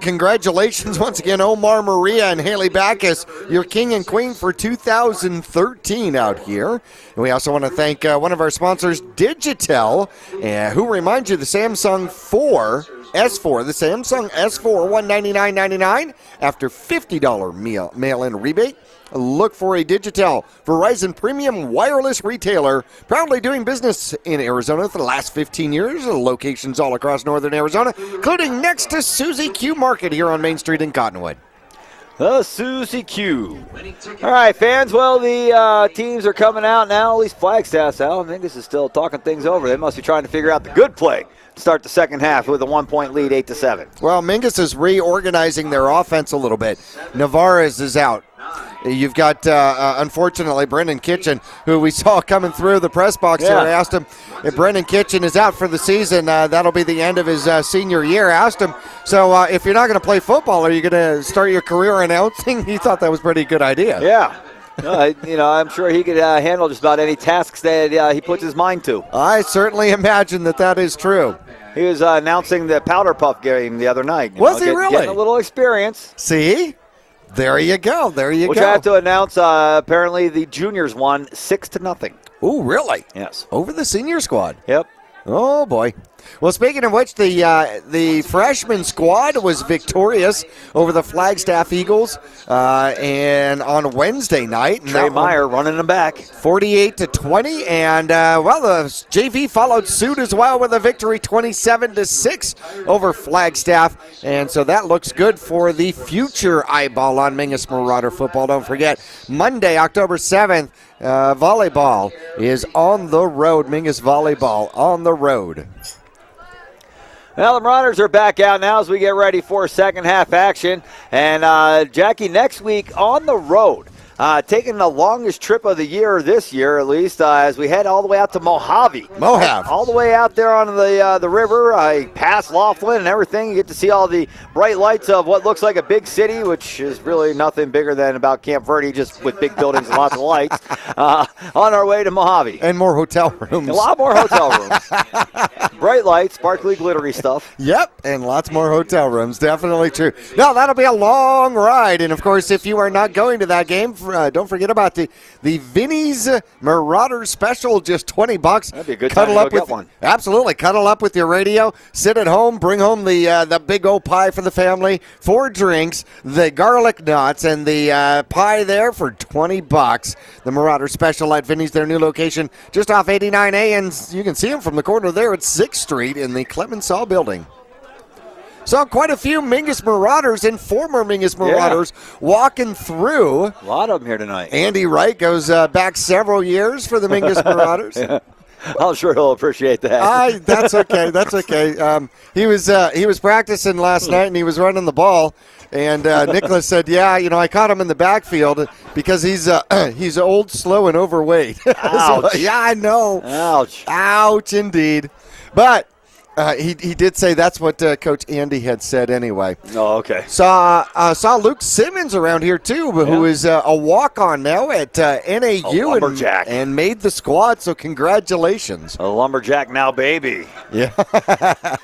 congratulations once again, Omar Maria and Haley Backus, your king and queen for 2013 out here. And we also want to thank one of our sponsors, Digitel, who reminds you the Samsung S4, the Samsung S4, $199.99 after $50 mail-in rebate. Look for a Digitel Verizon Premium Wireless Retailer, proudly doing business in Arizona for the last 15 years. Locations all across northern Arizona, including next to Susie Q Market here on Main Street in Cottonwood. The Susie Q. All right, fans. Well, the teams are coming out now. At least Flagstaff's out. Mingus is still talking things over. They must be trying to figure out the good play to start the second half with a 1-point lead, 8-7. Well, Mingus is reorganizing their offense a little bit. Navarez is out. You've got, unfortunately, Brendan Kitchen, who we saw coming through the press box here. I asked him if Brendan Kitchen is out for the season. That'll be the end of his senior year. I asked him, so if you're not going to play football, are you going to start your career announcing? He thought that was a pretty good idea. Yeah. I'm sure he could handle just about any tasks that he puts his mind to. I certainly imagine that is true. He was announcing the Powder Puff game the other night. Was he really? Getting a little experience. See? There you go. Which I have to announce, apparently the juniors won 6-0. Oh, really? Yes. Over the senior squad? Yep. Oh, boy. Well, speaking of which, the freshman squad was victorious over the Flagstaff Eagles and on Wednesday night. Trey Meyer running them back. 48-20, and, the JV followed suit as well with a victory 27-6 over Flagstaff, and so that looks good for the future eyeball on Mingus Marauder football. Don't forget, Monday, October 7th, volleyball is on the road. Mingus volleyball on the road. Well, the Marauders are back out now as we get ready for second half action. And, Jackie, next week on the road, taking the longest trip of the year this year, at least, as we head all the way out to Mojave. All the way out there on the river, past Laughlin and everything. You get to see all the bright lights of what looks like a big city, which is really nothing bigger than about Camp Verde, just with big buildings and lots of lights, on our way to Mojave. And more hotel rooms. A lot more hotel rooms. Bright lights, sparkly, glittery stuff. Yep, and lots more hotel rooms. Definitely true. No, that'll be a long ride. And, of course, if you are not going to that game, don't forget about the Vinny's Marauder Special, just $20. That'd be a good time to go get one. Absolutely. Cuddle up with your radio, sit at home, bring home the big old pie for the family, 4 drinks, the garlic knots, and the pie there for $20. The Marauder Special at Vinny's, their new location, just off 89A, and you can see them from the corner there at 6th Street in the Clemenceau building. Saw quite a few Mingus Marauders and former Mingus Marauders walking through. A lot of them here tonight. Andy Wright goes back several years for the Mingus Marauders. Yeah. I'm sure he'll appreciate that. That's okay. That's okay. He was practicing last night and he was running the ball. And Nicholas said, I caught him in the backfield because he's old, slow, and overweight. Ouch. So, yeah, I know. Ouch, indeed. But he did say that's what Coach Andy had said anyway. Oh, okay. Saw Luke Simmons around here too, who is a walk-on now at NAU and made the squad. So congratulations. A lumberjack now, baby. Yeah.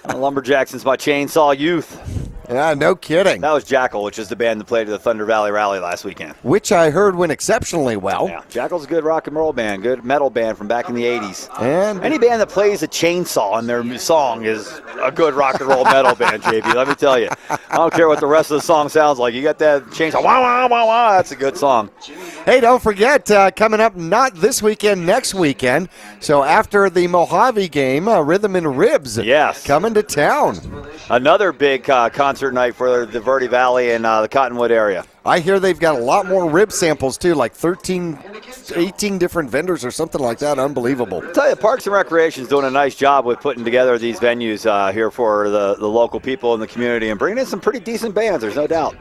A lumberjack since my chainsaw youth. Yeah, no kidding. That was Jackal, which is the band that played at the Thunder Valley Rally last weekend. Which I heard went exceptionally well. Yeah, Jackal's a good rock and roll band, good metal band from back in the 80s. And any band that plays a chainsaw in their song is a good rock and roll metal band, JP, let me tell you. I don't care what the rest of the song sounds like. You got that chainsaw, wah, wah, wah, wah, that's a good song. Hey, don't forget, coming up not this weekend, next weekend. So after the Mojave game, Rhythm and Ribs coming to town. Another big concert night for the Verde Valley and the Cottonwood area. I hear they've got a lot more rib samples, too, like 18 different vendors or something like that. Unbelievable. I'll tell you, Parks and Recreation is doing a nice job with putting together these venues here for the local people in the community and bringing in some pretty decent bands, there's no doubt.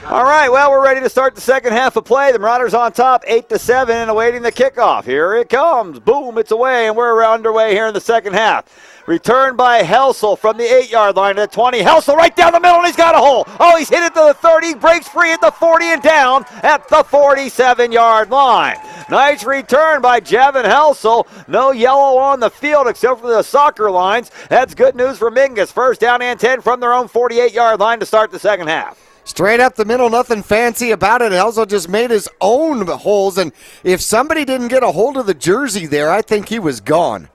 All right, well, we're ready to start the second half of play. The Marauders on top, 8-7, and awaiting the kickoff. Here it comes. Boom, it's away, and we're underway here in the second half. Return by Helsel from the 8-yard line to the 20. Helsel right down the middle, and he's got a hole. Oh, he's hit it to the 30, breaks free at the 40 and down at the 47-yard line. Nice return by Javin Helsel. No yellow on the field except for the soccer lines. That's good news for Mingus. First down and 10 from their own 48-yard line to start the second half. Straight up the middle, nothing fancy about it. Helsel just made his own holes, and if somebody didn't get a hold of the jersey there, I think he was gone.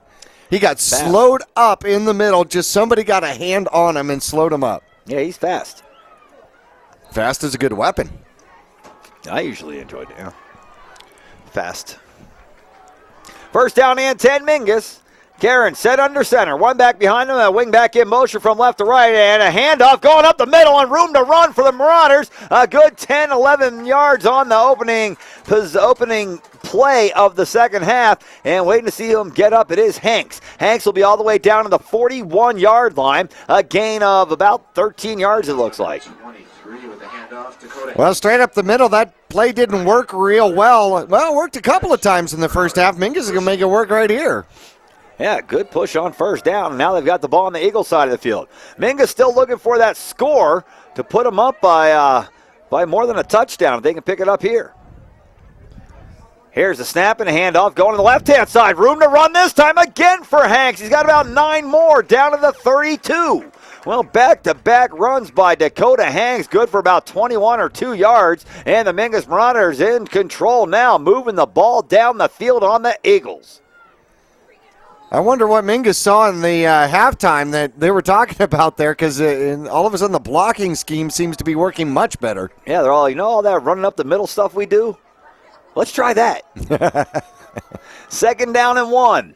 He got slowed up in the middle. Just somebody got a hand on him and slowed him up. Yeah, he's fast. Fast is a good weapon. I usually enjoyed it, yeah. Fast. First down and 10, Mingus. Karen set under center. One back behind him, a wing back in motion from left to right, and a handoff going up the middle and room to run for the Marauders. A good 10, 11 yards on the opening play of the second half, and waiting to see him get up, it is Hanks. Hanks will be all the way down to the 41-yard line, a gain of about 13 yards, it looks like. Well, straight up the middle, that play didn't work real well. Well, it worked a couple of times in the first half. Mingus is going to make it work right here. Yeah, good push on first down, and now they've got the ball on the Eagle side of the field. Mingus still looking for that score to put them up by more than a touchdown if they can pick it up here. Here's the snap and a handoff going to the left-hand side. Room to run this time again for Hanks. He's got about 9 more down to the 32. Well, back-to-back runs by Dakota Hanks, good for about 21 or 2 yards, and the Mingus Marauders in control now, moving the ball down the field on the Eagles. I wonder what Mingus saw in the halftime that they were talking about there, because all of a sudden the blocking scheme seems to be working much better. Yeah, they're all, all that running up the middle stuff we do? Let's try that. Second down and 1.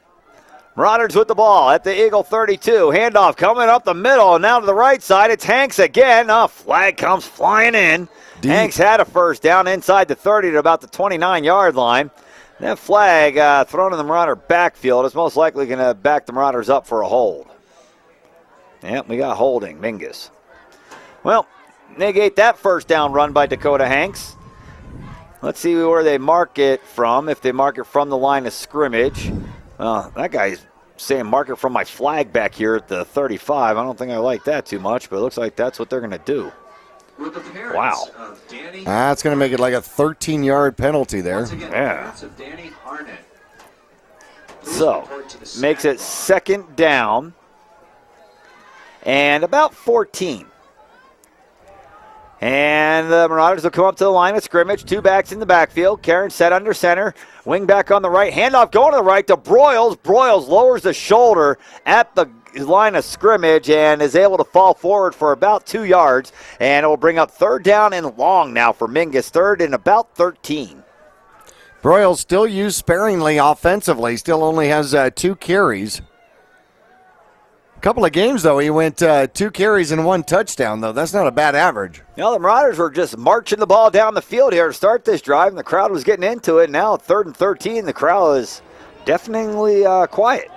Marauders with the ball at the Eagle 32. Handoff coming up the middle, and now to the right side. It's Hanks again. A flag comes flying in. Hanks had a first down inside the 30 to about the 29-yard line. That flag thrown in the Marauder backfield is most likely going to back the Marauders up for a hold. Yep, we got holding, Mingus. Well, negate that first down run by Dakota Hanks. Let's see where they mark it from, if they mark it from the line of scrimmage. That guy's saying mark it from my flag back here at the 35. I don't think I like that too much, but it looks like that's what they're going to do. Wow. That's going to make it like a 13-yard penalty there. Yeah. So, makes it second down and about 14. And the Marauders will come up to the line of scrimmage. 2 backs in the backfield. Karen set under center. Wing back on the right. Handoff going to the right to Broyles. Broyles lowers the shoulder at the line of scrimmage and is able to fall forward for about 2 yards. And it will bring up third down and long now for Mingus. Third and about 13. Broyles still used sparingly offensively. Still only has 2 carries. Couple of games, though, he went 2 carries and 1 touchdown, though. That's not a bad average. The Marauders were just marching the ball down the field here to start this drive, and the crowd was getting into it. Now, 3rd and 13, the crowd is definitely quiet.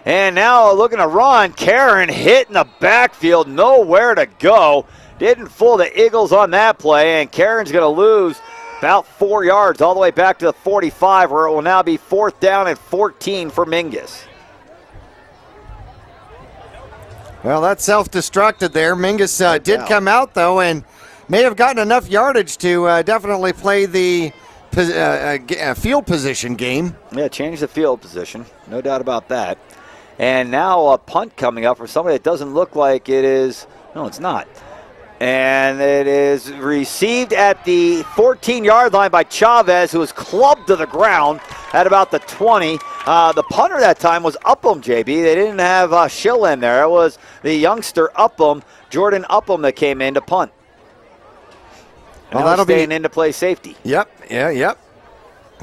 And now looking to run, Karen hit in the backfield, nowhere to go. Didn't fool the Eagles on that play, and Karen's going to lose about 4 yards all the way back to the 45, where it will now be 4th down and 14 for Mingus. Well, that's self-destructed there. Mingus did come out, though, and may have gotten enough yardage to definitely play the field position game. Yeah, change the field position. No doubt about that. And now a punt coming up for somebody that doesn't look like it is No, it's not. And it is received at the 14-yard line by Chavez, who was clubbed to the ground at about the 20. The punter that time was Upham, JB. They didn't have Schill in there. It was the youngster Upham, Jordan Upham, that came in to punt. And well, that'll be into play safety. Yep.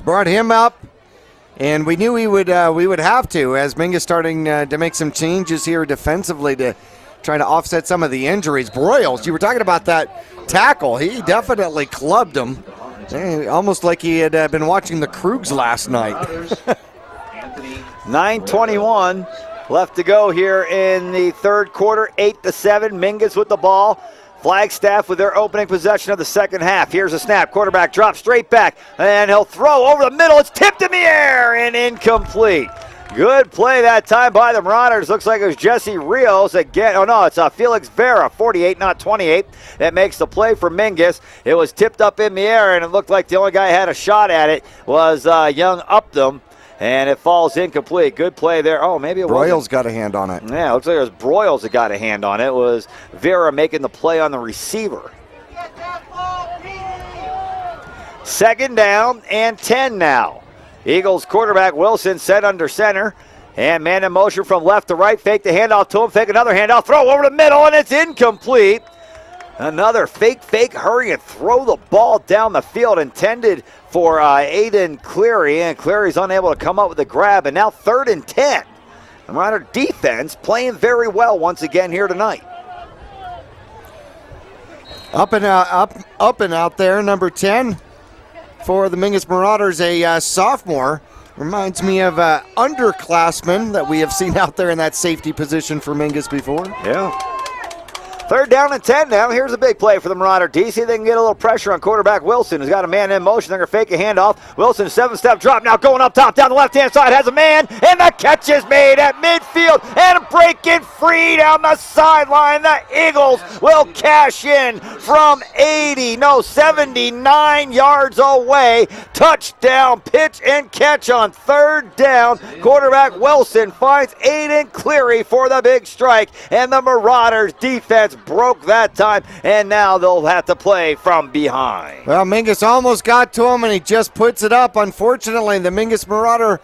Brought him up, and we knew we would have to, as Mingus starting to make some changes here defensively to trying to offset some of the injuries. Broyles, you were talking about that tackle. He definitely clubbed him, almost like he had been watching the Krugs last night. 9:21 left to go here in the third quarter. 8-7. Mingus with the ball. Flagstaff with their opening possession of the second half. Here's a snap. Quarterback drops straight back, and he'll throw over the middle. It's tipped in the air and incomplete. Good play that time by the Marauders. Looks like it was Jesse Rios again. Oh, no, it's Felix Vera, 48, not 28, that makes the play for Mingus. It was tipped up in the air, and it looked like the only guy who had a shot at it was young Upton, and it falls incomplete. Good play there. Oh, maybe it was. Broyles got a hand on it. Yeah, it looks like it was Broyles that got a hand on it. It was Vera making the play on the receiver. Second down and 10 now. Eagles quarterback Wilson set under center. And man in motion from left to right. Fake the handoff to him. Fake another handoff. Throw over the middle, and it's incomplete. Another fake, hurry and throw the ball down the field intended for Aiden Cleary. And Cleary's unable to come up with a grab. And now 3rd and 10. The Marauder defense playing very well once again here tonight. Up and out there, number 10. For the Mingus Marauders, a sophomore. Reminds me of an underclassman that we have seen out there in that safety position for Mingus before. Yeah. 3rd down and 10 now. Here's a big play for the Marauder D. See if they can get a little pressure on quarterback Wilson, who's got a man in motion. They're going to fake a handoff. Wilson, 7-step drop. Now going up top down the left-hand side. Has a man, and the catch is made at midfield. And breaking free down the sideline. The Eagles will cash in from 79 yards away. Touchdown, pitch and catch on 3rd down. Quarterback Wilson finds Aiden Cleary for the big strike. And the Marauders defense broke that time, and now they'll have to play from behind. Well, Mingus almost got to him, and he just puts it up. Unfortunately, the Mingus Marauder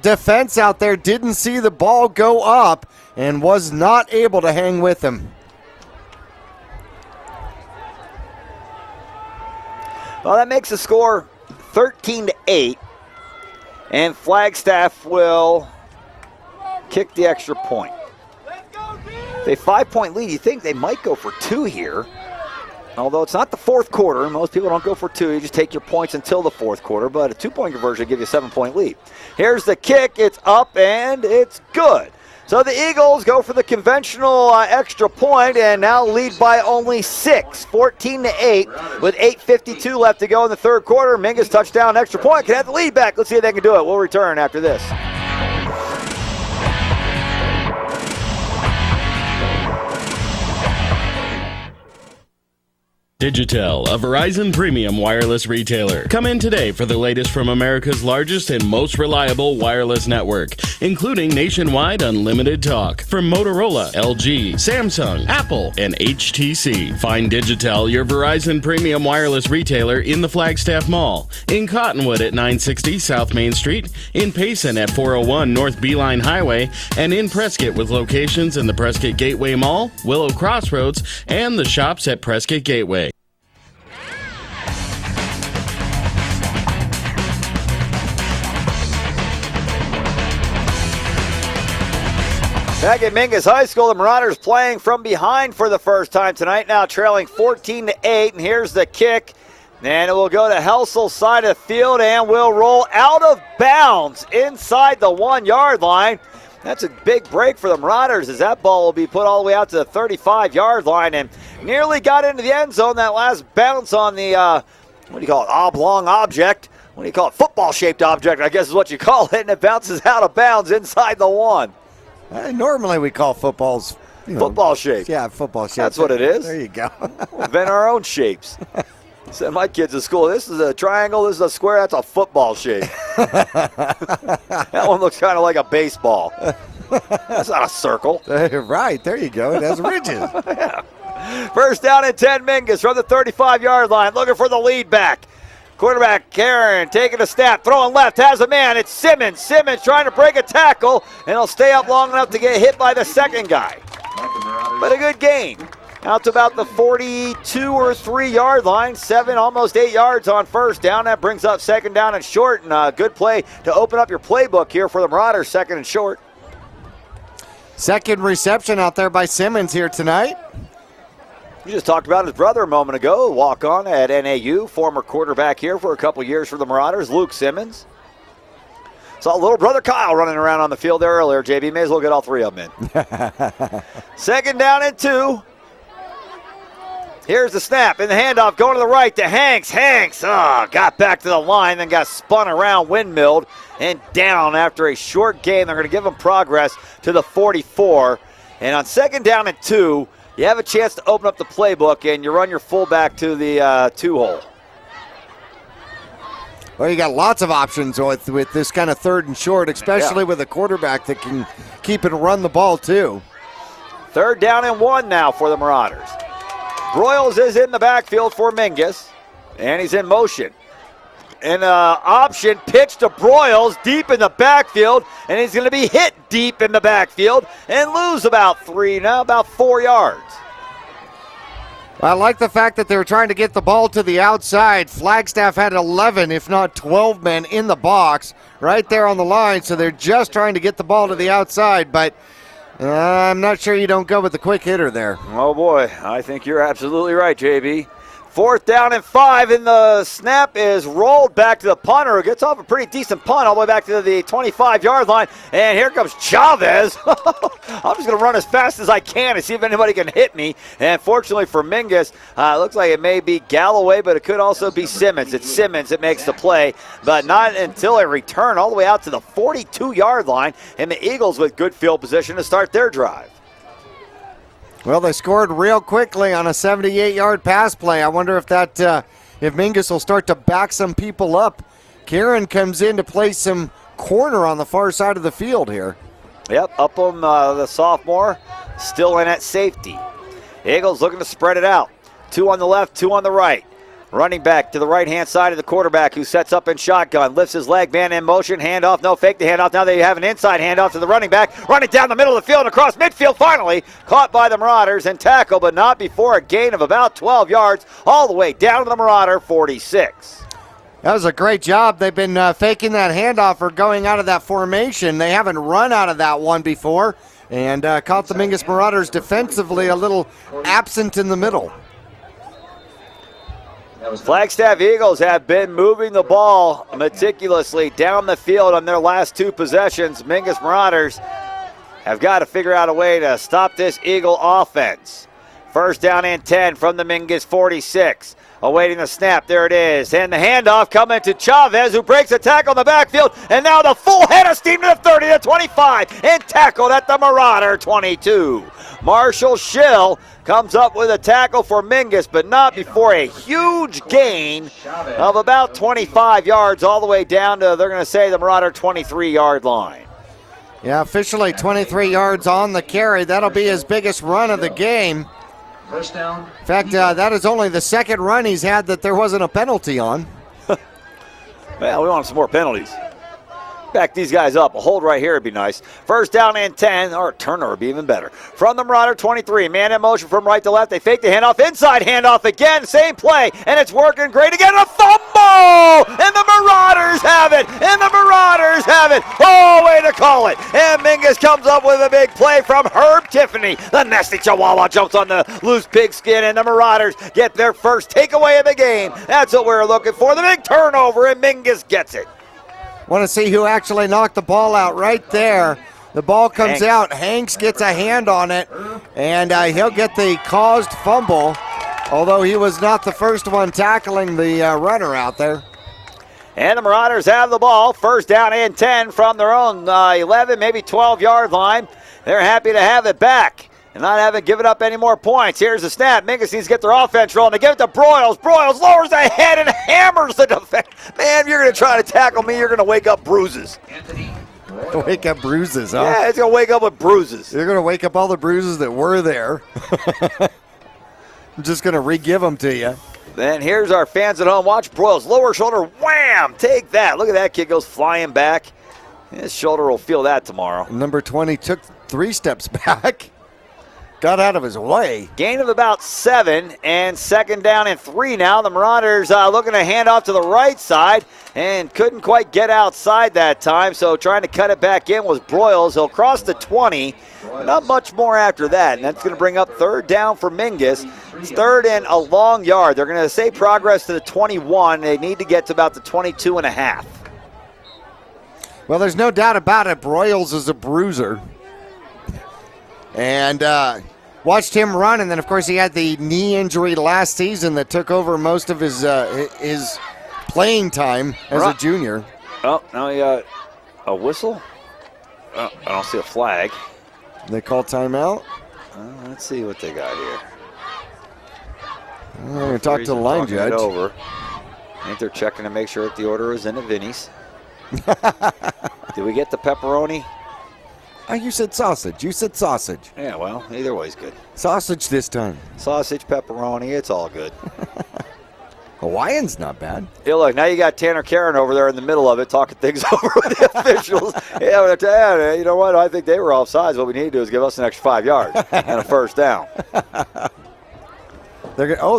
defense out there didn't see the ball go up and was not able to hang with him. Well, that makes the score 13-8, and Flagstaff will kick the extra point. A 5-point lead. You think they might go for 2 here. Although it's not the fourth quarter. Most people don't go for 2. You just take your points until the fourth quarter. But a 2-point conversion will give you a 7-point lead. Here's the kick. It's up and it's good. So the Eagles go for the conventional extra point and now lead by only 6, 14-8, with 8:52 left to go in the third quarter. Mingus touchdown, extra point. Can have the lead back. Let's see if they can do it. We'll return after this. Digitel, a Verizon premium wireless retailer. Come in today for the latest from America's largest and most reliable wireless network, including nationwide unlimited talk from Motorola, LG, Samsung, Apple, and HTC. Find Digitel, your Verizon premium wireless retailer, in the Flagstaff Mall, in Cottonwood at 960 South Main Street, in Payson at 401 North Beeline Highway, and in Prescott with locations in the Prescott Gateway Mall, Willow Crossroads, and the shops at Prescott Gateway. Back at Mingus High School, the Marauders playing from behind for the first time tonight, now trailing 14-8, and here's the kick. And it will go to Helsel's side of the field and will roll out of bounds inside the 1-yard line. That's a big break for the Marauders, as that ball will be put all the way out to the 35-yard line and nearly got into the end zone. That last bounce on the, what do you call it, oblong object. What do you call it? Football-shaped object, I guess is what you call it, and it bounces out of bounds inside the 1. Normally we call footballs football shape. Yeah, football shape. That's what it is. There you go. We'll invent our own shapes. Send my kids to school. This is a triangle. This is a square. That's a football shape. That one looks kind of like a baseball. That's not a circle. Right. There you go. It has ridges. Yeah. First down and 10, Mingus from the 35-yard line, looking for the lead back. Quarterback Karen taking a snap, throwing left, has a man. It's Simmons. Simmons trying to break a tackle, and he'll stay up long enough to get hit by the second guy. But a good gain. Out to about the 42 or 3-yard line, 7, almost 8 yards on first down. That brings up second down and short, and a good play to open up your playbook here for the Marauders, second and short. Second reception out there by Simmons here tonight. You just talked about his brother a moment ago, walk-on at NAU, former quarterback here for a couple years for the Marauders, Luke Simmons. Saw little brother Kyle running around on the field there earlier, JB. May as well get all three of them in. Second down and 2. Here's the snap and the handoff going to the right to Hanks. Hanks got back to the line, then got spun around, windmilled, and down after a short gain. They're going to give him progress to the 44. And on second down and 2, you have a chance to open up the playbook, and you run your fullback to the 2-hole. Well, you got lots of options with this kind of third and short, especially with a quarterback that can keep and run the ball, too. Third down and 1 now for the Marauders. Broyles is in the backfield for Mingus, and he's in motion. An option pitch to Broyles deep in the backfield, and he's going to be hit deep in the backfield and lose about 4 yards. I like the fact that they were trying to get the ball to the outside. Flagstaff had 11, if not 12 men in the box right there on the line, so they're just trying to get the ball to the outside, but I'm not sure you don't go with the quick hitter there. Oh, boy, I think you're absolutely right, JB. Fourth down and 5, and the snap is rolled back to the punter, who gets off a pretty decent punt all the way back to the 25-yard line. And here comes Chavez. I'm just going to run as fast as I can and see if anybody can hit me. And fortunately for Mingus, it looks like it may be Galloway, but it could also be Simmons. It's Simmons that makes the play, but not until a return all the way out to the 42-yard line. And the Eagles with good field position to start their drive. Well, they scored real quickly on a 78-yard pass play. I wonder if if Mingus will start to back some people up. Kieran comes in to play some corner on the far side of the field here. Yep, Upham, the sophomore, still in at safety. Eagles looking to spread it out. 2 on the left, 2 on the right. Running back to the right-hand side of the quarterback, who sets up in shotgun, lifts his leg, man in motion, handoff, no fake the handoff. Now they have an inside handoff to the running back, running down the middle of the field and across midfield, finally caught by the Marauders and tackled, but not before a gain of about 12 yards, all the way down to the Marauder 46. That was a great job. They've been faking that handoff or going out of that formation. They haven't run out of that one before, and caught the Mingus Marauders defensively a little absent in the middle. Flagstaff Eagles have been moving the ball meticulously down the field on their last 2 possessions. Mingus Marauders have got to figure out a way to stop this Eagle offense. First down and 10 from the Mingus 46. Awaiting the snap, there it is. And the handoff coming to Chavez, who breaks a tackle in the backfield. And now the full head of steam to the 30, to 25, and tackled at the Marauder 22. Marshall Schill comes up with a tackle for Mingus, but not before a huge gain of about 25 yards all the way down to, they're going to say, the Marauder 23-yard line. Yeah, officially 23 yards on the carry. That'll be his biggest run of the game. First down. In fact, that is only the second run he's had that there wasn't a penalty on. Well, we want some more penalties. Back these guys up. A hold right here would be nice. First down and 10, or a turnover would be even better. From the Marauder 23, man in motion from right to left. They fake the handoff, inside handoff again, same play, and it's working great again. A fumble, and the Marauders have it, Oh, way to call it. And Mingus comes up with a big play from Herb Tiffany. The nasty Chihuahua jumps on the loose pigskin, and the Marauders get their first takeaway of the game. That's what we're looking for. The big turnover, and Mingus gets it. Want to see who actually knocked the ball out right there. The ball comes out. Hanks gets a hand on it, and he'll get the caused fumble, although he was not the first one tackling the runner out there. And the Marauders have the ball. First down and 10 from their own 11, maybe 12-yard line. They're happy to have it back and not having given up any more points. Here's the snap. Mingus needs to get their offense rolling. They give it to Broyles. Broyles lowers the head and hammers the defense. Man, if you're going to try to tackle me, you're going to wake up bruises. Wake up bruises, huh? Yeah, it's going to wake up with bruises. You're going to wake up all the bruises that were there. I'm just going to re-give them to you. Then here's our fans at home. Watch Broyles. Lower shoulder. Wham! Take that. Look at that kid goes flying back. His shoulder will feel that tomorrow. Number 20 took 3 steps back. Got out of his way. Gain of about 7, and 2nd down and 3 now. The Marauders looking to hand off to the right side and couldn't quite get outside that time, so trying to cut it back in was Broyles. He'll cross the 20. Not much more after that, and that's going to bring up 3rd down for Mingus. It's 3rd and a long yard. They're going to say progress to the 21. They need to get to about the 22 and a half. Well, there's no doubt about it. Broyles is a bruiser. And watched him run, and then, of course, he had the knee injury last season that took over most of his playing time as a junior. Oh, now he got a whistle. Oh, I don't see a flag. They call timeout. Let's see what they got here. I'm going to talk to the line judge. Over. I think they're checking to make sure that the order is in at Vinny's. Did we get the pepperoni? Oh, you said sausage. You said sausage. Yeah, well, either way's good. Sausage this time. Sausage, pepperoni, it's all good. Hawaiian's not bad. Yeah, look, now you got Tanner Karen over there in the middle of it talking things over with the officials. Yeah, you know what? I think they were offsides. What we need to do is give us an extra 5 yards and a 1st down.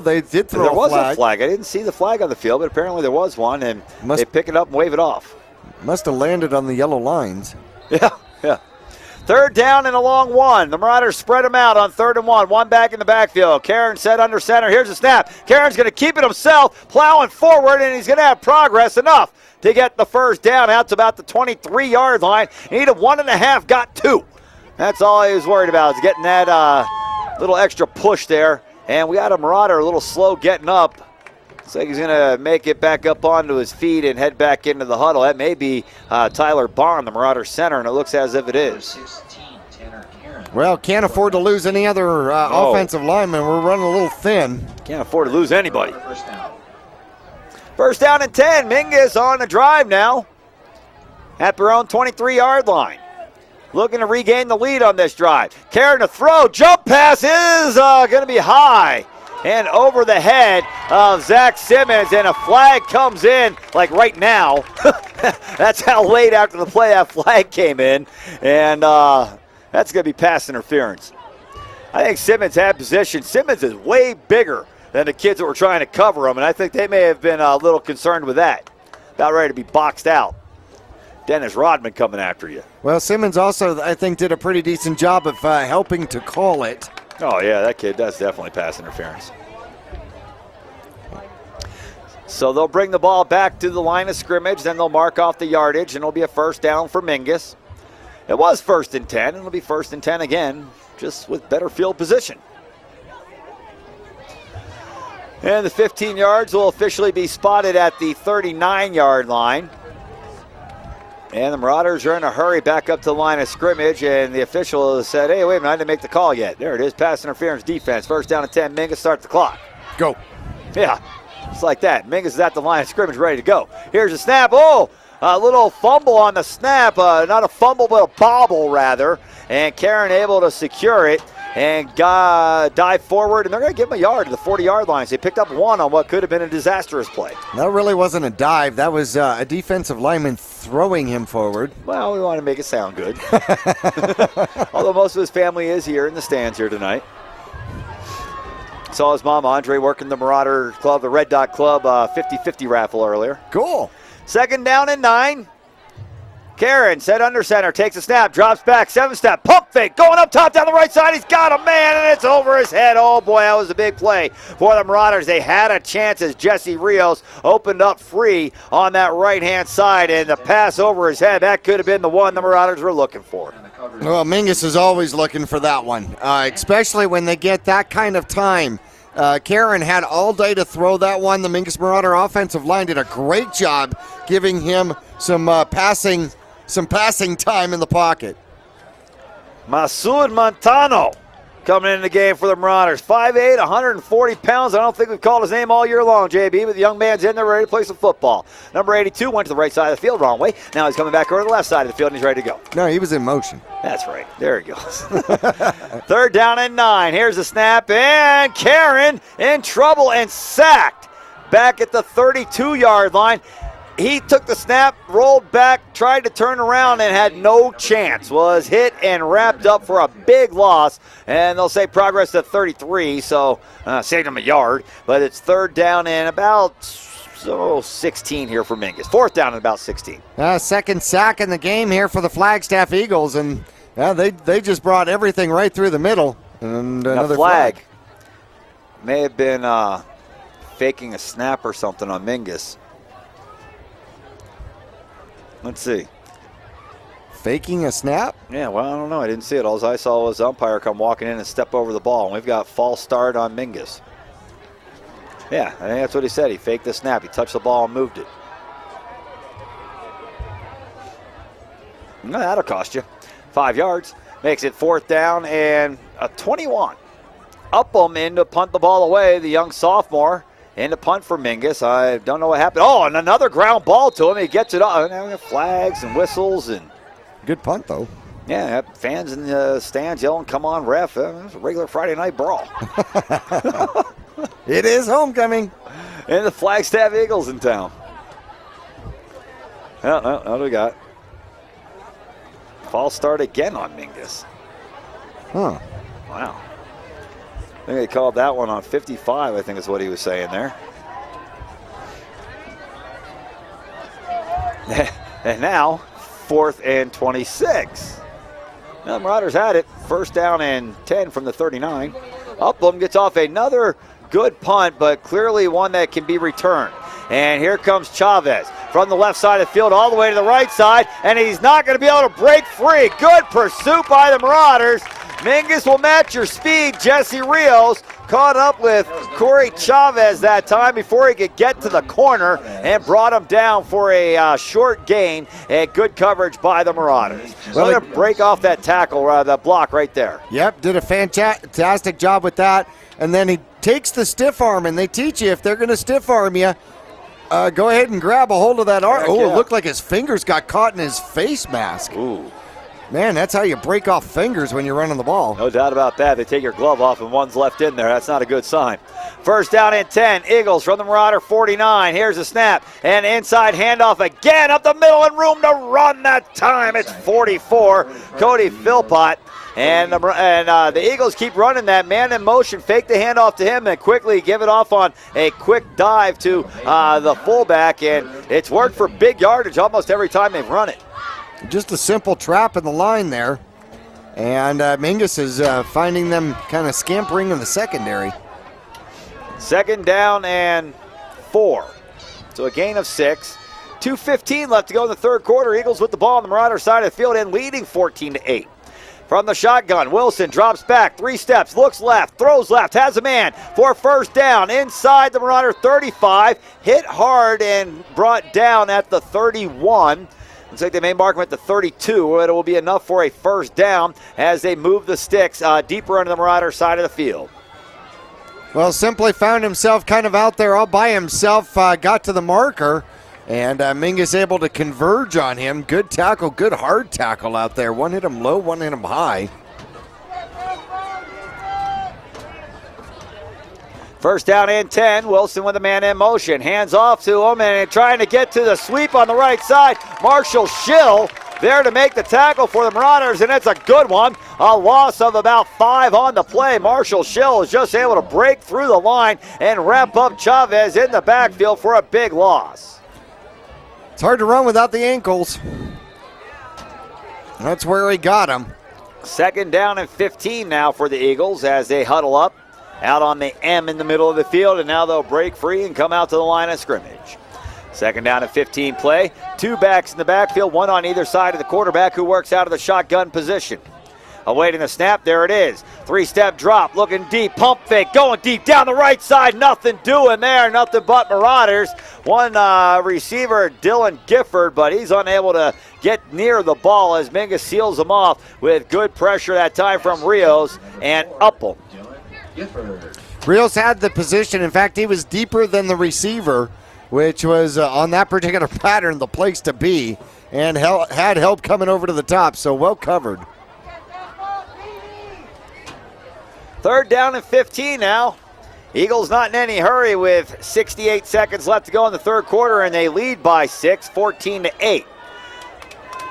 They did throw there was a flag. I didn't see the flag on the field, but apparently there was one, and they pick it up and wave it off. Must have landed on the yellow lines. Yeah. 3rd down and a long 1. The Marauders spread them out on 3rd and 1. One back in the backfield. Karen set under center. Here's the snap. Karen's going to keep it himself, plowing forward, and he's going to have progress enough to get the 1st down out to about the 23-yard line. He needed 1.5, got 2. That's all he was worried about, is getting that little extra push there. And we got a Marauder a little slow getting up. Looks like he's going to make it back up onto his feet and head back into the huddle. That may be Tyler Barn, the Marauder center, and it looks as if it is. Well, can't afford to lose any other offensive linemen. We're running a little thin. Can't afford to lose anybody. 1st down and 10. Mingus on the drive now at their own 23-yard line. Looking to regain the lead on this drive. Karen to throw. Jump pass is going to be high and over the head of Zach Simmons, and a flag comes in like right now. That's how late after the play that flag came in, and that's going to be pass interference. I think Simmons had position. Simmons is way bigger than the kids that were trying to cover him, and I think they may have been a little concerned with that. About ready to be boxed out. Dennis Rodman coming after you. Well, Simmons also, I think, did a pretty decent job of helping to call it. Oh, yeah, that kid, that's definitely pass interference. So they'll bring the ball back to the line of scrimmage, then they'll mark off the yardage, and it'll be a 1st down for Mingus. It was 1st and 10, and it'll be 1st and 10 again, just with better field position. And the 15 yards will officially be spotted at the 39-yard line. And the Marauders are in a hurry back up to the line of scrimmage, and the official said, hey, wait a minute, I didn't make the call yet. There it is, pass interference defense. 1st down and 10, Mingus, start the clock. Go. Yeah, just like that. Mingus is at the line of scrimmage, ready to go. Here's a snap. Oh, a little fumble on the snap. Not a fumble, but a bobble, rather. And Karen able to secure it and dive forward, and they're going to give him a yard to the 40-yard line. So they picked up 1 on what could have been a disastrous play. That really wasn't a dive. That was a defensive lineman throwing him forward. Well, we want to make it sound good. Although most of his family is here in the stands here tonight. Saw his mom, Andre, working the Marauder Club, the Red Dot Club 50-50 raffle earlier. Cool. 2nd down and 9. Karen set under center, takes a snap, drops back, 7-step, pump fake, going up top down the right side. He's got a man, and it's over his head. Oh, boy, that was a big play for the Marauders. They had a chance as Jesse Rios opened up free on that right-hand side, and the pass over his head, that could have been the one the Marauders were looking for. Well, Mingus is always looking for that one, especially when they get that kind of time. Karen had all day to throw that one. The Mingus Marauder offensive line did a great job giving him some passing time in the pocket. Masoud Montano coming in the game for the Marauders. 5'8", 140 pounds. I don't think we've called his name all year long, JB, but the young man's in there ready to play some football. Number 82 went to the right side of the field, wrong way. Now he's coming back over to the left side of the field, and he's ready to go. No, he was in motion. That's right. There he goes. 3rd down and 9. Here's the snap, and Karen in trouble and sacked back at the 32-yard line. He took the snap, rolled back, tried to turn around, and had no chance. Was hit and wrapped up for a big loss. And they'll say progress to 33, so saved him a yard. But it's 3rd down and about 16 here for Mingus. 4th down and about 16. Second sack in the game here for the Flagstaff Eagles. And they just brought everything right through the middle. And another flag. May have been faking a snap or something on Mingus. Let's see. Faking a snap? Yeah, well, I don't know. I didn't see it. All I saw was the umpire come walking in and step over the ball. And we've got false start on Mingus. Yeah, I think that's what he said. He faked the snap. He touched the ball and moved it. No, that'll cost you 5 yards. Makes it 4th down and a 21. Upham in to punt the ball away. The young sophomore. In the punt for Mingus. I don't know what happened. Oh, and another ground ball to him. He gets it up. Now we have flags and whistles. And good punt, though. Yeah, fans in the stands yelling, "Come on, ref." It's a regular Friday night brawl. It is homecoming. And the Flagstaff Eagles in town. What do we got? False start again on Mingus. Huh. Wow. I think they called that one on 55, I think is what he was saying there. And now, 4th and 26. Now the Marauders had it. 1st down and 10 from the 39. Upham gets off another good punt, but clearly one that can be returned. And here comes Chavez from the left side of the field all the way to the right side, and he's not going to be able to break free. Good pursuit by the Marauders. Mingus will match your speed. Jesse Rios caught up with Corey Chavez that time before he could get to the corner and brought him down for a short gain and good coverage by the Marauders. Well, they're going to break off that tackle, the block right there. Yep, did a fantastic job with that. And then he takes the stiff arm, and they teach you if they're going to stiff arm you, go ahead and grab a hold of that arm. Oh, it looked like his fingers got caught in his face mask. Ooh. Man, that's how you break off fingers when you're running the ball. No doubt about that. They take your glove off and one's left in there. That's not a good sign. 1st down and 10. Eagles from the Marauder 49. Here's a snap. And inside handoff again up the middle and room to run that time. It's 44. Cody Philpott. And the Eagles keep running that man in motion. Fake the handoff to him and quickly give it off on a quick dive to the fullback. And it's worked for big yardage almost every time they've run it. Just a simple trap in the line there. And Mingus is finding them kind of scampering in the secondary. 2nd down and 4. So a gain of 6. 2:15 left to go in the 3rd quarter. Eagles with the ball on the Marauder side of the field and leading 14-8. From the shotgun, Wilson drops back, 3 steps, looks left, throws left, has a man for 1st down inside the Marauder 35. Hit hard and brought down at the 31. Looks like they may mark him at the 32, but it will be enough for a 1st down as they move the sticks deeper into the Marauder side of the field. Well, Simply found himself kind of out there all by himself, got to the marker, and Mingus able to converge on him. Good tackle, good hard tackle out there. One hit him low, one hit him high. 1st down and 10. Wilson with a man in motion. Hands off to him and trying to get to the sweep on the right side. Marshall Schill there to make the tackle for the Marauders, and it's a good one. A loss of about 5 on the play. Marshall Schill is just able to break through the line and wrap up Chavez in the backfield for a big loss. It's hard to run without the ankles. That's where he got him. 2nd down and 15 now for the Eagles as they huddle up out on the M in the middle of the field, and now they'll break free and come out to the line of scrimmage. 2nd down and 15 play. 2 backs in the backfield, one on either side of the quarterback who works out of the shotgun position. awaiting the snap. There it is. 3-step drop, looking deep, pump fake, going deep down the right side. Nothing doing there, nothing but Marauders. One receiver, Dylan Gifford, but he's unable to get near the ball as Mingus seals him off with good pressure that time from Rios and Uppel. Rios had the position. In fact, he was deeper than the receiver, which was on that particular pattern the place to be, and had help coming over to the top, so well covered. 3rd down and 15 now. Eagles not in any hurry with 68 seconds left to go in the 3rd quarter, and they lead by 6, 14-8.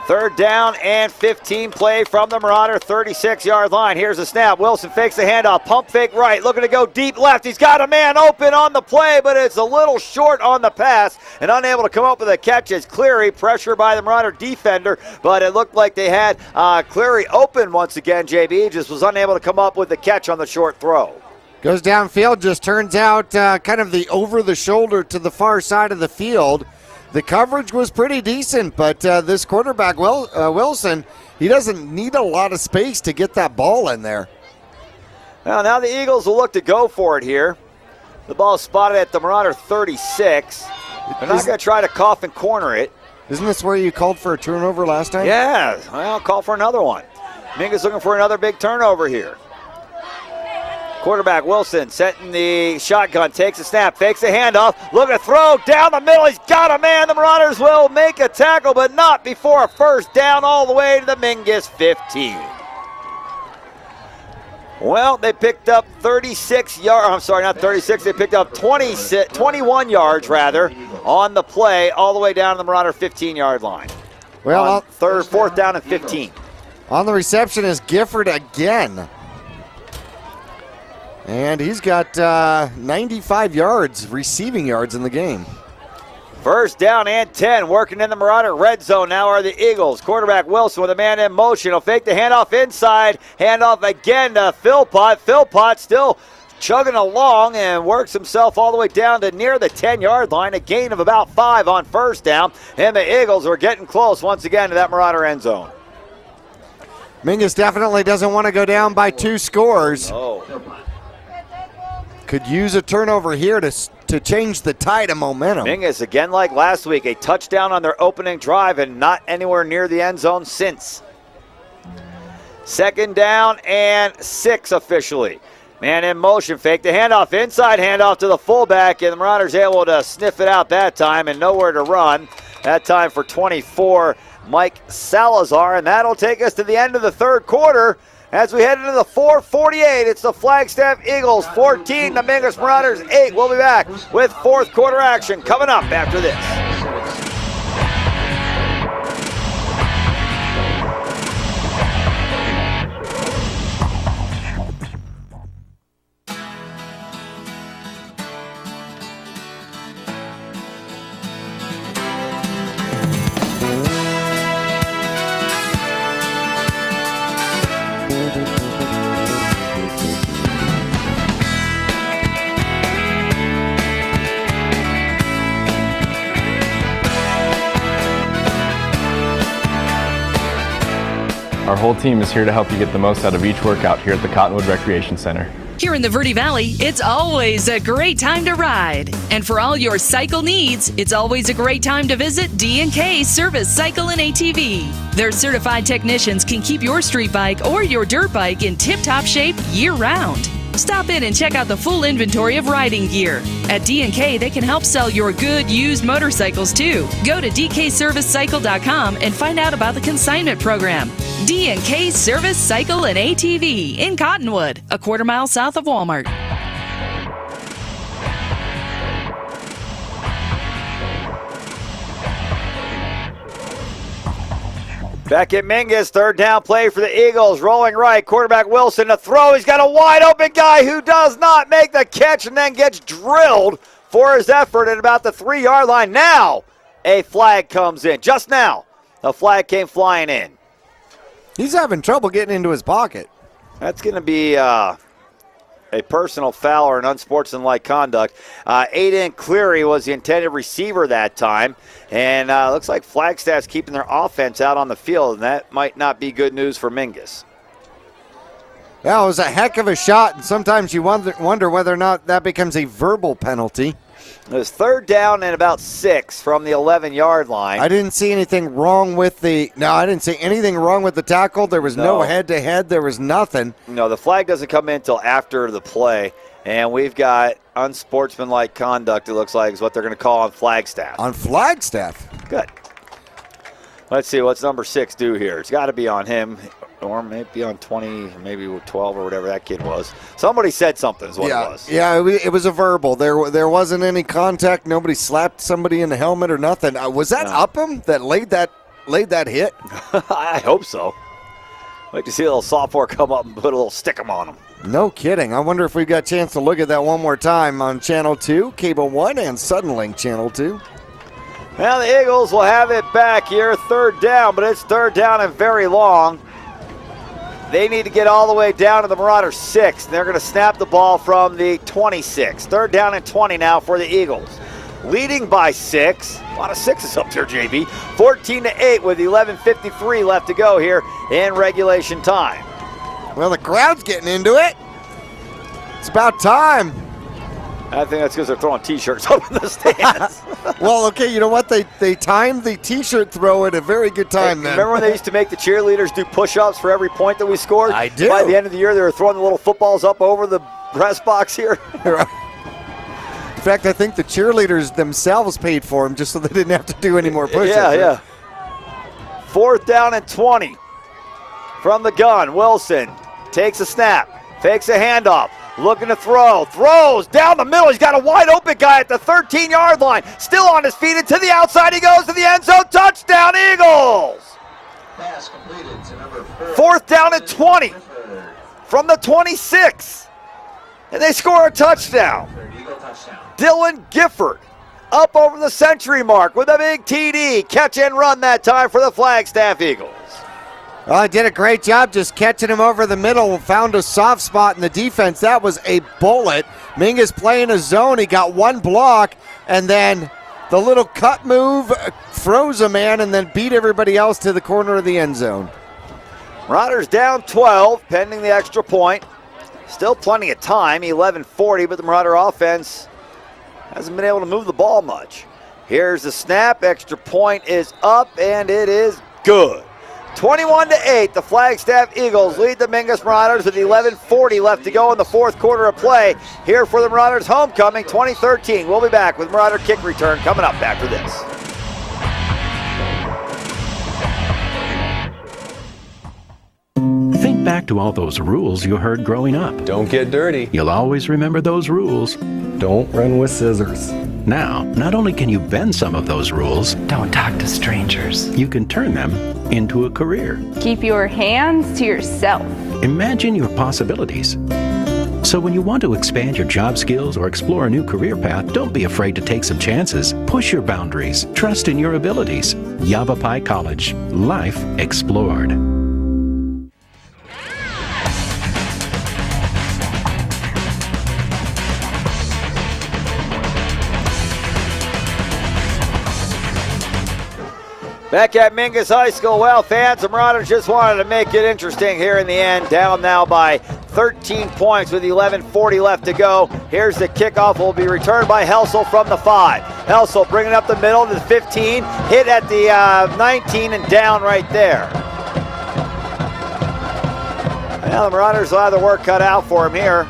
3rd down and 15, play from the Marauder 36-yard line. Here's the snap. Wilson fakes the handoff. Pump fake right. Looking to go deep left. He's got a man open on the play, but it's a little short on the pass and unable to come up with a catch as Cleary, pressure by the Marauder defender, but it looked like they had Cleary open once again. JB just was unable to come up with the catch on the short throw. Goes downfield, just turns out kind of the over the shoulder to the far side of the field. The coverage was pretty decent, but this quarterback, Wilson, he doesn't need a lot of space to get that ball in there. Well, now the Eagles will look to go for it here. The ball is spotted at the Marauder 36. They're not going to try to cough and corner it. Isn't this where you called for a turnover last time? Yeah, well, call for another one. Mingus looking for another big turnover here. Quarterback Wilson setting the shotgun, takes a snap, fakes a handoff, looking to throw down the middle. He's got a man. The Marauders will make a tackle, but not before a 1st down all the way to the Mingus 15. Well, they picked up 36 yards. I'm sorry, not 36. They picked up 21 yards, rather, on the play all the way down to the Marauder 15-yard line. Well, 4th down and 15. On the reception is Gifford again. And he's got 95 yards, receiving yards in the game. 1st down and 10, working in the Marauder red zone. Now are the Eagles. Quarterback Wilson with a man in motion. He'll fake the handoff inside. Handoff again to Philpott. Philpott still chugging along and works himself all the way down to near the 10-yard line. A gain of about 5 on 1st down. And the Eagles are getting close once again to that Marauder end zone. Mingus definitely doesn't want to go down by 2 scores. No. Could use a turnover here to change the tide of momentum. Mingus, again like last week, a touchdown on their opening drive and not anywhere near the end zone since. 2nd down and 6 officially. Man in motion, fake the handoff, inside handoff to the fullback, and the Marauders able to sniff it out that time and nowhere to run. That time for 24, Mike Salazar, and that'll take us to the end of the 3rd quarter. As we head into the 4:48, it's the Flagstaff Eagles 14, the Mingus Marauders 8. We'll be back with 4th quarter action coming up after this. Our whole team is here to help you get the most out of each workout here at the Cottonwood Recreation Center. Here in the Verde Valley, it's always a great time to ride. And for all your cycle needs, it's always a great time to visit D&K Service Cycle and ATV. Their certified technicians can keep your street bike or your dirt bike in tip-top shape year-round. Stop in and check out the full inventory of riding gear. At D&K, they can help sell your good used motorcycles too. Go to dkservicecycle.com and find out about the consignment program. D&K Service Cycle and ATV in Cottonwood, a quarter-mile south of Walmart. Back at Mingus, 3rd down play for the Eagles. Rolling right, quarterback Wilson to throw. He's got a wide open guy who does not make the catch and then gets drilled for his effort at about the 3-yard line. Now a flag comes in. Just now, a flag came flying in. He's having trouble getting into his pocket. That's going to be a personal foul or an unsportsmanlike conduct. Aiden Cleary was the intended receiver that time. And looks like Flagstaff's keeping their offense out on the field, and that might not be good news for Mingus. Yeah, it was a heck of a shot, and sometimes you wonder whether or not that becomes a verbal penalty. It was 3rd down and about 6 from the 11-yard line. I didn't see anything wrong with I didn't see anything wrong with the tackle. There was no head-to-head. There was nothing. No, the flag doesn't come in until after the play, and we've got unsportsmanlike conduct, it looks like, is what they're going to call on Flagstaff. On Flagstaff? Good. Let's see, what's number 6 do here? It's got to be on him, or maybe on 20, maybe 12 or whatever that kid was. Somebody said something is what it was. Yeah, it was a verbal. There wasn't any contact. Nobody slapped somebody in the helmet or nothing. Was that Upham that laid that hit? I hope so. Like to see a little sophomore come up and put a little stickum on him. No kidding. I wonder if we got a chance to look at that one more time on Channel 2, Cable 1, and Suddenlink Channel 2. Well, the Eagles will have it back here, 3rd down, but it's 3rd down and very long. They need to get all the way down to the Marauders 6. They're going to snap the ball from the 26. 3rd down and 20 now for the Eagles. Leading by 6. A lot of 6s up there, JB. 14-8 with 11:53 left to go here in regulation time. Well, the crowd's getting into it. It's about time. I think that's because they're throwing T-shirts up in the stands. Well, okay, you know what? They timed the T-shirt throw at a very good time then. Remember when they used to make the cheerleaders do push-ups for every point that we scored? I do. By the end of the year, they were throwing the little footballs up over the press box here. In fact, I think the cheerleaders themselves paid for them just so they didn't have to do any more push-ups. Yeah. 4th down and 20 from the gun. Wilson takes a snap, fakes a handoff. Looking to throw, throws down the middle. He's got a wide open guy at the 13-yard line. Still on his feet and to the outside he goes to the end zone. Touchdown, Eagles! Pass completed to number 4th down and 20 from the 26. And they score a touchdown. Dylan Gifford up over the century mark with a big TD. Catch and run that time for the Flagstaff Eagles. Well, I did a great job just catching him over the middle. Found a soft spot in the defense. That was a bullet. Mingus playing a zone. He got one block, and then the little cut move froze a man and then beat everybody else to the corner of the end zone. Marauders down 12, pending the extra point. Still plenty of time, 11:40, but the Marauder offense hasn't been able to move the ball much. Here's the snap. Extra point is up, and it is good. 21-8, the Flagstaff Eagles lead the Mingus Marauders with 11:40 left to go in the 4th quarter of play. Here for the Marauders homecoming 2013. We'll be back with Marauder kick return coming up after this. Think back to all those rules you heard growing up. Don't get dirty. You'll always remember those rules. Don't run with scissors. Now, not only can you bend some of those rules, Don't talk to strangers. you can turn them into a career. Keep your hands to yourself. Imagine your possibilities. So when you want to expand your job skills or explore a new career path, don't be afraid to take some chances. Push your boundaries. Trust in your abilities. Yavapai College. Life explored. Back at Mingus High School, well, fans, the Marauders just wanted to make it interesting here in the end. Down now by 13 points with 11:40 left to go. Here's the kickoff. Will be returned by Helsel from the 5. Helsel bringing up the middle to the 15. Hit at the 19 and down right there. Well, the Marauders will have the work cut out for him here.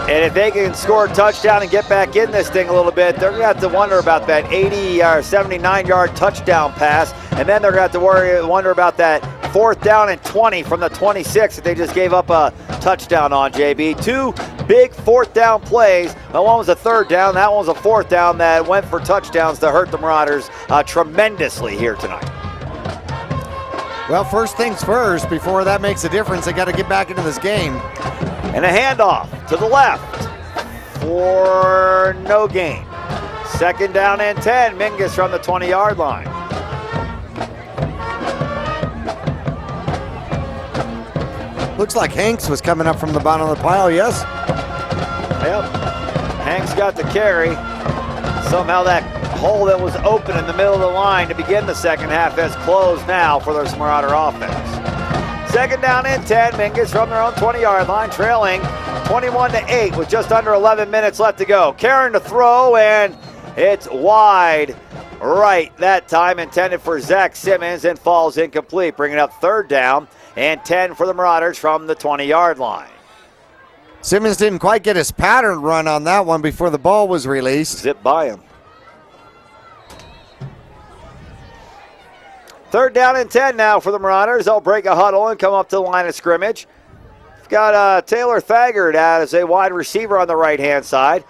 And if they can score a touchdown and get back in this thing a little bit, they're going to have to wonder about that 80 or 79-yard touchdown pass. And then they're going to have to wonder about that 4th down and 20 from the 26 that they just gave up a touchdown on, JB. 2 big 4th down plays. One was a 3rd down. That one was a 4th down that went for touchdowns to hurt the Marauders tremendously here tonight. Well, first things first, before that makes a difference, they got to get back into this game. And a handoff to the left for no gain. 2nd down and 10. Mingus from the 20-yard line. Looks like Hanks was coming up from the bottom of the pile, yes? Yep. Hanks got the carry. Somehow that hole that was open in the middle of the line to begin the second half has closed now for the Marauder offense. Second down and 10. Mingus from their own 20-yard line, trailing 21-8 with just under 11 minutes left to go. Karen to throw, and it's wide right that time, intended for Zach Simmons, and falls incomplete, bringing up third down and 10 for the Marauders from the 20-yard line. Simmons didn't quite get his pattern run on that one before the ball was released. Zip by him. Third down and 10 now for the Marauders. They'll break a huddle and come up to the line of scrimmage. We've got Taylor Thaggart out as a wide receiver on the right-hand side.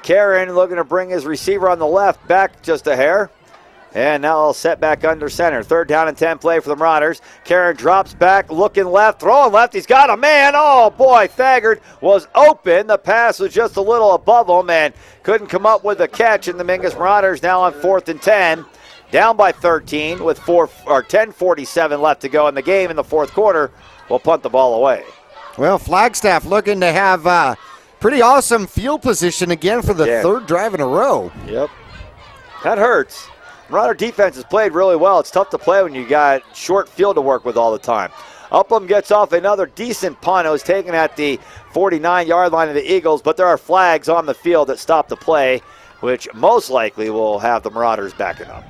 Karen looking to bring his receiver on the left back just a hair. And now he'll set back under center. Third down and 10 play for the Marauders. Karen drops back, looking left, throwing left. He's got a man. Oh, boy, Thaggart was open. The pass was just a little above him and couldn't come up with a catch. And the Mingus Marauders now on 4th and 10. Down by 13 with 10:47 left to go in the game in the fourth quarter. We'll punt the ball away. Well, Flagstaff looking to have pretty awesome field position again for the third drive in a row. Yep. That hurts. Marauder defense has played really well. It's tough to play when you got short field to work with all the time. Upham gets off another decent punt. It was taken at the 49-yard line of the Eagles, but there are flags on the field that stop the play, which most likely will have the Marauders backing up.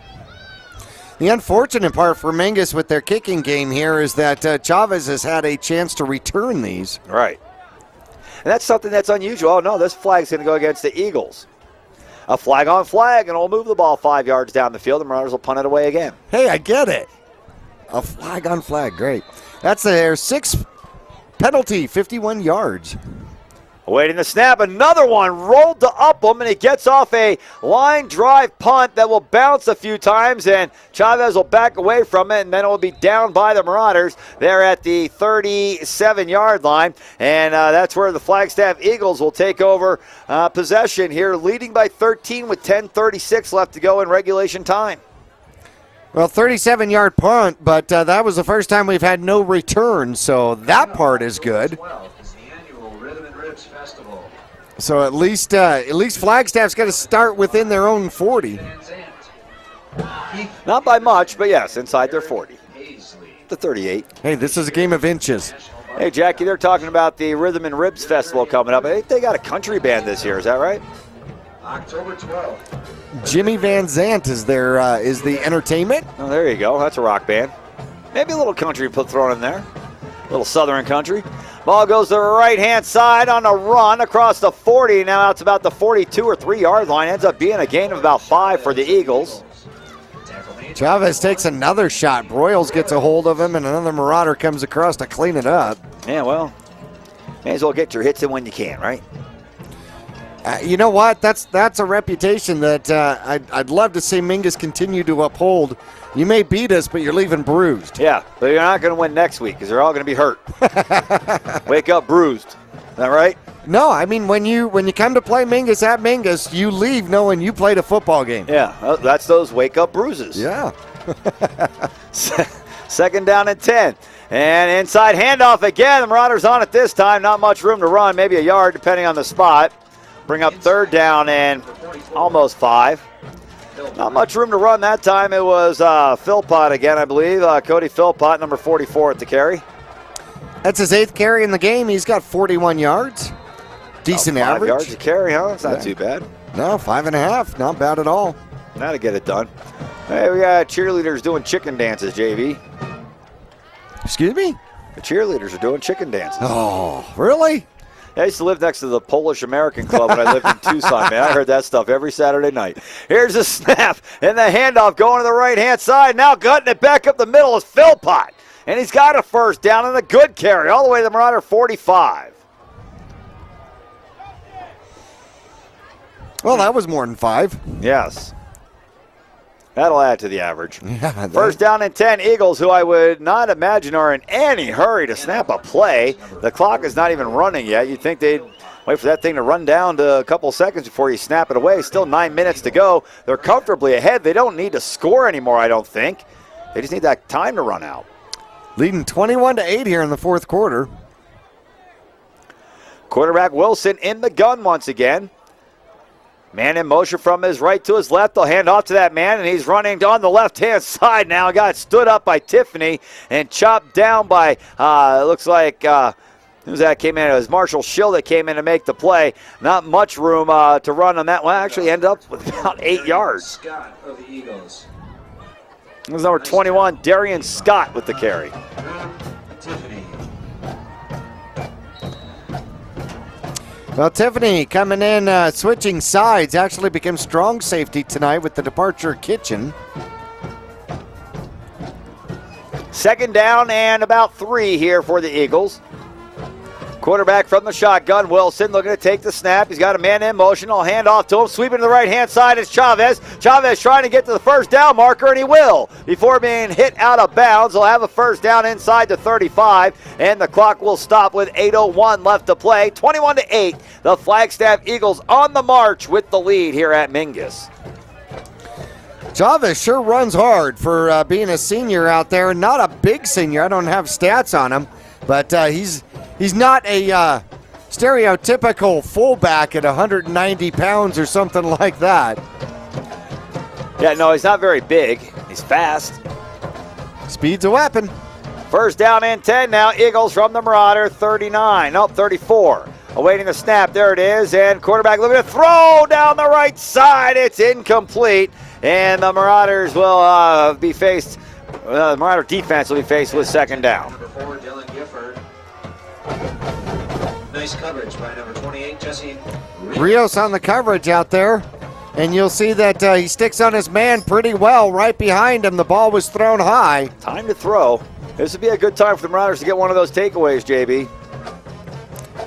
The unfortunate part for Mingus with their kicking game here is that Chavez has had a chance to return these. Right. And that's something that's unusual. Oh, no, this flag's going to go against the Eagles. A flag on flag, and it'll move the ball 5 yards down the field. The Marauders will punt it away again. Hey, I get it. A flag on flag, great. That's their sixth penalty, 51 yards. Awaiting the snap, another one rolled to Upham, and he gets off a line drive punt that will bounce a few times, and Chavez will back away from it, and then it will be down by the Marauders. They're at the 37-yard line, and that's where the Flagstaff Eagles will take over possession here, leading by 13 with 10:36 left to go in regulation time. Well, 37-yard punt, but that was the first time we've had no return, so that part is good. So at least Flagstaff's got to start within their own 40. Not by much, but yes, inside their 40. The 38. Hey, this is a game of inches. Hey, Jackie, they're talking about the Rhythm and Ribs Festival coming up. I think they got a country band this year. Is that right? October 12th. Jimmy Van Zant is the entertainment. Oh, there you go. That's a rock band. Maybe a little country thrown in there. A little southern country. Ball goes to the right-hand side on a run across the 40. Now it's about the 42 or 3-yard line. Ends up being a gain of about 5 for the Eagles. Chavez takes another shot. Broyles gets a hold of him, and another Marauder comes across to clean it up. Yeah, well, may as well get your hits in when you can, right? You know what? That's a reputation that I'd love to see Mingus continue to uphold. You may beat us, but you're leaving bruised. Yeah, but you're not going to win next week because they're all going to be hurt. Wake up bruised. Is that right? No, I mean when you come to play Mingus at Mingus, you leave knowing you played a football game. Yeah, that's those wake up bruises. Yeah. Second down and 10. And inside handoff again. The Marauders on it this time. Not much room to run, maybe a yard depending on the spot. Bring up third down and almost 5. Not much room to run that time. It was Philpott again, I believe. Cody Philpott, number 44 at the carry. That's his 8th carry in the game. He's got 41 yards. Decent average. 5 yards a carry, huh? That's not too bad. No, 5.5. Not bad at all. That'll get it done. Hey, we got cheerleaders doing chicken dances, JV. Excuse me? The cheerleaders are doing chicken dances. Oh, really? I used to live next to the Polish American Club when I lived in Tucson, man. I heard that stuff every Saturday night. Here's a snap, and the handoff going to the right-hand side. Now gutting it back up the middle is Philpott. And he's got a first down and a good carry all the way to the Marauder 45. Well, that was more than 5. Yes. That'll add to the average. Yeah, First down and 10, Eagles, who I would not imagine are in any hurry to snap a play. The clock is not even running yet. You'd think they'd wait for that thing to run down to a couple seconds before you snap it away. Still 9 minutes to go. They're comfortably ahead. They don't need to score anymore, I don't think. They just need that time to run out. Leading 21-8 here in the fourth quarter. Quarterback Wilson in the gun once again. Man in motion from his right to his left. They'll hand off to that man, and he's running on the left-hand side now. Got stood up by Tiffany and chopped down by, it looks like, who's that came in? It was Marshall Schill that came in to make the play. Not much room to run on that one. Actually ended up with about 8 yards. Scott of the Eagles. It was number 21, Darian Scott with the carry. Tiffany. Well, Tiffany coming in, switching sides, actually became strong safety tonight with the departure of Kitchen. Second down and about 3 here for the Eagles. Quarterback from the shotgun, Wilson looking to take the snap. He's got a man in motion. I'll hand off to him. Sweeping to the right-hand side is Chavez. Chavez trying to get to the first down marker, and he will. Before being hit out of bounds, he'll have a first down inside the 35, and the clock will stop with 8:01 left to play. 21-8, the Flagstaff Eagles on the march with the lead here at Mingus. Chavez sure runs hard for being a senior out there. Not a big senior. I don't have stats on him, but he's not a stereotypical fullback at 190 pounds or something like that. Yeah, no, he's not very big. He's fast. Speed's a weapon. First down and 10 now. Eagles from the Marauder, 34. Awaiting the snap. There it is. And quarterback looking to throw down the right side. It's incomplete. And the Marauders will be faced, the Marauder defense will be faced with second down. Number 4, Dylan Gifford. Nice coverage by number 28, Jesse Rios on the coverage out there. And you'll see that he sticks on his man pretty well right behind him. The ball was thrown high. Time to throw. This would be a good time for the Marauders to get one of those takeaways, JB.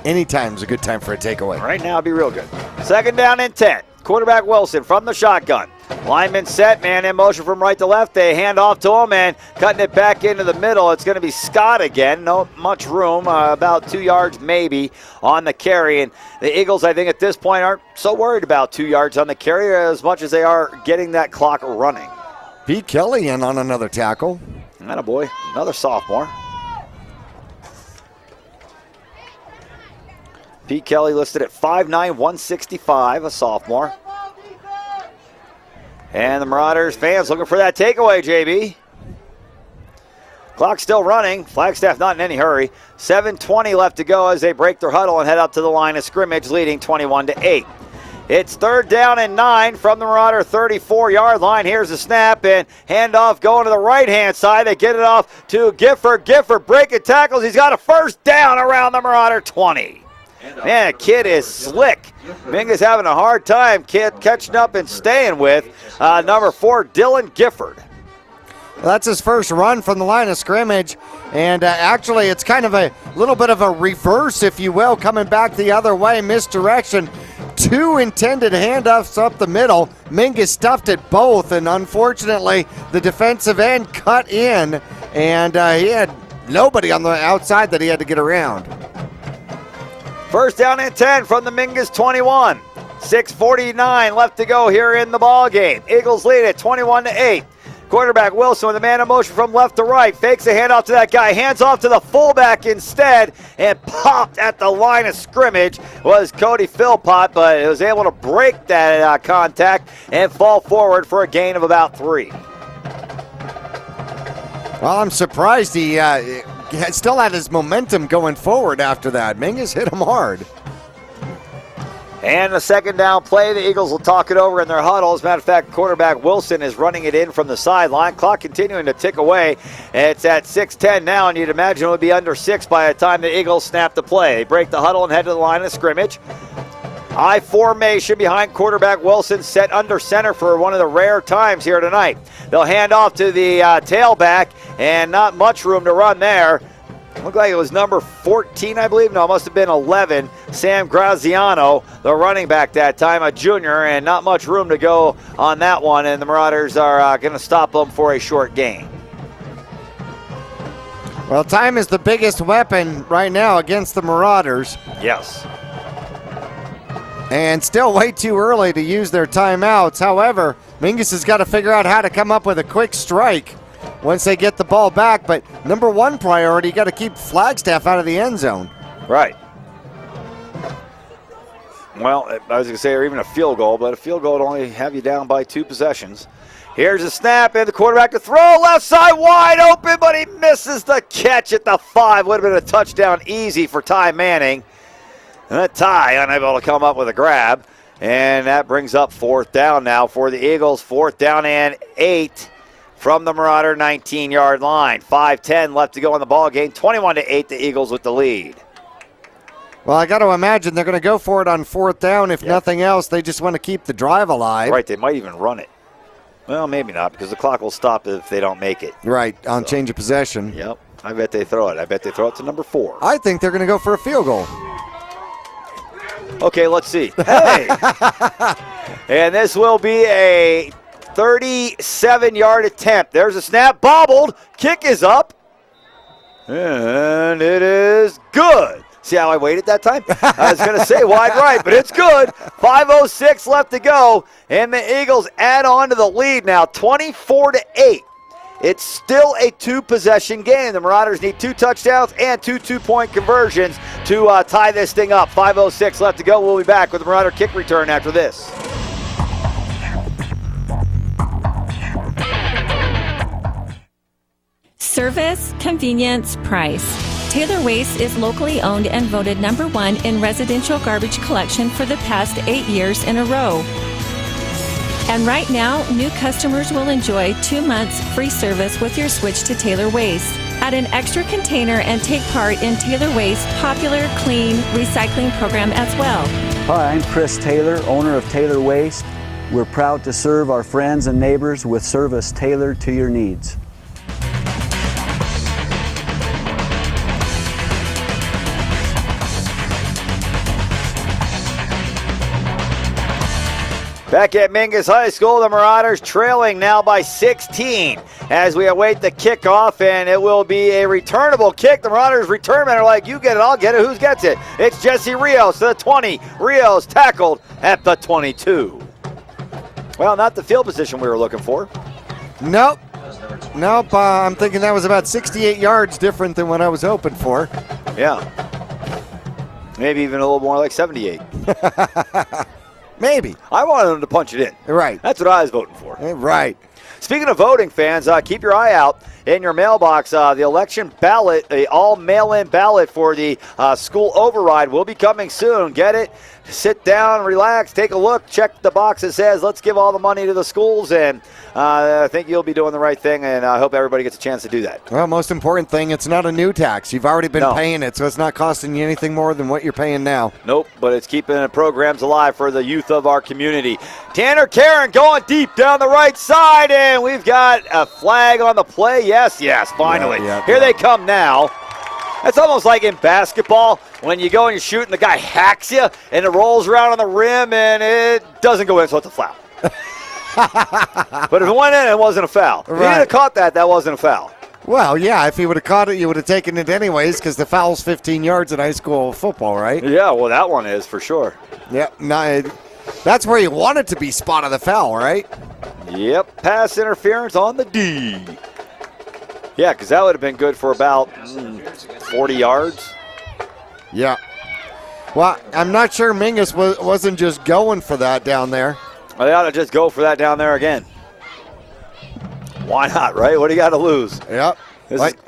Anytime's a good time for a takeaway. Right now, it'd be real good. Second down and 10. Quarterback Wilson from the shotgun. Lineman set, man in motion from right to left. They hand off to him and cutting it back into the middle. It's going to be Scott again. No much room, about 2 yards maybe on the carry. And the Eagles, I think at this point, aren't so worried about 2 yards on the carry as much as they are getting that clock running. Pete Kelly in on another tackle. Attaboy, another sophomore. Pete Kelly listed at 5'9", 165, a sophomore. And the Marauders fans looking for that takeaway, JB. Clock still running. Flagstaff not in any hurry. 7:20 left to go as they break their huddle and head up to the line of scrimmage, leading 21-8. It's third down and 9 from the Marauder 34-yard line. Here's the snap and handoff going to the right-hand side. They get it off to Gifford. Gifford breaking tackles. He's got a first down around the Marauder 20. Man, kid is slick. Mingus having a hard time catching up and staying with number 4, Dylan Gifford. That's his first run from the line of scrimmage. And actually, it's kind of a little bit of a reverse, if you will, coming back the other way, misdirection. 2 intended handoffs up the middle. Mingus stuffed it both, and unfortunately, the defensive end cut in, and he had nobody on the outside that he had to get around. First down and 10 from the Mingus 21. 6:49 left to go here in the ball game. Eagles lead it 21-8. Quarterback Wilson with a man in motion from left to right. Fakes a handoff to that guy. Hands off to the fullback instead. And popped at the line of scrimmage was Cody Philpott, but it was able to break that contact and fall forward for a gain of about 3. Well, I'm surprised he still had his momentum going forward after that. Mingus hit him hard. And the second down play, the Eagles will talk it over in their huddle. As a matter of fact, quarterback Wilson is running it in from the sideline. Clock continuing to tick away. It's at 6:10 now, and you'd imagine it would be under 6 by the time the Eagles snap the play. They break the huddle and head to the line of scrimmage. I formation behind quarterback Wilson, set under center for one of the rare times here tonight. They'll hand off to the tailback, and not much room to run there. Looked like it was number 14, I believe. No, it must have been 11. Sam Graziano, the running back that time, a junior, and not much room to go on that one. And the Marauders are going to stop them for a short gain. Well, time is the biggest weapon right now against the Marauders. Yes. And still way too early to use their timeouts. However, Mingus has got to figure out how to come up with a quick strike once they get the ball back. But number one priority, you got to keep Flagstaff out of the end zone. Right. Well, I was going to say, or even a field goal, but a field goal would only have you down by 2 possessions. Here's a snap, and the quarterback to throw. Left side wide open, but he misses the catch at the 5. Would have been a touchdown easy for Ty Manning. And Ty unable to come up with a grab. And that brings up 4th down now for the Eagles. 4th down and 8 from the Marauder 19-yard line. 5:10 left to go in the ball game. 21-8, the Eagles with the lead. Well, I got to imagine they're going to go for it on 4th down. If nothing else, they just want to keep the drive alive. Right, they might even run it. Well, maybe not, because the clock will stop if they don't make it. Right, on change of possession. Yep, I bet they throw it. I bet they throw it to number 4. I think they're going to go for a field goal. Okay, let's see. Hey! And this will be a 37-yard attempt. There's a snap, bobbled, kick is up, and it is good. See how I waited that time? I was going to say wide right, but it's good. 5:06 left to go, and the Eagles add on to the lead now, 24-8. It's still a 2-possession game. The Marauders need 2 touchdowns and 2 two-point conversions to tie this thing up. 5:06 left to go. We'll be back with the Marauder kick return after this. Service, convenience, price. Taylor Waste is locally owned and voted #1 in residential garbage collection for the past 8 years in a row. And right now, new customers will enjoy 2 months free service with your switch to Taylor Waste. Add an extra container and take part in Taylor Waste's popular clean recycling program as well. Hi, I'm Chris Taylor, owner of Taylor Waste. We're proud to serve our friends and neighbors with service tailored to your needs. Back at Mingus High School, the Marauders trailing now by 16 as we await the kickoff, and it will be a returnable kick. The Marauders return men are like, you get it, I'll get it. Who gets it? It's Jesse Rios to the 20. Rios tackled at the 22. Well, not the field position we were looking for. Nope. Nope. I'm thinking that was about 68 yards different than what I was hoping for. Yeah. Maybe even a little more like 78. Maybe. I wanted them to punch it in. Right. That's what I was voting for. Right. Speaking of voting, fans, keep your eye out in your mailbox. The election ballot, the all-mail-in ballot for the school override will be coming soon. Get it? Sit down, relax, take a look, check the box that says, let's give all the money to the schools, and I think you'll be doing the right thing, and I hope everybody gets a chance to do that. Well, most important thing, it's not a new tax. You've already been paying it, so it's not costing you anything more than what you're paying now. Nope, but it's keeping the programs alive for the youth of our community. Tanner Karen going deep down the right side, and we've got a flag on the play. Yes, finally. Here they come now. That's almost like in basketball when you go and you shoot and the guy hacks you and it rolls around on the rim and it doesn't go in, so it's a foul. But if it went in, it wasn't a foul. If he didn't have caught that, that wasn't a foul. Well, yeah, if he would have caught it, you would have taken it anyways because the foul's 15 yards in high school football, right? Yeah, well, that one is for sure. Yep, that's where you want it to be, spot of the foul, right? Yep, pass interference on the D. Yeah, because that would have been good for about 40 yards. Yeah. Well, I'm not sure Mingus wasn't just going for that down there. Well, they ought to just go for that down there again. Why not, right? What do you got to lose? Yep.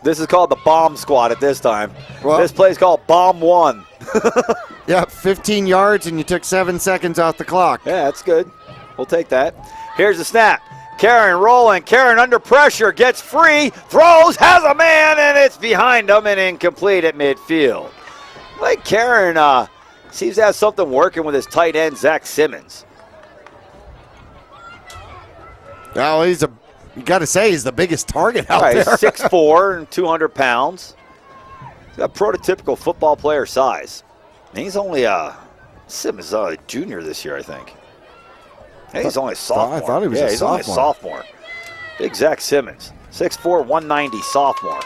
This is called the bomb squad at this time. Well, this play's called bomb 1. Yep, 15 yards and you took 7 seconds off the clock. Yeah, that's good. We'll take that. Here's the snap. Karen rolling. Karen under pressure. Gets free. Throws. Has a man. And it's behind him and incomplete at midfield. Like Karen seems to have something working with his tight end, Zach Simmons. Oh, you got to say he's the biggest target out there. He's 6'4" and 200 pounds. He's got prototypical football player size. And he's only Simmons is a junior this year, I think. Hey, he's only a sophomore. I thought he was a he's sophomore. Only a sophomore. Big Zach Simmons. 6'4", 190 sophomore.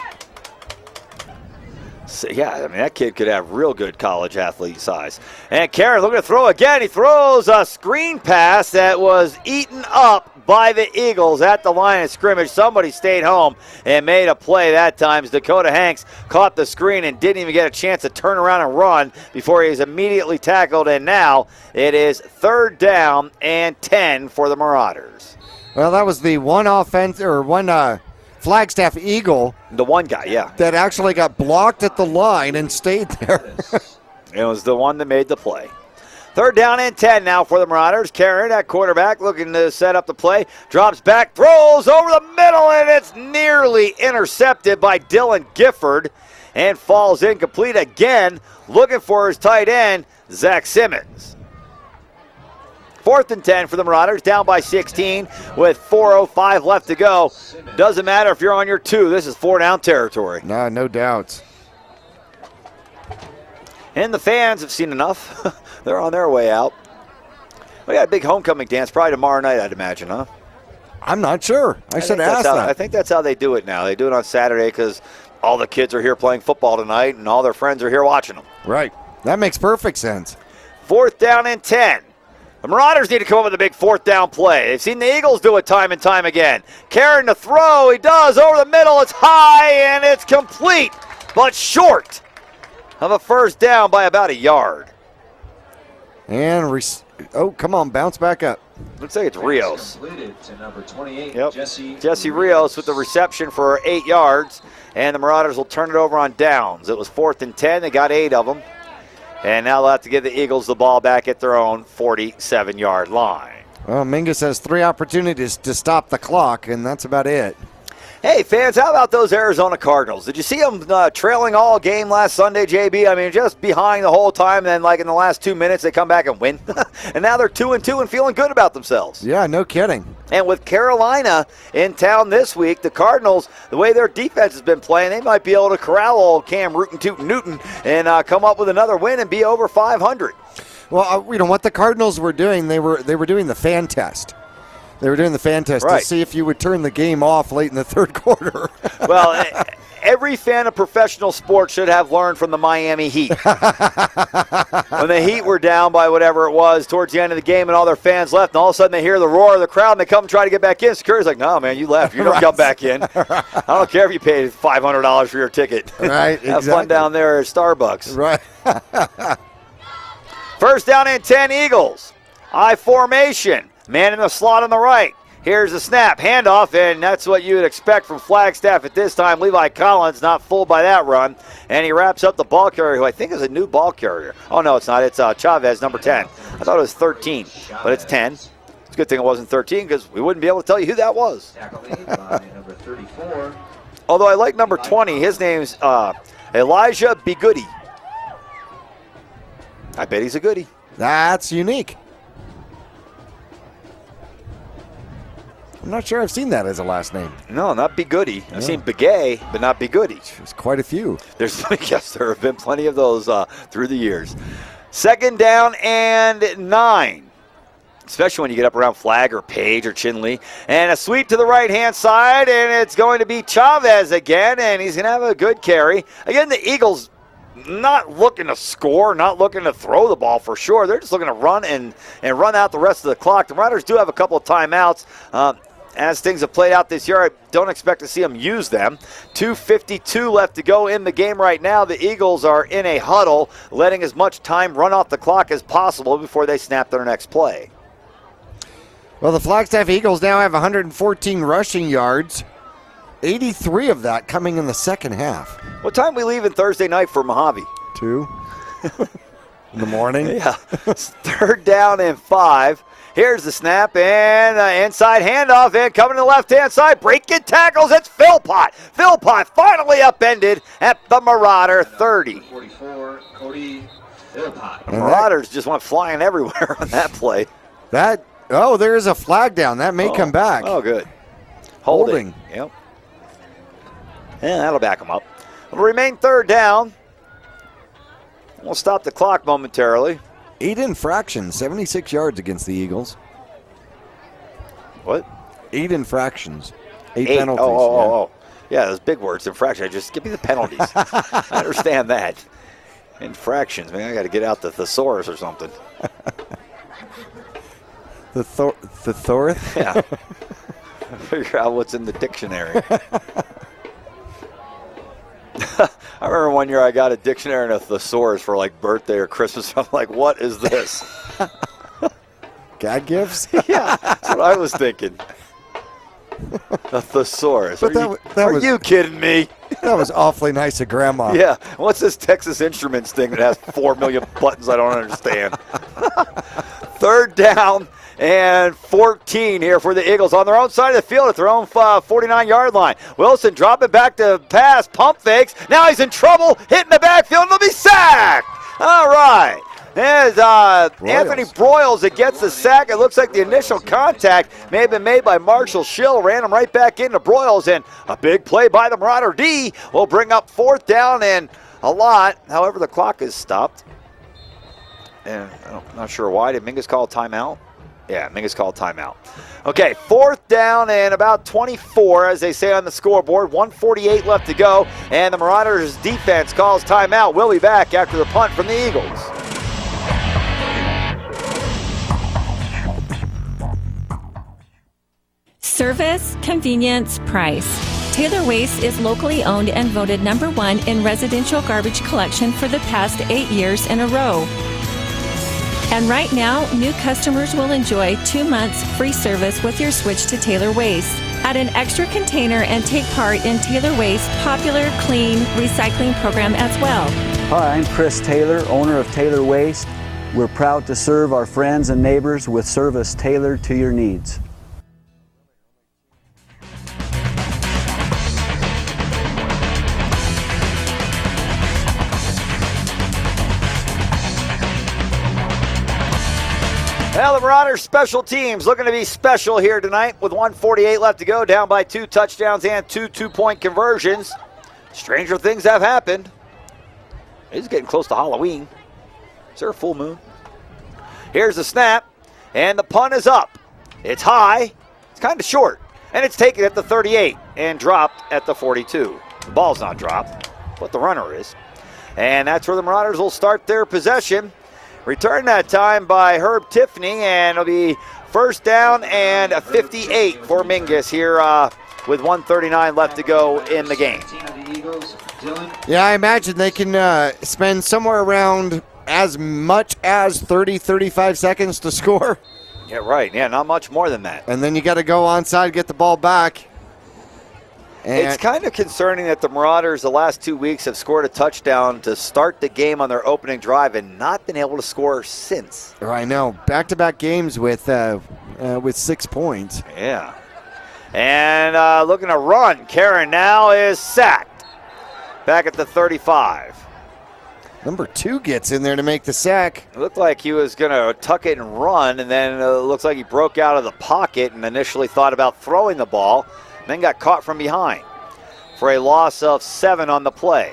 So, yeah, I mean, that kid could have real good college athlete size. And Karen looking to throw again. He throws a screen pass that was eaten up by the Eagles at the line of scrimmage. Somebody stayed home and made a play that time. Dakota Hanks caught the screen and didn't even get a chance to turn around and run before he was immediately tackled. And now it is 3rd down and 10 for the Marauders. Well, that was the one Flagstaff Eagle. The one guy, yeah. That actually got blocked at the line and stayed there. It was the one that made the play. 3rd down and 10 now for the Marauders. Karen at quarterback looking to set up the play. Drops back, throws over the middle, and it's nearly intercepted by Dylan Gifford and falls incomplete again, looking for his tight end, Zach Simmons. 4th and 10 for the Marauders, down by 16 with 4:05 left to go. Doesn't matter if you're on your 2. This is 4-down territory. No doubts. And the fans have seen enough. They're on their way out. We got a big homecoming dance probably tomorrow night, I'd imagine, huh? I'm not sure. I should ask that. I think that's how they do it now. They do it on Saturday because all the kids are here playing football tonight and all their friends are here watching them. Right. That makes perfect sense. 4th down and 10. The Marauders need to come up with a big 4th down play. They've seen the Eagles do it time and time again. Karen to throw. He does over the middle. It's high and it's complete, but short of a 1st down by about a yard. And, come on, bounce back up. Looks like it's Rios. To number 28, Yep. Jesse Rios with the reception for 8 yards, and the Marauders will turn it over on downs. It was 4th and 10. They got 8 of them. And now they'll have to give the Eagles the ball back at their own 47-yard line. Well, Mingus has 3 opportunities to stop the clock, and that's about it. Hey, fans, how about those Arizona Cardinals? Did you see them trailing all game last Sunday, JB? I mean, just behind the whole time, and then like in the last 2 minutes, they come back and win. And now they're 2-2 and feeling good about themselves. Yeah, no kidding. And with Carolina in town this week, the Cardinals, the way their defense has been playing, they might be able to corral old Cam Newton and come up with another win and be over 500. Well, you know what the Cardinals were doing? They were doing the fan test. They were doing the fan test to see if you would turn the game off late in the 3rd quarter. Well, every fan of professional sports should have learned from the Miami Heat. When the Heat were down by whatever it was towards the end of the game and all their fans left, and all of a sudden they hear the roar of the crowd and they come try to get back in. Security's like, no, man, you left. You don't come back in. I don't care if you paid $500 for your ticket. Right, Have fun down there at Starbucks. Right. 1st down and 10 Eagles. I formation. Man in the slot on the right. Here's the snap, handoff, and that's what you would expect from Flagstaff at this time. Levi Collins not fooled by that run, and he wraps up the ball carrier, who I think is a new ball carrier. Oh, no, it's not. It's Chavez, number 10. I thought it was 13, but it's 10. It's a good thing it wasn't 13 because we wouldn't be able to tell you who that was. number 34. Although I like number 20. His name's Elijah Bigoody. I bet he's a goodie. That's unique. I'm not sure I've seen that as a last name. No, not Bigoody. I've seen Bigay, but not Bigoody. There's quite a few. Yes, there have been plenty of those through the years. 2nd down and 9. Especially when you get up around Flag or Page or Chinley. And a sweep to the right-hand side, and it's going to be Chavez again, and he's going to have a good carry. Again, the Eagles not looking to score, not looking to throw the ball for sure. They're just looking to run and run out the rest of the clock. The Riders do have a couple of timeouts. As things have played out this year, I don't expect to see them use them. 2:52 left to go in the game right now. The Eagles are in a huddle, letting as much time run off the clock as possible before they snap their next play. Well, the Flagstaff Eagles now have 114 rushing yards, 83 of that coming in the 2nd half. What time we leaving Thursday night for Mojave? 2 in the morning. Yeah. 3rd down and 5. Here's the snap and inside handoff, and coming to the left-hand side, breaking tackles, it's Philpott. Philpott finally upended at the Marauder 30. 44, Cody Philpott. The Marauders just went flying everywhere on that play. There is a flag down. That may come back. Oh, good. Holding. Yep. And that'll back them up. It'll remain 3rd down. We'll stop the clock momentarily. 8 infractions, 76 yards against the Eagles. What? 8 infractions, 8 8 penalties. Oh. Yeah, those big words, infraction. Just give me the penalties. I understand that. Infractions, man. I got to get out the thesaurus or something. The Thorth? Yeah. Figure out what's in the dictionary. I remember one year I got a dictionary and a thesaurus for like birthday or Christmas. I'm like, what is this? Gag gifts? Yeah, that's what I was thinking. A thesaurus. But Are you kidding me? That was awfully nice of Grandma. Yeah. What's this Texas Instruments thing that has 4 million buttons I don't understand? 3rd down and 14 here for the Eagles on their own side of the field at their own 49-yard line. Wilson dropping back to pass, pump fakes. Now he's in trouble, hitting the backfield, and he'll be sacked. All right. There's Anthony Broyles that gets the sack. It looks like the initial contact may have been made by Marshall Schill. Ran him right back into Broyles, and a big play by the Marauder D will bring up 4th down and a lot. However, the clock is stopped. And I'm not sure why. Did Mingus call a timeout? Yeah, Mingus called timeout. Okay, 4th down and about 24, as they say on the scoreboard. 1:48 left to go, and the Marauders defense calls timeout. We'll be back after the punt from the Eagles. Service, convenience, price. Taylor Waste is locally owned and voted #1 in residential garbage collection for the past 8 years in a row. And right now, new customers will enjoy 2 months free service with your switch to Taylor Waste. Add an extra container and take part in Taylor Waste's popular clean recycling program as well. Hi, I'm Chris Taylor, owner of Taylor Waste. We're proud to serve our friends and neighbors with service tailored to your needs. Well, the Marauders special teams looking to be special here tonight with 1:48 left to go, down by 2 touchdowns and 2 two-point conversions. Stranger things have happened. It's getting close to Halloween. Is there a full moon? Here's the snap, and the punt is up. It's high, it's kind of short, and it's taken at the 38 and dropped at the 42. The ball's not dropped, but the runner is. And that's where the Marauders will start their possession. Return that time by Herb Tiffany, and it'll be 1st down and a 58 for Mingus here with 1:39 left to go in the game. Yeah, I imagine they can spend somewhere around as much as 30, 35 seconds to score. Yeah, right. Yeah, not much more than that. And then you got to go onside, get the ball back. And it's kind of concerning that the Marauders the last 2 weeks have scored a touchdown to start the game on their opening drive and not been able to score since. I know. Back-to-back games with 6 points. Yeah. And looking to run. Karen now is sacked. Back at the 35. Number 2 gets in there to make the sack. It looked like he was going to tuck it and run, and then it looks like he broke out of the pocket and initially thought about throwing the ball. Then got caught from behind for a loss of 7 on the play.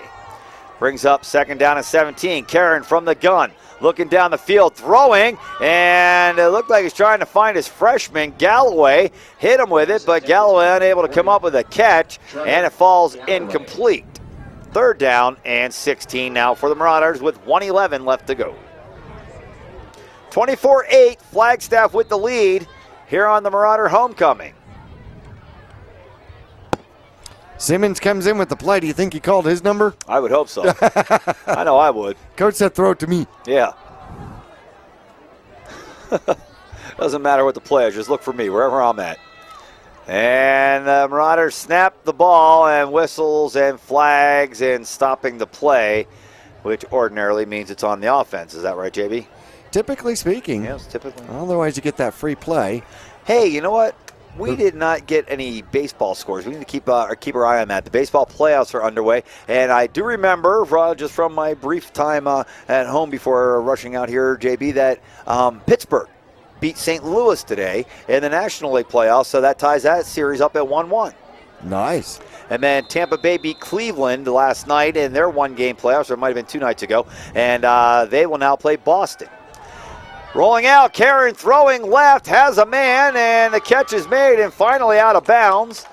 Brings up 2nd down and 17. Karen from the gun, looking down the field, throwing, and it looked like he's trying to find his freshman, Galloway. Hit him with it, but Galloway unable to come up with a catch, and it falls incomplete. 3rd down and 16 now for the Marauders with 1:11 left to go. 24-8, Flagstaff with the lead here on the Marauder homecoming. Simmons comes in with the play. Do you think he called his number? I would hope so. I know I would. Coach said throw it to me. Yeah. Doesn't matter what the play is. Just look for me wherever I'm at. And the Marauders snap the ball and whistles and flags and stopping the play, which ordinarily means it's on the offense. Is that right, JB? Typically speaking. Yes, typically. Otherwise, you get that free play. Hey, you know what? We did not get any baseball scores. We need to keep our eye on that. The baseball playoffs are underway, and I do remember just from my brief time at home before rushing out here, JB, that Pittsburgh beat St. Louis today in the National League playoffs, so that ties that series up at 1-1. Nice. And then Tampa Bay beat Cleveland last night in their one-game playoffs, or it might have been 2 nights ago, and they will now play Boston. Rolling out, Karen throwing left, has a man, and the catch is made and finally out of bounds.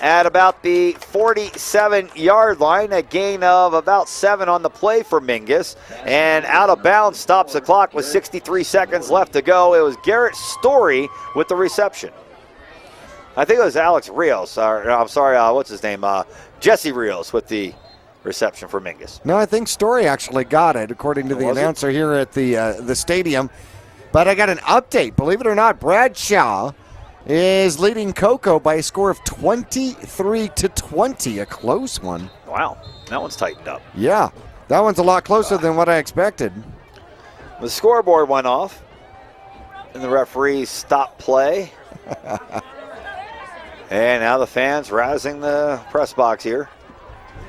at about the 47-yard line, a gain of about 7 on the play for Mingus. And out of bounds, stops the clock with 63 seconds left to go. It was Garrett Story with the reception. I think it was Alex Rios. I'm sorry, what's his name? Jesse Rios with the reception for Mingus. No, I think Story actually got it, according to the announcer here at the stadium. But I got an update. Believe it or not, Bradshaw is leading Cocoa by a score of 23-20, a close one. Wow, that one's tightened up. Yeah, that one's a lot closer than what I expected. The scoreboard went off, and the referee stopped play. And now the fans rousing the press box here.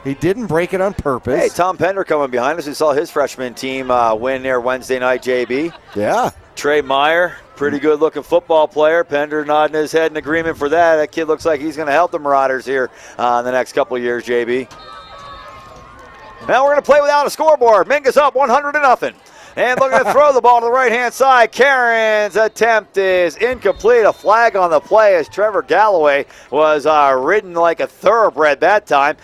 He didn't break it on purpose. Hey, Tom Pender coming behind us. We saw his freshman team win there Wednesday night, JB. Yeah. Trey Meyer, pretty good-looking football player. Pender nodding his head in agreement for that. That kid looks like he's going to help the Marauders here in the next couple of years, JB. Now we're going to play without a scoreboard. Mingus up 100-0. And looking to throw the ball to the right-hand side. Karen's attempt is incomplete. A flag on the play as Trevor Galloway was ridden like a thoroughbred that time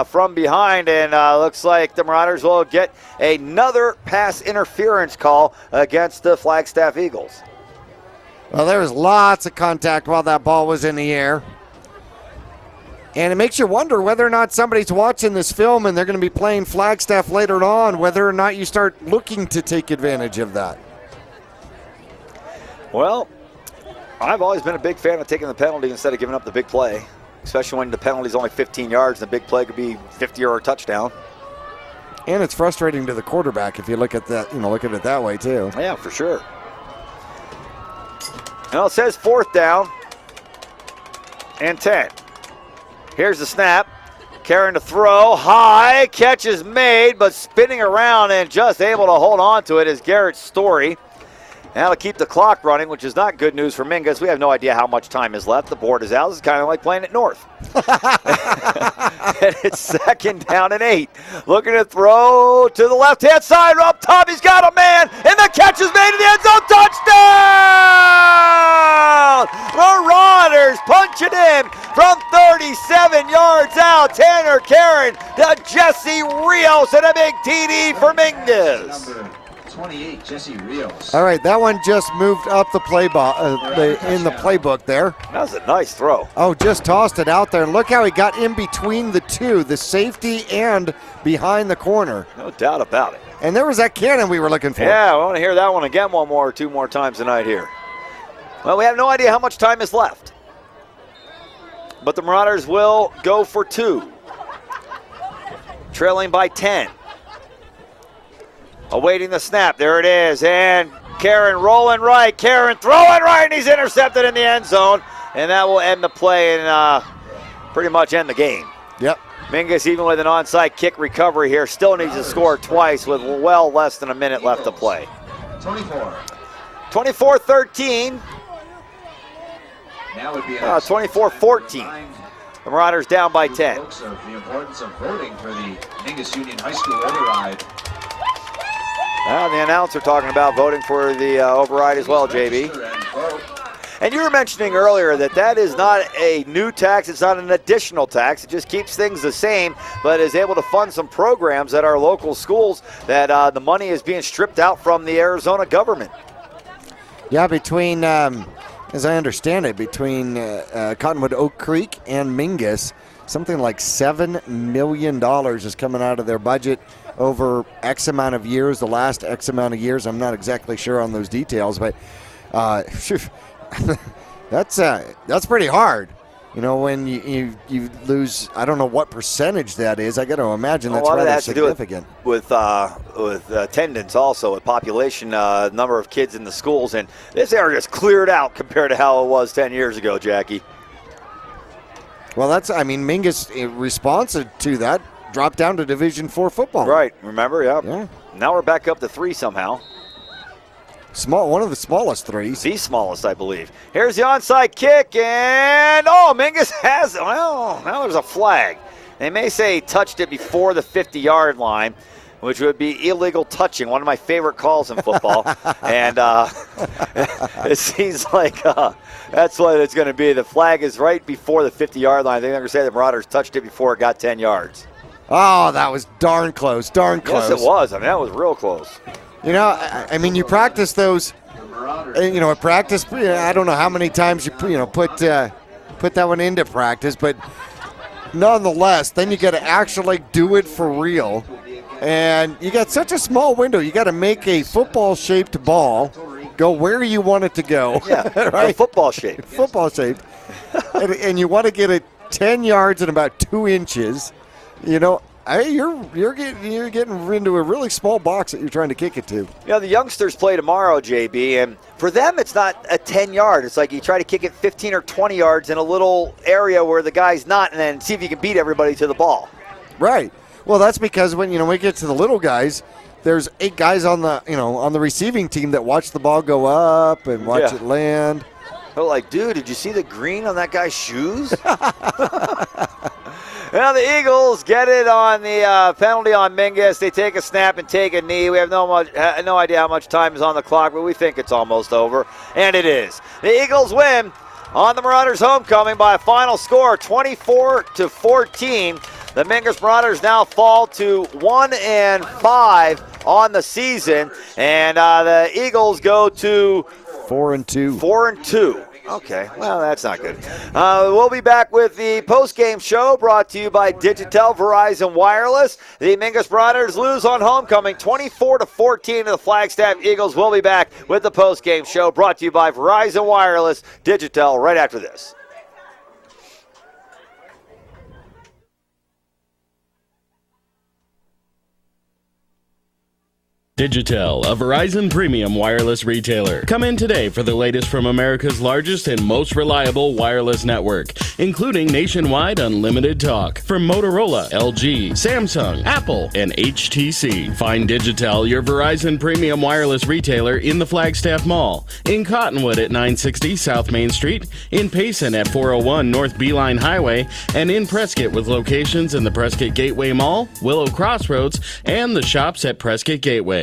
from behind. And looks like the Marauders will get another pass interference call against the Flagstaff Eagles. Well, there was lots of contact while that ball was in the air. And it makes you wonder whether or not somebody's watching this film and they're going to be playing Flagstaff later on, whether or not you start looking to take advantage of that. Well, I've always been a big fan of taking the penalty instead of giving up the big play, especially when the penalty's only 15 yards and the big play could be 50 or a touchdown. And it's frustrating to the quarterback if you look at that, look at it that way too. Yeah, for sure. Well, it says 4th down and 10. Here's the snap. Karen to throw. High. Catch is made, but spinning around and just able to hold on to it is Garrett Story. Now to keep the clock running, which is not good news for Mingus. We have no idea how much time is left. The board is out. This is kind of like playing at North. And it's 2nd down and 8. Looking to throw to the left-hand side. Up top, he's got a man. And the catch is made in the end zone. Touchdown! Marauders punch it in from 37 yards out. Tanner Karen to Jesse Rios and a big TD for Mingus. 28, Jesse Rios. All right, that one just moved up the in the playbook there. That was a nice throw. Oh, just tossed it out there. Look how he got in between the two, the safety and behind the corner. No doubt about it. And there was that cannon we were looking for. Yeah, I want to hear that one again one more or two more times tonight here. Well, we have no idea how much time is left. But the Marauders will go for 2. Trailing by 10. Awaiting the snap. There it is. And Karen rolling right. Karen throwing right, and he's intercepted in the end zone. And that will end the play and pretty much end the game. Yep. Mingus, even with an onside kick recovery here, still needs to score twice with well less than a minute left to play. 24-13. Now would be 24-14. The Marauders down by 10. Of the importance of voting for the Mingus Union High School override. Well, the announcer talking about voting for the override as well, JB. And you were mentioning earlier that is not a new tax. It's not an additional tax. It just keeps things the same, but is able to fund some programs at our local schools that the money is being stripped out from the Arizona government. Yeah, between, as I understand it, between Cottonwood Oak Creek and Mingus, something like $7 million is coming out of their budget over X amount of years, the last X amount of years. I'm not exactly sure on those details, but that's pretty hard. When you lose, I don't know what percentage that is. I got to imagine that's rather significant. With attendance also, with population, number of kids in the schools, and this area is cleared out compared to how it was 10 years ago, Jackie. Well, Mingus, responsive to that, dropped down to Division IV football. Right, remember? Yeah. Now we're back up to 3 somehow. One of the smallest 3s. The smallest, I believe. Here's the onside kick, and Mingus has it. Well, now there's a flag. They may say he touched it before the 50-yard line, which would be illegal touching, one of my favorite calls in football. And It seems like that's what it's going to be. The flag is right before the 50-yard line. They're going to say the Marauders touched it before it got 10 yards. Oh, that was darn close, darn close. Yes, it was. I mean, that was real close. You know, I mean, you practice those, at practice, I don't know how many times you put that one into practice, but nonetheless, then you got to actually do it for real. And you got such a small window. You got to make a football-shaped ball go where you want it to go. Yeah, right? Football shape. Football shape. and you want to get it 10 yards and about 2 inches. You're getting into a really small box that you're trying to kick it to. The youngsters play tomorrow, JB, and for them it's not a 10-yard. It's like you try to kick it 15 or 20 yards in a little area where the guy's not, and then see if you can beat everybody to the ball. Right. Well, that's because when we get to the little guys, there's 8 guys on the receiving team that watch the ball go up and watch it land. They're like, dude, did you see the green on that guy's shoes? Now the Eagles get it on the penalty on Mingus. They take a snap and take a knee. We have no idea how much time is on the clock, but we think it's almost over, and it is. The Eagles win on the Marauders' homecoming by a final score 24-14. The Mingus Marauders now fall to 1-5 on the season, and the Eagles go to 4-2. 4-2. Okay, well, that's not good. We'll be back with the post-game show brought to you by Digitel Verizon Wireless. The Mingus Marauders lose on homecoming 24-14 to the Flagstaff Eagles. We'll be back with the post-game show brought to you by Verizon Wireless, Digitel, right after this. Digitel, a Verizon premium wireless retailer. Come in today for the latest from America's largest and most reliable wireless network, including nationwide unlimited talk from Motorola, LG, Samsung, Apple, and HTC. Find Digitel, your Verizon premium wireless retailer, in the Flagstaff Mall, in Cottonwood at 960 South Main Street, in Payson at 401 North Beeline Highway, and in Prescott with locations in the Prescott Gateway Mall, Willow Crossroads, and the shops at Prescott Gateway.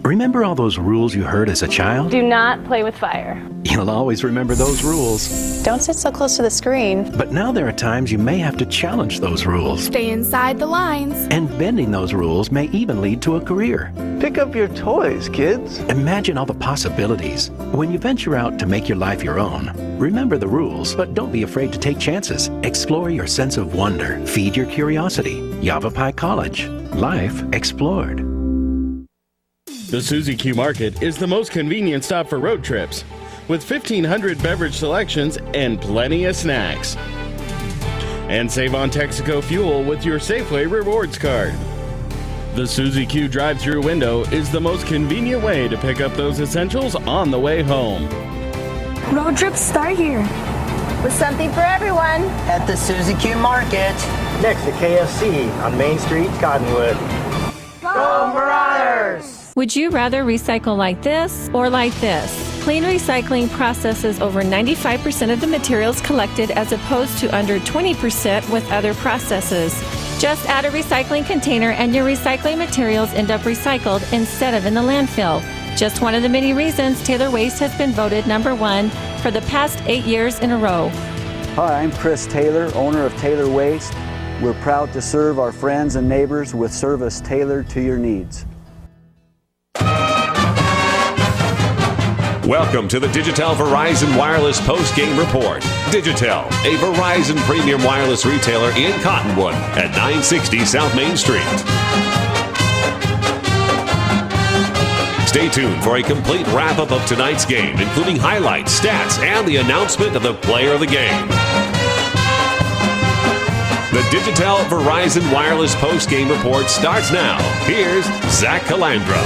Remember all those rules you heard as a child? Do not play with fire. You'll always remember those rules. Don't sit so close to the screen. But now there are times you may have to challenge those rules. Stay inside the lines. And bending those rules may even lead to a career. Pick up your toys, kids. Imagine all the possibilities. When you venture out to make your life your own, remember the rules, but don't be afraid to take chances. Explore your sense of wonder. Feed your curiosity. Yavapai College. Life explored. The Suzy Q Market is the most convenient stop for road trips, with 1,500 beverage selections and plenty of snacks. And save on Texaco fuel with your Safeway Rewards card. The Suzy Q drive-thru window is the most convenient way to pick up those essentials on the way home. Road trips start here. With something for everyone. At the Suzy Q Market. Next to KFC on Main Street, Cottonwood. Go Marauders! Would you rather recycle like this or like this? Clean Recycling processes over 95% of the materials collected as opposed to under 20% with other processes. Just add a recycling container and your recycling materials end up recycled instead of in the landfill. Just one of the many reasons Taylor Waste has been voted #1 for the past 8 years in a row. Hi, I'm Chris Taylor, owner of Taylor Waste. We're proud to serve our friends and neighbors with service tailored to your needs. Welcome to the Digitel Verizon Wireless Post-Game Report. Digitel, a Verizon premium wireless retailer in Cottonwood at 960 South Main Street. Stay tuned for a complete wrap-up of tonight's game, including highlights, stats, and the announcement of the player of the game. The Digitel Verizon Wireless Post-Game Report starts now. Here's Zach Calandra.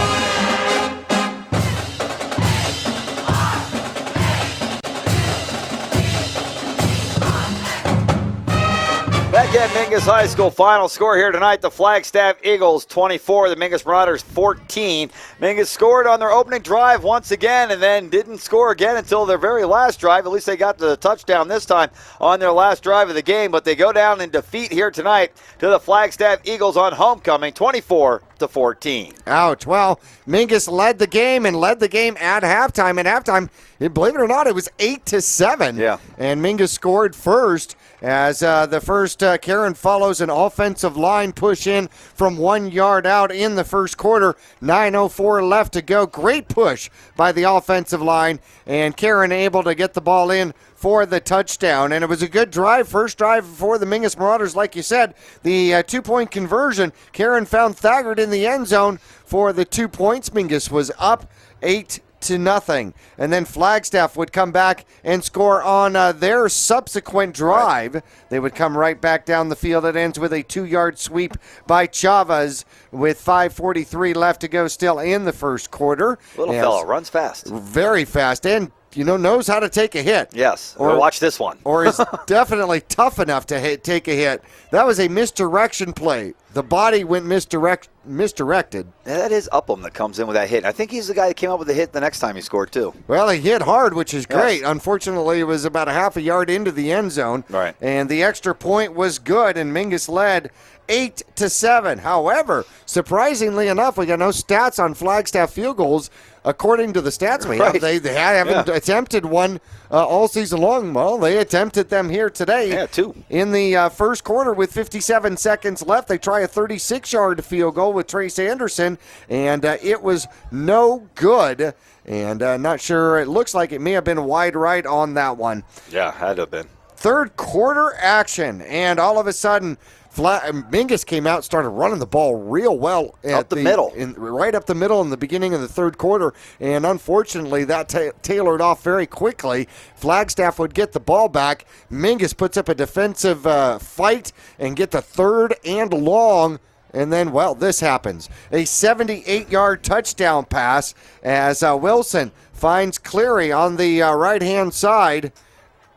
Back at Mingus High School, final score here tonight, the Flagstaff Eagles 24, the Mingus Marauders 14. Mingus scored on their opening drive once again and then didn't score again until their very last drive. At least they got the touchdown this time on their last drive of the game, but they go down in defeat here tonight to the Flagstaff Eagles on homecoming, 24-14. 8-14. Ouch. Well, Mingus led the game and led the game at halftime. At halftime, believe it or not, it was 8-7. Yeah. And Mingus scored first as the first Karen follows an offensive line push in from 1 yard out in the first quarter. 9:04 left to go. Great push by the offensive line, and Karen able to get the ball in for the touchdown. And it was a good drive, first drive for the Mingus Marauders, like you said. The 2-point conversion, Karen found Thagard in the end zone for the 2 points. Mingus was up 8-0. And then Flagstaff would come back and score on their subsequent drive. They would come right back down the field. It ends with a 2-yard sweep by Chavez with 5:43 left to go still in the first quarter. Little fella, runs fast. Very fast, and knows how to take a hit. Yes, or watch this one. Or is definitely tough enough to take a hit. That was a misdirection play. The body went misdirected. Yeah, that is Upham that comes in with that hit. I think he's the guy that came up with the hit the next time he scored, too. Well, he hit hard, which is great. Yes. Unfortunately, it was about a half a yard into the end zone. Right. And the extra point was good, and Mingus led 8-7. However, surprisingly enough, we got no stats on Flagstaff field goals. According to the stats we have, they haven't attempted one all season long. Well, they attempted them here today. Yeah, 2. In the first quarter with 57 seconds left, they try a 36-yard field goal with Trace Anderson, and it was no good. And not sure. It looks like it may have been wide right on that one. Yeah, had to have been. Third quarter action, and all of a sudden, Mingus came out, started running the ball real well up the middle, right up the middle in the beginning of the third quarter, and unfortunately that tailored off very quickly. Flagstaff would get the ball back. Mingus puts up a defensive fight and get the third and long. And then, well, this happens. A 78-yard touchdown pass as Wilson finds Cleary on the right-hand side.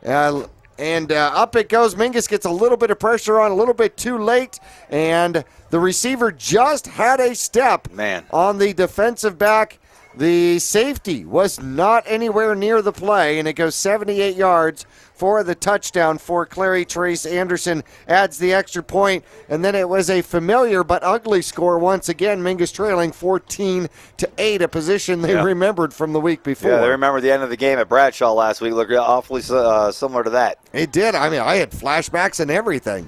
And up it goes. Mingus gets a little bit of pressure on, a little bit too late. And the receiver just had a step on the defensive back. The safety was not anywhere near the play, and it goes 78 yards for the touchdown for Clary. Trace Anderson adds the extra point, and then it was a familiar but ugly score once again. Mingus trailing 14-8, a position they remembered from the week before. Yeah, they remember the end of the game at Bradshaw last week. Looked awfully similar to that. It did. I mean, I had flashbacks and everything.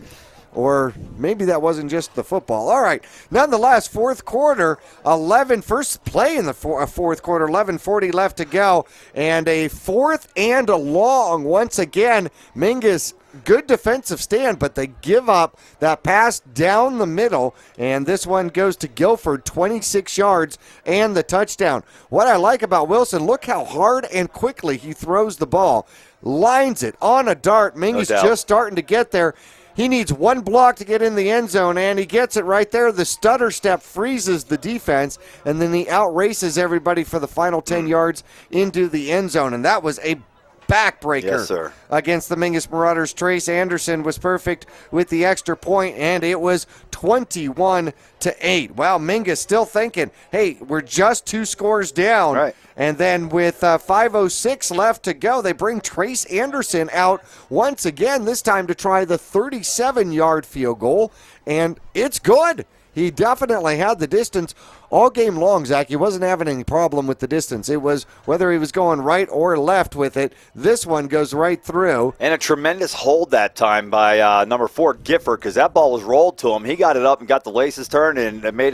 Or maybe that wasn't just the football. All right. Nonetheless, fourth quarter, first play in the fourth quarter, 11:40 left to go. And a fourth and a long once again. Mingus, good defensive stand, but they give up that pass down the middle. And this one goes to Guilford, 26 yards and the touchdown. What I like about Wilson, look how hard and quickly he throws the ball. Lines it on a dart. Mingus just starting to get there. He needs one block to get in the end zone, and he gets it right there. The stutter step freezes the defense, and then he outraces everybody for the final 10 yards into the end zone. And that was a backbreaker against the Mingus Marauders. Trace Anderson was perfect with the extra point, and it was 21-8. Well, Mingus still thinking, hey, we're just 2 scores down. Right. And then with 5:06 left to go, they bring Trace Anderson out once again, this time to try the 37-yard field goal, and it's good. He definitely had the distance all game long, Zach. He wasn't having any problem with the distance. It was whether he was going right or left with it. This one goes right through. And a tremendous hold that time by number 4, Gifford, because that ball was rolled to him. He got it up and got the laces turned and made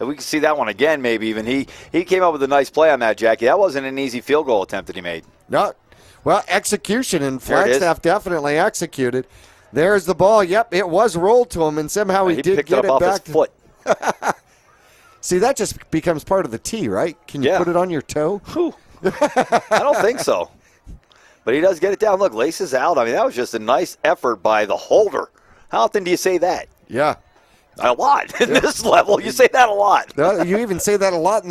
we can see that one again maybe even. He came up with a nice play on that, Jackie. That wasn't an easy field goal attempt that he made. No, well, execution, and Flagstaff definitely executed. There's the ball. Yep, it was rolled to him, and somehow he did picked get it up off back. His foot. See, that just becomes part of the tee, right? Can you put it on your toe? I don't think so. But he does get it down. Look, laces out. I mean, that was just a nice effort by the holder. How often do you say that? Yeah. A lot. At this level, you say that a lot. You even say that a lot in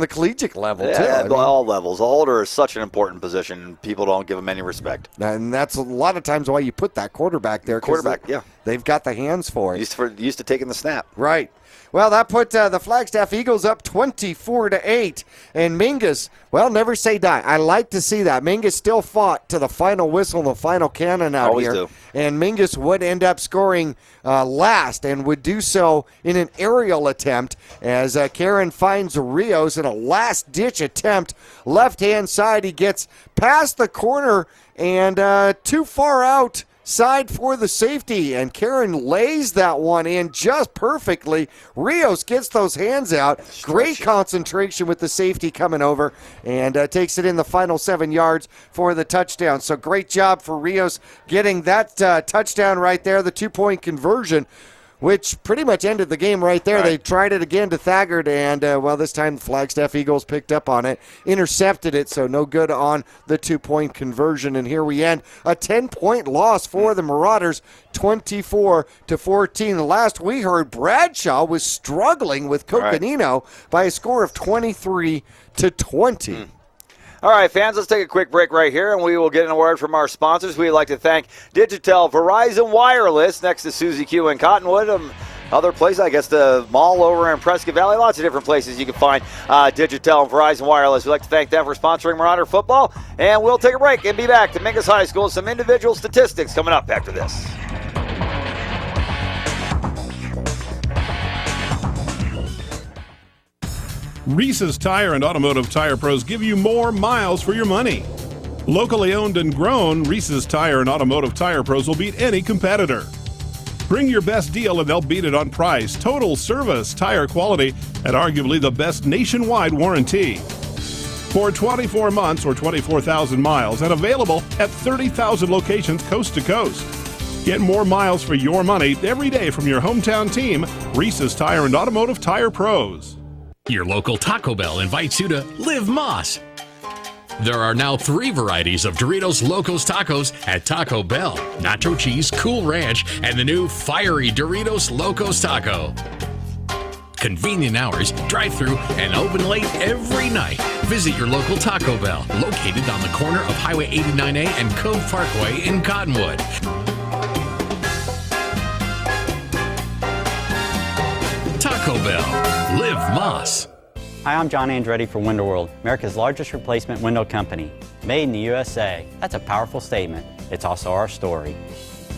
the collegiate level, too. Yeah, all levels. A holder is such an important position, and people don't give him any respect. And that's a lot of times why you put that quarterback there. Quarterback, they've got the hands for it. Used to taking the snap. Right. Well, that put the Flagstaff Eagles up 24-8. And Mingus, well, never say die. I like to see that. Mingus still fought to the final whistle, the final cannon out Always here. do. And Mingus would end up scoring last and would do so in an aerial attempt as Karen finds Rios in a last-ditch attempt. Left-hand side, he gets past the corner and too far out. Side for the safety, and Karen lays that one in just perfectly. Rios gets those hands out. Great concentration with the safety coming over, and takes it in the final 7 yards for the touchdown. So great job for Rios getting that touchdown right there, the 2-point conversion, which pretty much ended the game right there. Right. They tried it again to Thaggart, and, this time the Flagstaff Eagles picked up on it, intercepted it, so no good on the 2-point conversion. And here we end a 10-point loss for the Marauders, 24-14. The last we heard, Bradshaw was struggling with Coconino by a score of 23-20. All right, fans, let's take a quick break right here, and we will get in a word from our sponsors. We'd like to thank Digitel, Verizon Wireless, next to Suzy Q in Cottonwood. Other places, I guess the mall over in Prescott Valley, lots of different places you can find Digitel and Verizon Wireless. We'd like to thank them for sponsoring Marauder football, and we'll take a break and be back to Mingus High School. Some individual statistics coming up after this. Reese's Tire and Automotive Tire Pros give you more miles for your money. Locally owned and grown, Reese's Tire and Automotive Tire Pros will beat any competitor. Bring your best deal and they'll beat it on price, total service, tire quality, and arguably the best nationwide warranty. For 24 months or 24,000 miles and available at 30,000 locations coast to coast. Get more miles for your money every day from your hometown team, Reese's Tire and Automotive Tire Pros. Your local Taco Bell invites you to Live Moss. There are now 3 varieties of Doritos Locos Tacos at Taco Bell. Nacho cheese, Cool Ranch, and the new fiery Doritos Locos Taco. Convenient hours, drive-through, and open late every night. Visit your local Taco Bell, located on the corner of Highway 89A and Cove Parkway in Cottonwood. Taco Bell. Live Moss. Hi, I'm John Andretti for Window World, America's largest replacement window company. Made in the USA. That's a powerful statement. It's also our story.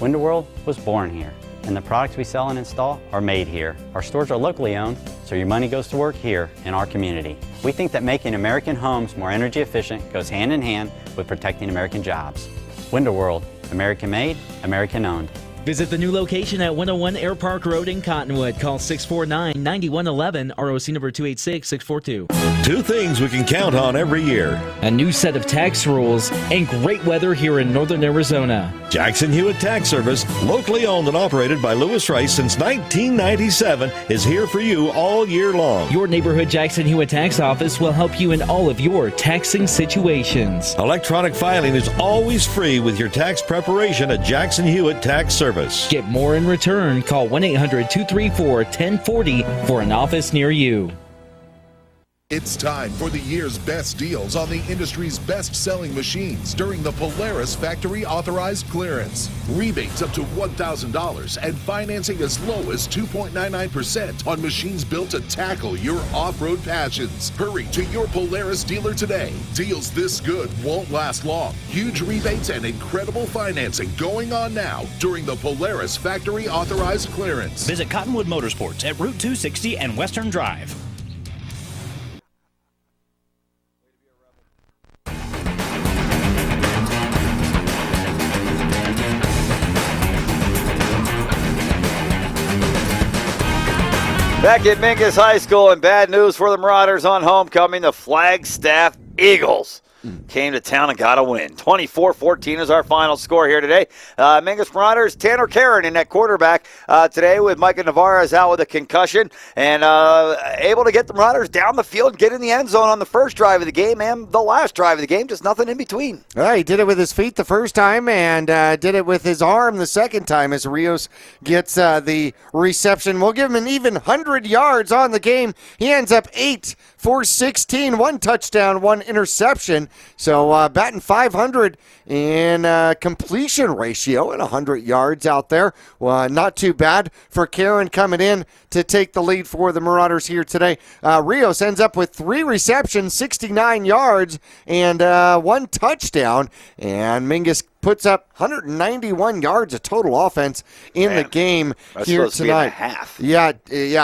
Window World was born here, and the products we sell and install are made here. Our stores are locally owned, so your money goes to work here in our community. We think that making American homes more energy efficient goes hand in hand with protecting American jobs. Window World, American made, American owned. Visit the new location at 101 Air Park Road in Cottonwood. Call 649-9111, ROC number 286642. 2 things we can count on every year. A new set of tax rules and great weather here in northern Arizona. Jackson Hewitt Tax Service, locally owned and operated by Lewis Rice since 1997, is here for you all year long. Your neighborhood Jackson Hewitt Tax Office will help you in all of your taxing situations. Electronic filing is always free with your tax preparation at Jackson Hewitt Tax Service. Get more in return. Call 1-800-234-1040 for an office near you. It's time for the year's best deals on the industry's best-selling machines during the Polaris Factory Authorized Clearance. Rebates up to $1,000 and financing as low as 2.99% on machines built to tackle your off-road passions. Hurry to your Polaris dealer today. Deals this good won't last long. Huge rebates and incredible financing going on now during the Polaris Factory Authorized Clearance. Visit Cottonwood Motorsports at Route 260 and Western Drive. Back at Mingus High School, and bad news for the Marauders on homecoming. The Flagstaff Eagles came to town and got a win. 24-14 is our final score here today. Mingus Marauders, Tanner Karen in that quarterback today with Micah Navarez out with a concussion, and able to get the Marauders down the field and get in the end zone on the first drive of the game and the last drive of the game, just nothing in between. Well, he did it with his feet the first time and did it with his arm the second time as Rios gets the reception. We'll give him an even 100 yards on the game. He ends up 8 for 16, 1 touchdown, 1 interception. So batting .500 in completion ratio and 100 yards out there. Not too bad for Karen coming in to take the lead for the Marauders here today. Rios ends up with 3 receptions, 69 yards, and 1 touchdown. And Mingus puts up 191 yards of total offense in the game here tonight. Yeah,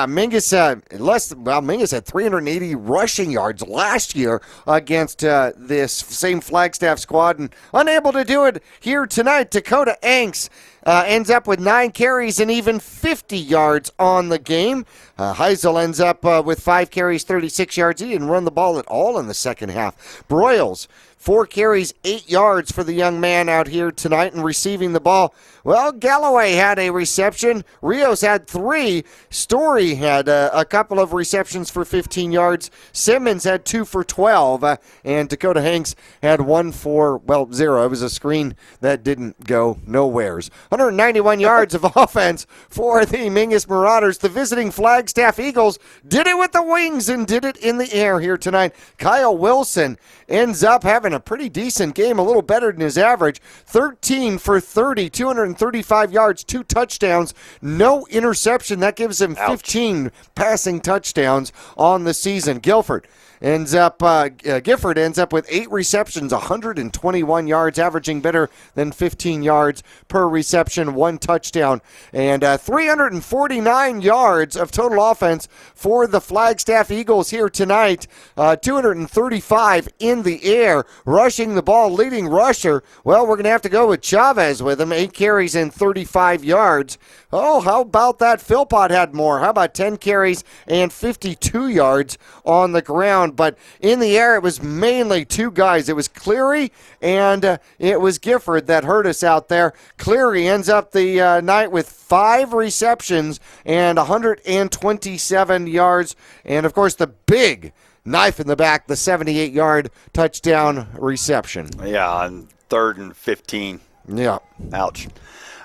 Mingus Mingus had 380 rushing yards last year against this same Flagstaff squad, and unable to do it here tonight. Dakota Anks ends up with 9 carries and even 50 yards on the game. Heisel ends up with 5 carries, 36 yards. He didn't run the ball at all in the second half. Broyles, 4 carries, 8 yards for the young man out here tonight and receiving the ball. Well, Galloway had a reception. Rios had 3. Story had a couple of receptions for 15 yards. Simmons had 2 for 12. And Dakota Hanks had 1 for, 0. It was a screen that didn't go nowheres. 191 yards of offense for the Mingus Marauders. The visiting Flagstaff Eagles did it with the wings and did it in the air here tonight. Kyle Wilson ends up having a pretty decent game, a little better than his average. 13 for 30, 235 yards, 2 touchdowns, no interception. That gives him 15 passing touchdowns on the season. Gifford ends up with 8 receptions, 121 yards, averaging better than 15 yards per reception, 1 touchdown, and 349 yards of total offense for the Flagstaff Eagles here tonight. 235 in the air, rushing the ball, leading rusher. Well, we're going to have to go with Chavez with him, 8 carries and 35 yards. Oh, how about that? Philpott had more. How about 10 carries and 52 yards on the ground? But in the air, it was mainly 2 guys. It was Cleary and it was Gifford that hurt us out there. Cleary ends up the night with 5 receptions and 127 yards. And, of course, the big knife in the back, the 78-yard touchdown reception. Yeah, on 3rd and 15. Yeah. Ouch.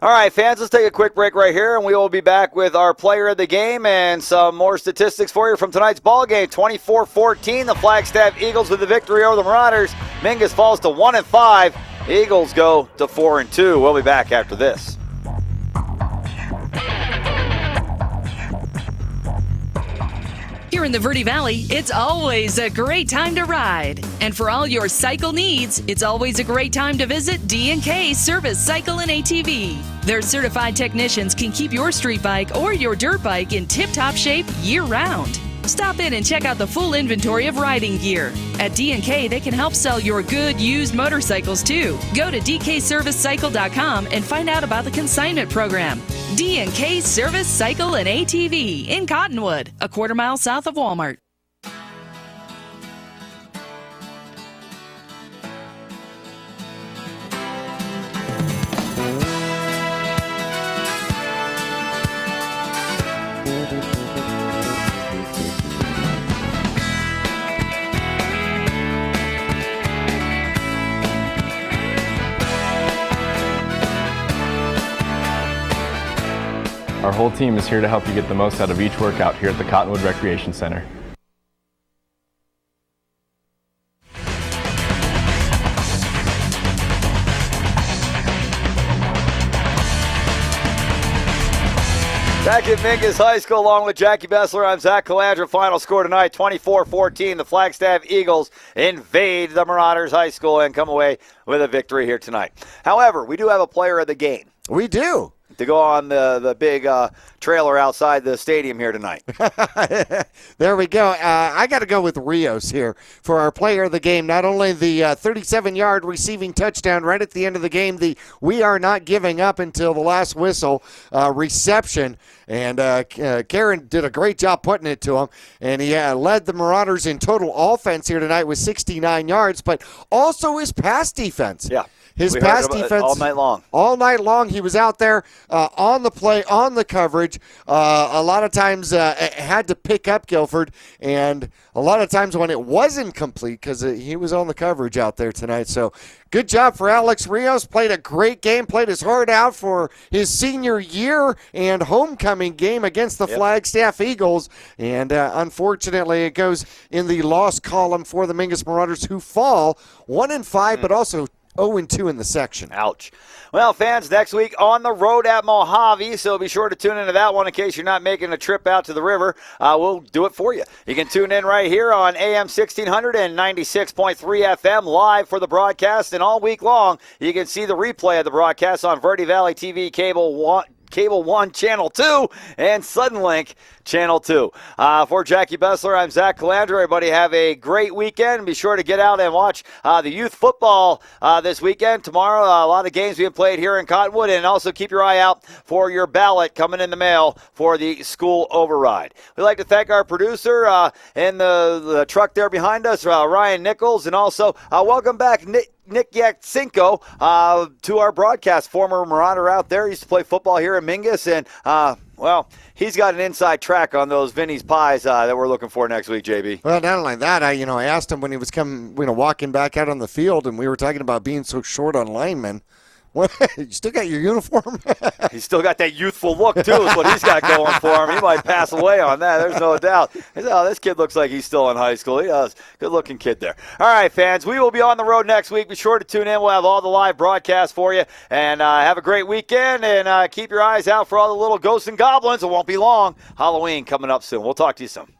All right, fans, let's take a quick break right here, and we will be back with our player of the game and some more statistics for you from tonight's ball game. 24-14, the Flagstaff Eagles with the victory over the Marauders. Mingus falls to 1-5. Eagles go to 4-2. We'll be back after this. Here in the Verde Valley, it's always a great time to ride. And for all your cycle needs, it's always a great time to visit D&K Service Cycle and ATV. Their certified technicians can keep your street bike or your dirt bike in tip-top shape year-round. Stop in and check out the full inventory of riding gear. At D&K, they can help sell your good used motorcycles too. Go to dkservicecycle.com and find out about the consignment program. D&K Service Cycle and ATV in Cottonwood, a quarter-mile south of Walmart. Our whole team is here to help you get the most out of each workout here at the Cottonwood Recreation Center. Back at Mingus High School, along with Jackie Bessler, I'm Zach Calandra. Final score tonight, 24-14. The Flagstaff Eagles invade the Marauders High School and come away with a victory here tonight. However, we do have a player of the game. We do. To go on the big trailer outside the stadium here tonight. There we go. I got to go with Rios here for our player of the game. Not only the 37-yard receiving touchdown right at the end of the game, the we are not giving up until the last whistle reception. And Karen did a great job putting it to him. And he led the Marauders in total offense here tonight with 69 yards, but also his pass defense. Yeah. His pass defense all night long. All night long, he was out there on the play, on the coverage. A lot of times had to pick up Guilford, and a lot of times when it wasn't complete because he was on the coverage out there tonight. So good job for Alex Rios. Played a great game, played his heart out for his senior year and homecoming game against the Flagstaff Eagles. And unfortunately, it goes in the loss column for the Mingus Marauders, who fall 1-5, but also 0-2 in the section. Ouch. Well, fans, next week on the road at Mojave, so be sure to tune into that one in case you're not making a trip out to the river. We'll do it for you. You can tune in right here on AM 1600 and 96.3 FM live for the broadcast, and all week long you can see the replay of the broadcast on Verde Valley TV Cable 1, Channel 2, and Suddenlink, Channel 2. For Jackie Bessler, I'm Zach Calandra. Everybody have a great weekend. Be sure to get out and watch the youth football this weekend. Tomorrow, a lot of games being played here in Cottonwood, and also keep your eye out for your ballot coming in the mail for the school override. We'd like to thank our producer in the truck there behind us, Ryan Nichols, and also welcome back Nick Yatsenko to our broadcast, former Marauder out there. He used to play football here in Mingus, and, well, he's got an inside track on those Vinny's Pies that we're looking for next week, JB. Well, not only that, I asked him when he was walking back out on the field, and we were talking about being so short on linemen. What? You still got your uniform? He's still got that youthful look, too, is what he's got going for him. He might pass away on that. There's no doubt. Oh, this kid looks like he's still in high school. He does. Good-looking kid there. All right, fans, we will be on the road next week. Be sure to tune in. We'll have all the live broadcasts for you. And have a great weekend, and keep your eyes out for all the little ghosts and goblins. It won't be long. Halloween coming up soon. We'll talk to you soon.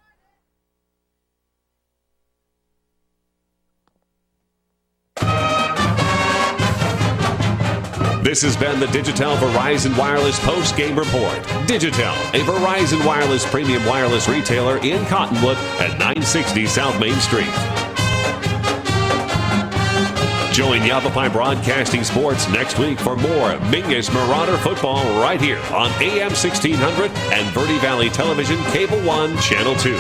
This has been the Digitel Verizon Wireless Post-Game Report. Digitel, a Verizon Wireless premium wireless retailer in Cottonwood at 960 South Main Street. Join Yavapai Broadcasting Sports next week for more Mingus Marauder football right here on AM 1600 and Verde Valley Television Cable 1, Channel 2,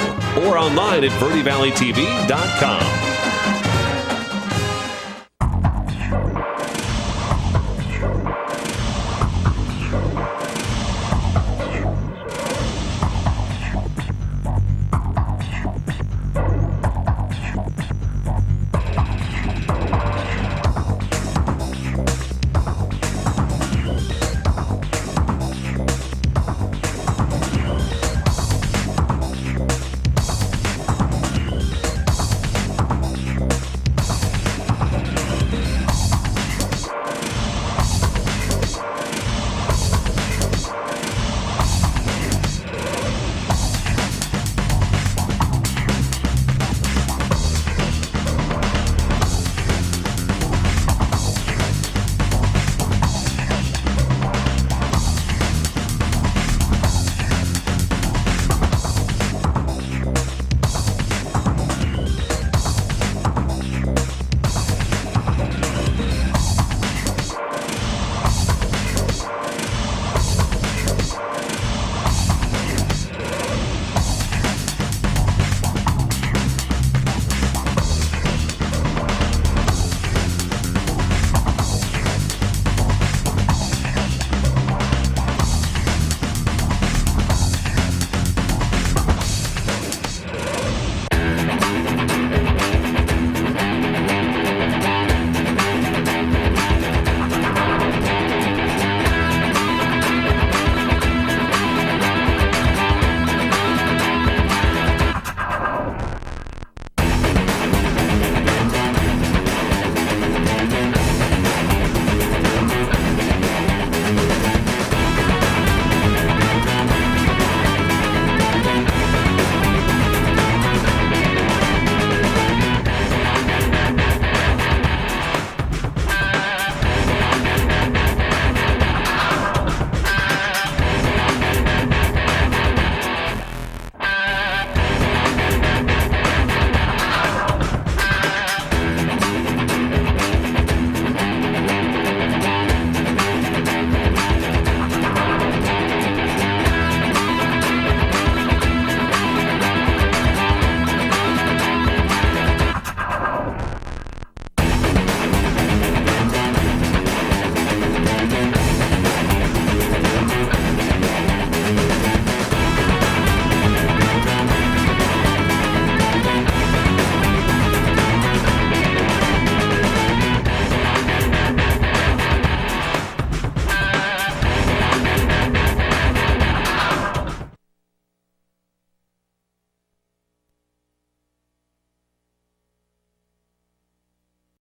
or online at verdevalleytv.com.